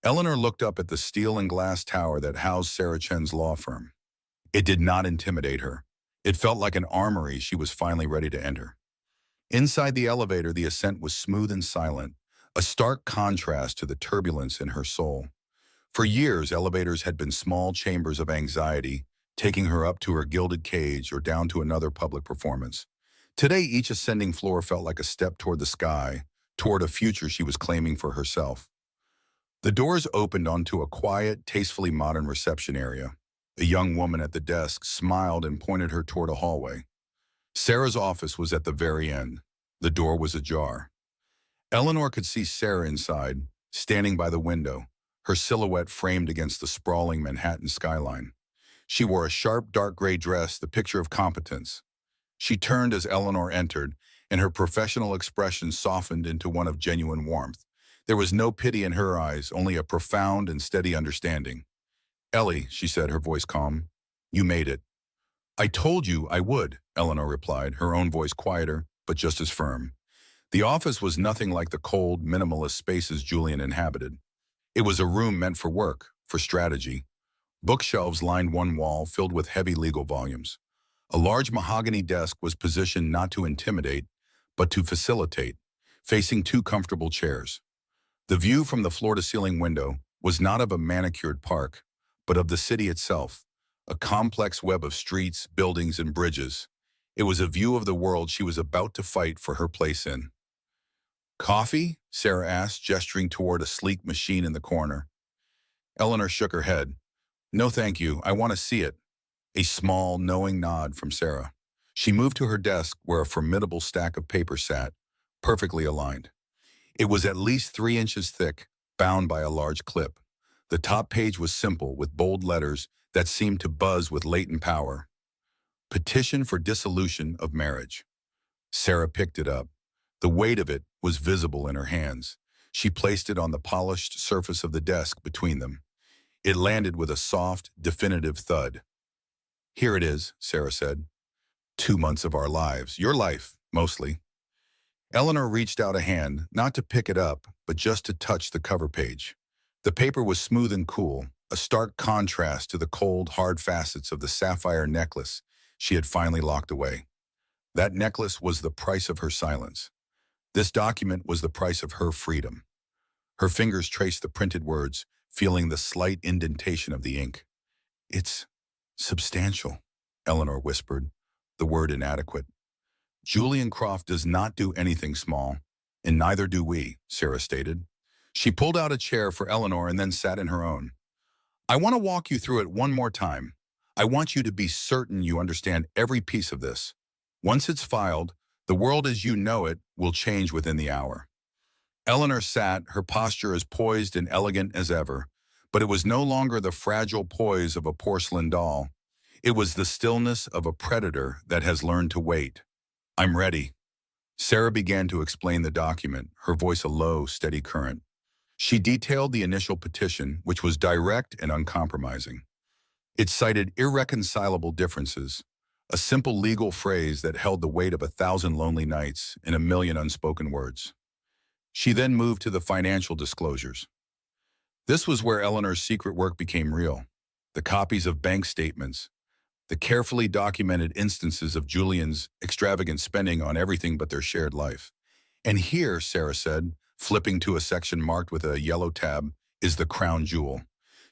Eleanor looked up at the steel and glass tower that housed Sarah Chen's law firm. It did not intimidate her. It felt like an armory she was finally ready to enter. Inside the elevator, the ascent was smooth and silent, a stark contrast to the turbulence in her soul. For years, elevators had been small chambers of anxiety, taking her up to her gilded cage or down to another public performance. Today, each ascending floor felt like a step toward the sky, toward a future she was claiming for herself. The doors opened onto a quiet, tastefully modern reception area. A young woman at the desk smiled and pointed her toward a hallway. Sarah's office was at the very end. The door was ajar. Eleanor could see Sarah inside, standing by the window, her silhouette framed against the sprawling Manhattan skyline. She wore a sharp, dark gray dress, the picture of competence. She turned as Eleanor entered, and her professional expression softened into one of genuine warmth. There was no pity in her eyes, only a profound and steady understanding. "Ellie," she said, her voice calm, "you made it." "I told you I would," Eleanor replied, her own voice quieter, but just as firm. The office was nothing like the cold, minimalist spaces Julian inhabited. It was a room meant for work, for strategy. Bookshelves lined one wall, filled with heavy legal volumes. A large mahogany desk was positioned not to intimidate, but to facilitate, facing two comfortable chairs. The view from the floor-to-ceiling window was not of a manicured park, but of the city itself, a complex web of streets, buildings, and bridges. It was a view of the world she was about to fight for her place in. "Coffee?" Sarah asked, gesturing toward a sleek machine in the corner. Eleanor shook her head. "No, thank you. I want to see it." A small, knowing nod from Sarah. She moved to her desk where a formidable stack of papers sat, perfectly aligned. It was at least 3 inches thick, bound by a large clip. The top page was simple, with bold letters that seemed to buzz with latent power. "Petition for dissolution of marriage." Sarah picked it up. The weight of it was visible in her hands. She placed it on the polished surface of the desk between them. It landed with a soft, definitive thud. "Here it is," Sarah said. 2 months of our lives. Your life, mostly. Eleanor reached out a hand, not to pick it up, but just to touch the cover page. The paper was smooth and cool, a stark contrast to the cold, hard facets of the sapphire necklace she had finally locked away. That necklace was the price of her silence. This document was the price of her freedom. Her fingers traced the printed words, feeling the slight indentation of the ink. "It's substantial," Eleanor whispered, the word inadequate. "Julian Croft does not do anything small, and neither do we," Sarah stated. She pulled out a chair for Eleanor and then sat in her own. "I want to walk you through it one more time. I want you to be certain you understand every piece of this. Once it's filed, the world as you know it will change within the hour." Eleanor sat, her posture as poised and elegant as ever, but it was no longer the fragile poise of a porcelain doll. It was the stillness of a predator that has learned to wait. "I'm ready." Sarah began to explain the document, her voice a low, steady current. She detailed the initial petition, which was direct and uncompromising. It cited irreconcilable differences, a simple legal phrase that held the weight of 1,000 lonely nights and 1,000,000 unspoken words. She then moved to the financial disclosures. This was where Eleanor's secret work became real. The copies of bank statements, the carefully documented instances of Julian's extravagant spending on everything but their shared life. And here, Sarah said, flipping to a section marked with a yellow tab, is the crown jewel.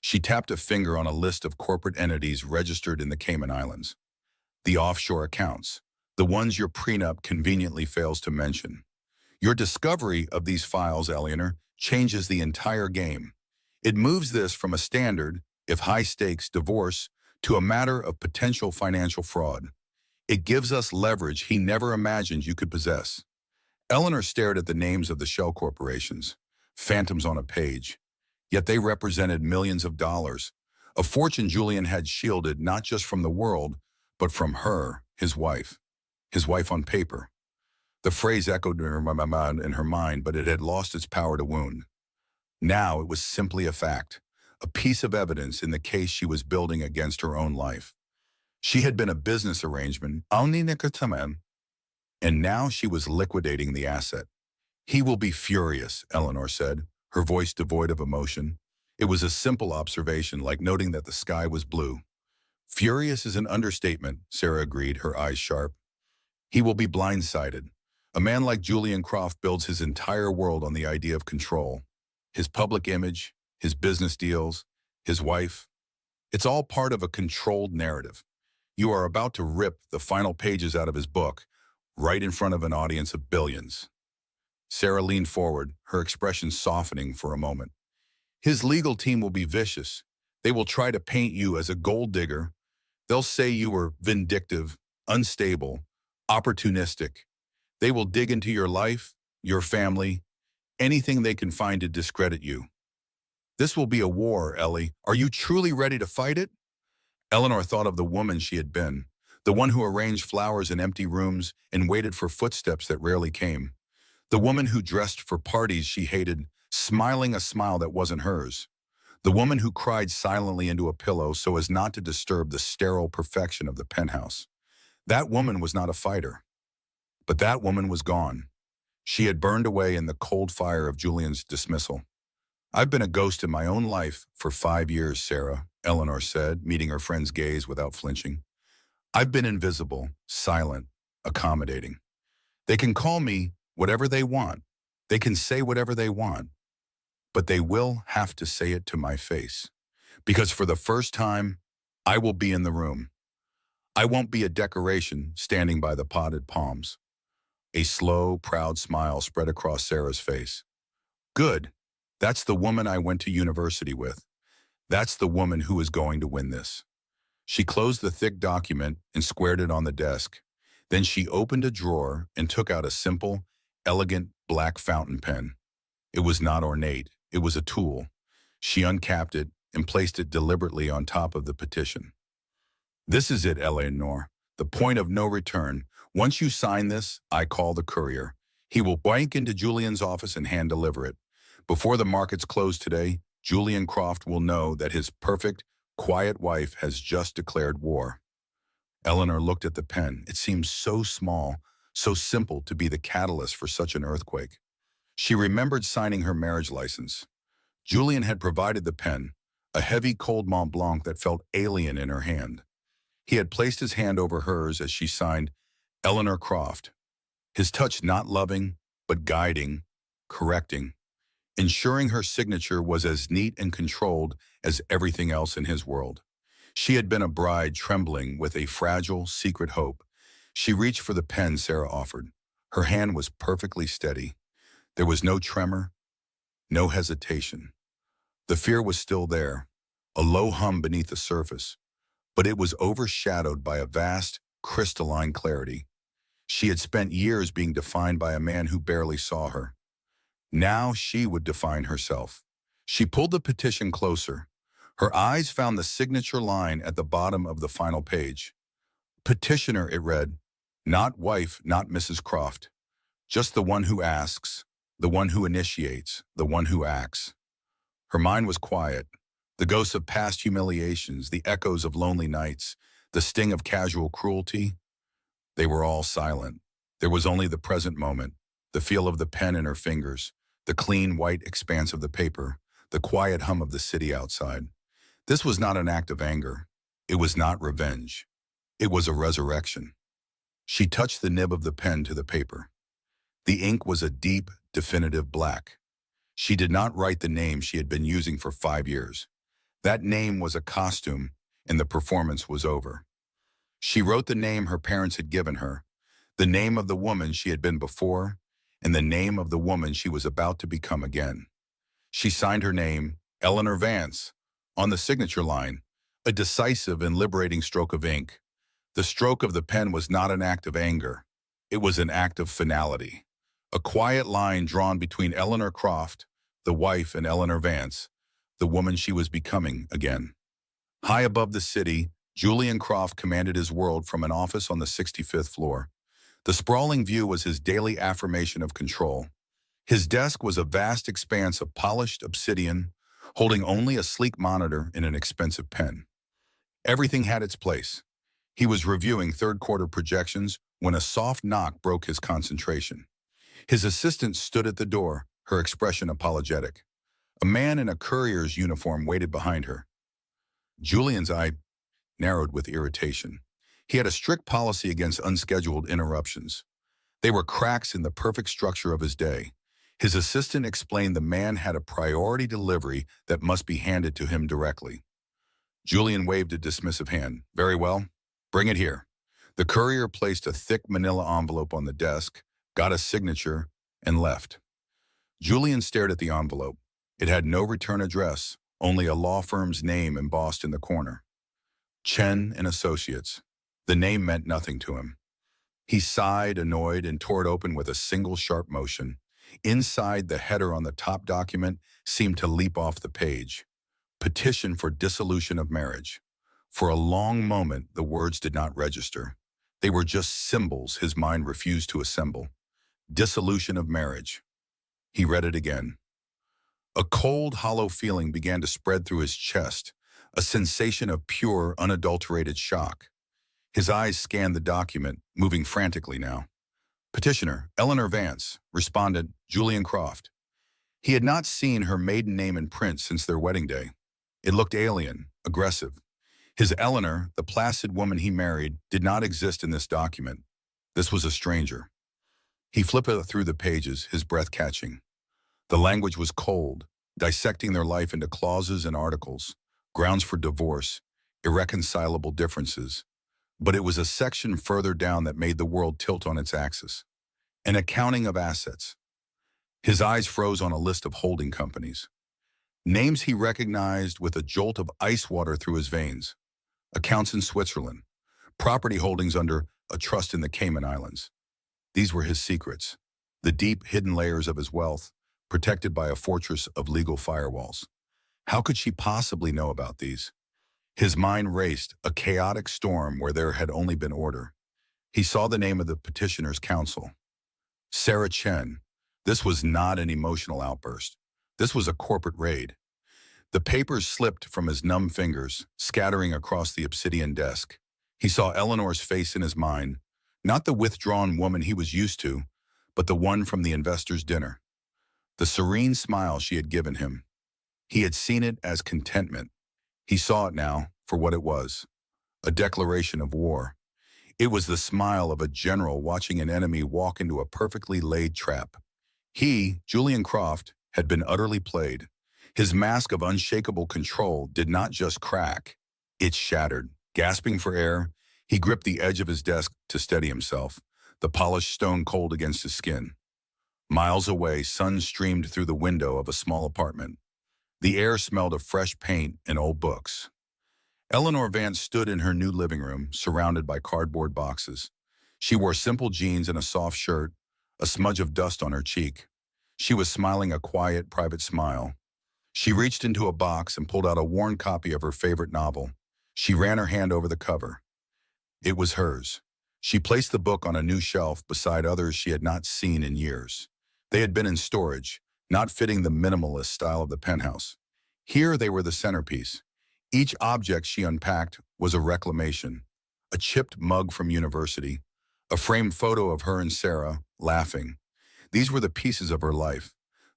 She tapped a finger on a list of corporate entities registered in the Cayman Islands. The offshore accounts, the ones your prenup conveniently fails to mention. Your discovery of these files, Eleanor, changes the entire game. It moves this from a standard, if high-stakes, divorce to a matter of potential financial fraud. It gives us leverage he never imagined you could possess. Eleanor stared at the names of the shell corporations, phantoms on a page. Yet they represented millions of dollars, a fortune Julian had shielded not just from the world, but from her, his wife on paper. The phrase echoed in her mind, but it had lost its power to wound. Now it was simply a fact, a piece of evidence in the case she was building against her own life. She had been a business arrangement, and now she was liquidating the asset. He will be furious, Eleanor said, her voice devoid of emotion. It was a simple observation, like noting that the sky was blue. Furious is an understatement, Sarah agreed, her eyes sharp. He will be blindsided. A man like Julian Croft builds his entire world on the idea of control. His public image, his business deals, his wife. It's all part of a controlled narrative. You are about to rip the final pages out of his book, right in front of an audience of billions. Sarah leaned forward, her expression softening for a moment. His legal team will be vicious. They will try to paint you as a gold digger. They'll say you were vindictive, unstable, opportunistic. They will dig into your life, your family, anything they can find to discredit you. This will be a war, Ellie. Are you truly ready to fight it? Eleanor thought of the woman she had been, the one who arranged flowers in empty rooms and waited for footsteps that rarely came. The woman who dressed for parties she hated, smiling a smile that wasn't hers. The woman who cried silently into a pillow so as not to disturb the sterile perfection of the penthouse. That woman was not a fighter. But that woman was gone. She had burned away in the cold fire of Julian's dismissal. I've been a ghost in my own life for 5 years, Sarah, Eleanor said, meeting her friend's gaze without flinching. I've been invisible, silent, accommodating. They can call me whatever they want. They can say whatever they want. But they will have to say it to my face. Because for the first time, I will be in the room. I won't be a decoration standing by the potted palms. A slow, proud smile spread across Sarah's face. Good. That's the woman I went to university with. That's the woman who is going to win this. She closed the thick document and squared it on the desk. Then she opened a drawer and took out a simple, elegant black fountain pen. It was not ornate. It was a tool. She uncapped it and placed it deliberately on top of the petition. This is it, Eleanor. The point of no return. Once you sign this, I call the courier. He will wank into Julian's office and hand-deliver it. Before the markets close today, Julian Croft will know that his perfect, quiet wife has just declared war. Eleanor looked at the pen. It seemed so small, so simple to be the catalyst for such an earthquake. She remembered signing her marriage license. Julian had provided the pen, a heavy cold Mont Blanc that felt alien in her hand. He had placed his hand over hers as she signed Eleanor Croft, his touch not loving, but guiding, correcting, ensuring her signature was as neat and controlled as everything else in his world. She had been a bride trembling with a fragile, secret hope. She reached for the pen Sarah offered. Her hand was perfectly steady. There was no tremor, no hesitation. The fear was still there, a low hum beneath the surface, but it was overshadowed by a vast, crystalline clarity. She had spent years being defined by a man who barely saw her. Now she would define herself. She pulled the petition closer. Her eyes found the signature line at the bottom of the final page. Petitioner, it read, not wife, not Mrs. Croft. Just the one who asks, the one who initiates, the one who acts. Her mind was quiet. The ghosts of past humiliations, the echoes of lonely nights, the sting of casual cruelty, they were all silent. There was only the present moment, the feel of the pen in her fingers, the clean white expanse of the paper, the quiet hum of the city outside. This was not an act of anger. It was not revenge. It was a resurrection. She touched the nib of the pen to the paper. The ink was a deep, definitive black. She did not write the name she had been using for 5 years. That name was a costume, and the performance was over. She wrote the name her parents had given her, the name of the woman she had been before, and the name of the woman she was about to become again. She signed her name, Eleanor Vance, on the signature line, a decisive and liberating stroke of ink. The stroke of the pen was not an act of anger. It was an act of finality. A quiet line drawn between Eleanor Croft, the wife, and Eleanor Vance, the woman she was becoming again. High above the city, Julian Croft commanded his world from an office on the 65th floor. The sprawling view was his daily affirmation of control. His desk was a vast expanse of polished obsidian, holding only a sleek monitor and an expensive pen. Everything had its place. He was reviewing third-quarter projections when a soft knock broke his concentration. His assistant stood at the door, her expression apologetic. A man in a courier's uniform waited behind her. Julian's eye narrowed with irritation. He had a strict policy against unscheduled interruptions. They were cracks in the perfect structure of his day. His assistant explained the man had a priority delivery that must be handed to him directly. Julian waved a dismissive hand. Very well, bring it here. The courier placed a thick manila envelope on the desk, got a signature, and left. Julian stared at the envelope. It had no return address, only a law firm's name embossed in the corner. Chen and Associates. The name meant nothing to him. He sighed, annoyed, and tore it open with a single sharp motion. Inside, the header on the top document seemed to leap off the page. Petition for dissolution of marriage. For a long moment, the words did not register. They were just symbols his mind refused to assemble. Dissolution of marriage. He read it again. A cold, hollow feeling began to spread through his chest, a sensation of pure, unadulterated shock. His eyes scanned the document, moving frantically now. Petitioner, Eleanor Vance. Respondent, Julian Croft. He had not seen her maiden name in print since their wedding day. It looked alien, aggressive. His Eleanor, the placid woman he married, did not exist in this document. This was a stranger. He flipped through the pages, his breath catching. The language was cold, dissecting their life into clauses and articles, grounds for divorce, irreconcilable differences. But it was a section further down that made the world tilt on its axis. An accounting of assets. His eyes froze on a list of holding companies. Names he recognized with a jolt of ice water through his veins. Accounts in Switzerland. Property holdings under a trust in the Cayman Islands. These were his secrets. The deep, hidden layers of his wealth, protected by a fortress of legal firewalls. How could she possibly know about these? His mind raced, a chaotic storm where there had only been order. He saw the name of the petitioner's counsel. Sarah Chen. This was not an emotional outburst. This was a corporate raid. The papers slipped from his numb fingers, scattering across the obsidian desk. He saw Eleanor's face in his mind, not the withdrawn woman he was used to, but the one from the investor's dinner. The serene smile she had given him. He had seen it as contentment. He saw it now for what it was, a declaration of war. It was the smile of a general watching an enemy walk into a perfectly laid trap. He, Julian Croft, had been utterly played. His mask of unshakable control did not just crack, it shattered. Gasping for air, he gripped the edge of his desk to steady himself, the polished stone cold against his skin. Miles away, sun streamed through the window of a small apartment. The air smelled of fresh paint and old books. Eleanor Vance stood in her new living room, surrounded by cardboard boxes. She wore simple jeans and a soft shirt, a smudge of dust on her cheek. She was smiling a quiet, private smile. She reached into a box and pulled out a worn copy of her favorite novel. She ran her hand over the cover. It was hers. She placed the book on a new shelf beside others she had not seen in years. They had been in storage, not fitting the minimalist style of the penthouse. Here they were the centerpiece. Each object she unpacked was a reclamation. A chipped mug from university, a framed photo of her and Sarah, laughing. These were the pieces of her life,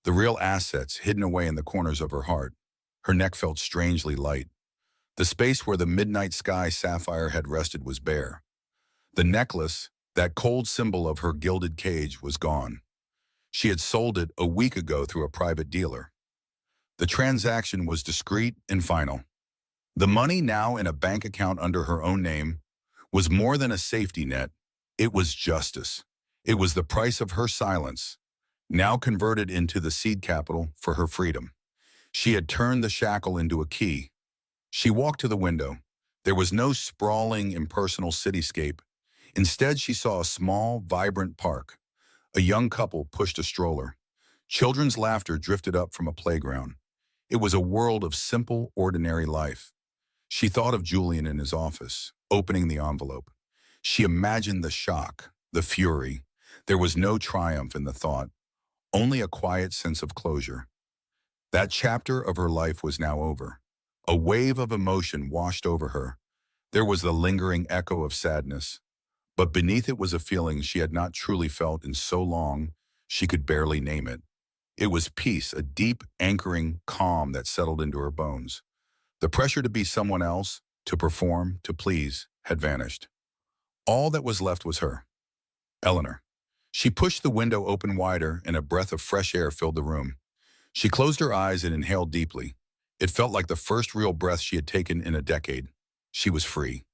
the real assets hidden away in the corners of her heart. Her neck felt strangely light. The space where the midnight sky sapphire had rested was bare. The necklace, that cold symbol of her gilded cage, was gone. She had sold it a week ago through a private dealer. The transaction was discreet and final. The money, now in a bank account under her own name, was more than a safety net. It was justice. It was the price of her silence, now converted into the seed capital for her freedom. She had turned the shackle into a key. She walked to the window. There was no sprawling, impersonal cityscape. Instead, she saw a small, vibrant park. A young couple pushed a stroller. Children's laughter drifted up from a playground. It was a world of simple, ordinary life. She thought of Julian in his office, opening the envelope. She imagined the shock, the fury. There was no triumph in the thought, only a quiet sense of closure. That chapter of her life was now over. A wave of emotion washed over her. There was the lingering echo of sadness, but beneath it was a feeling she had not truly felt in so long she could barely name it. It was peace, a deep, anchoring calm that settled into her bones. The pressure to be someone else, to perform, to please, had vanished. All that was left was her. Eleanor. She pushed the window open wider, and a breath of fresh air filled the room. She closed her eyes and inhaled deeply. It felt like the first real breath she had taken in a decade. She was free.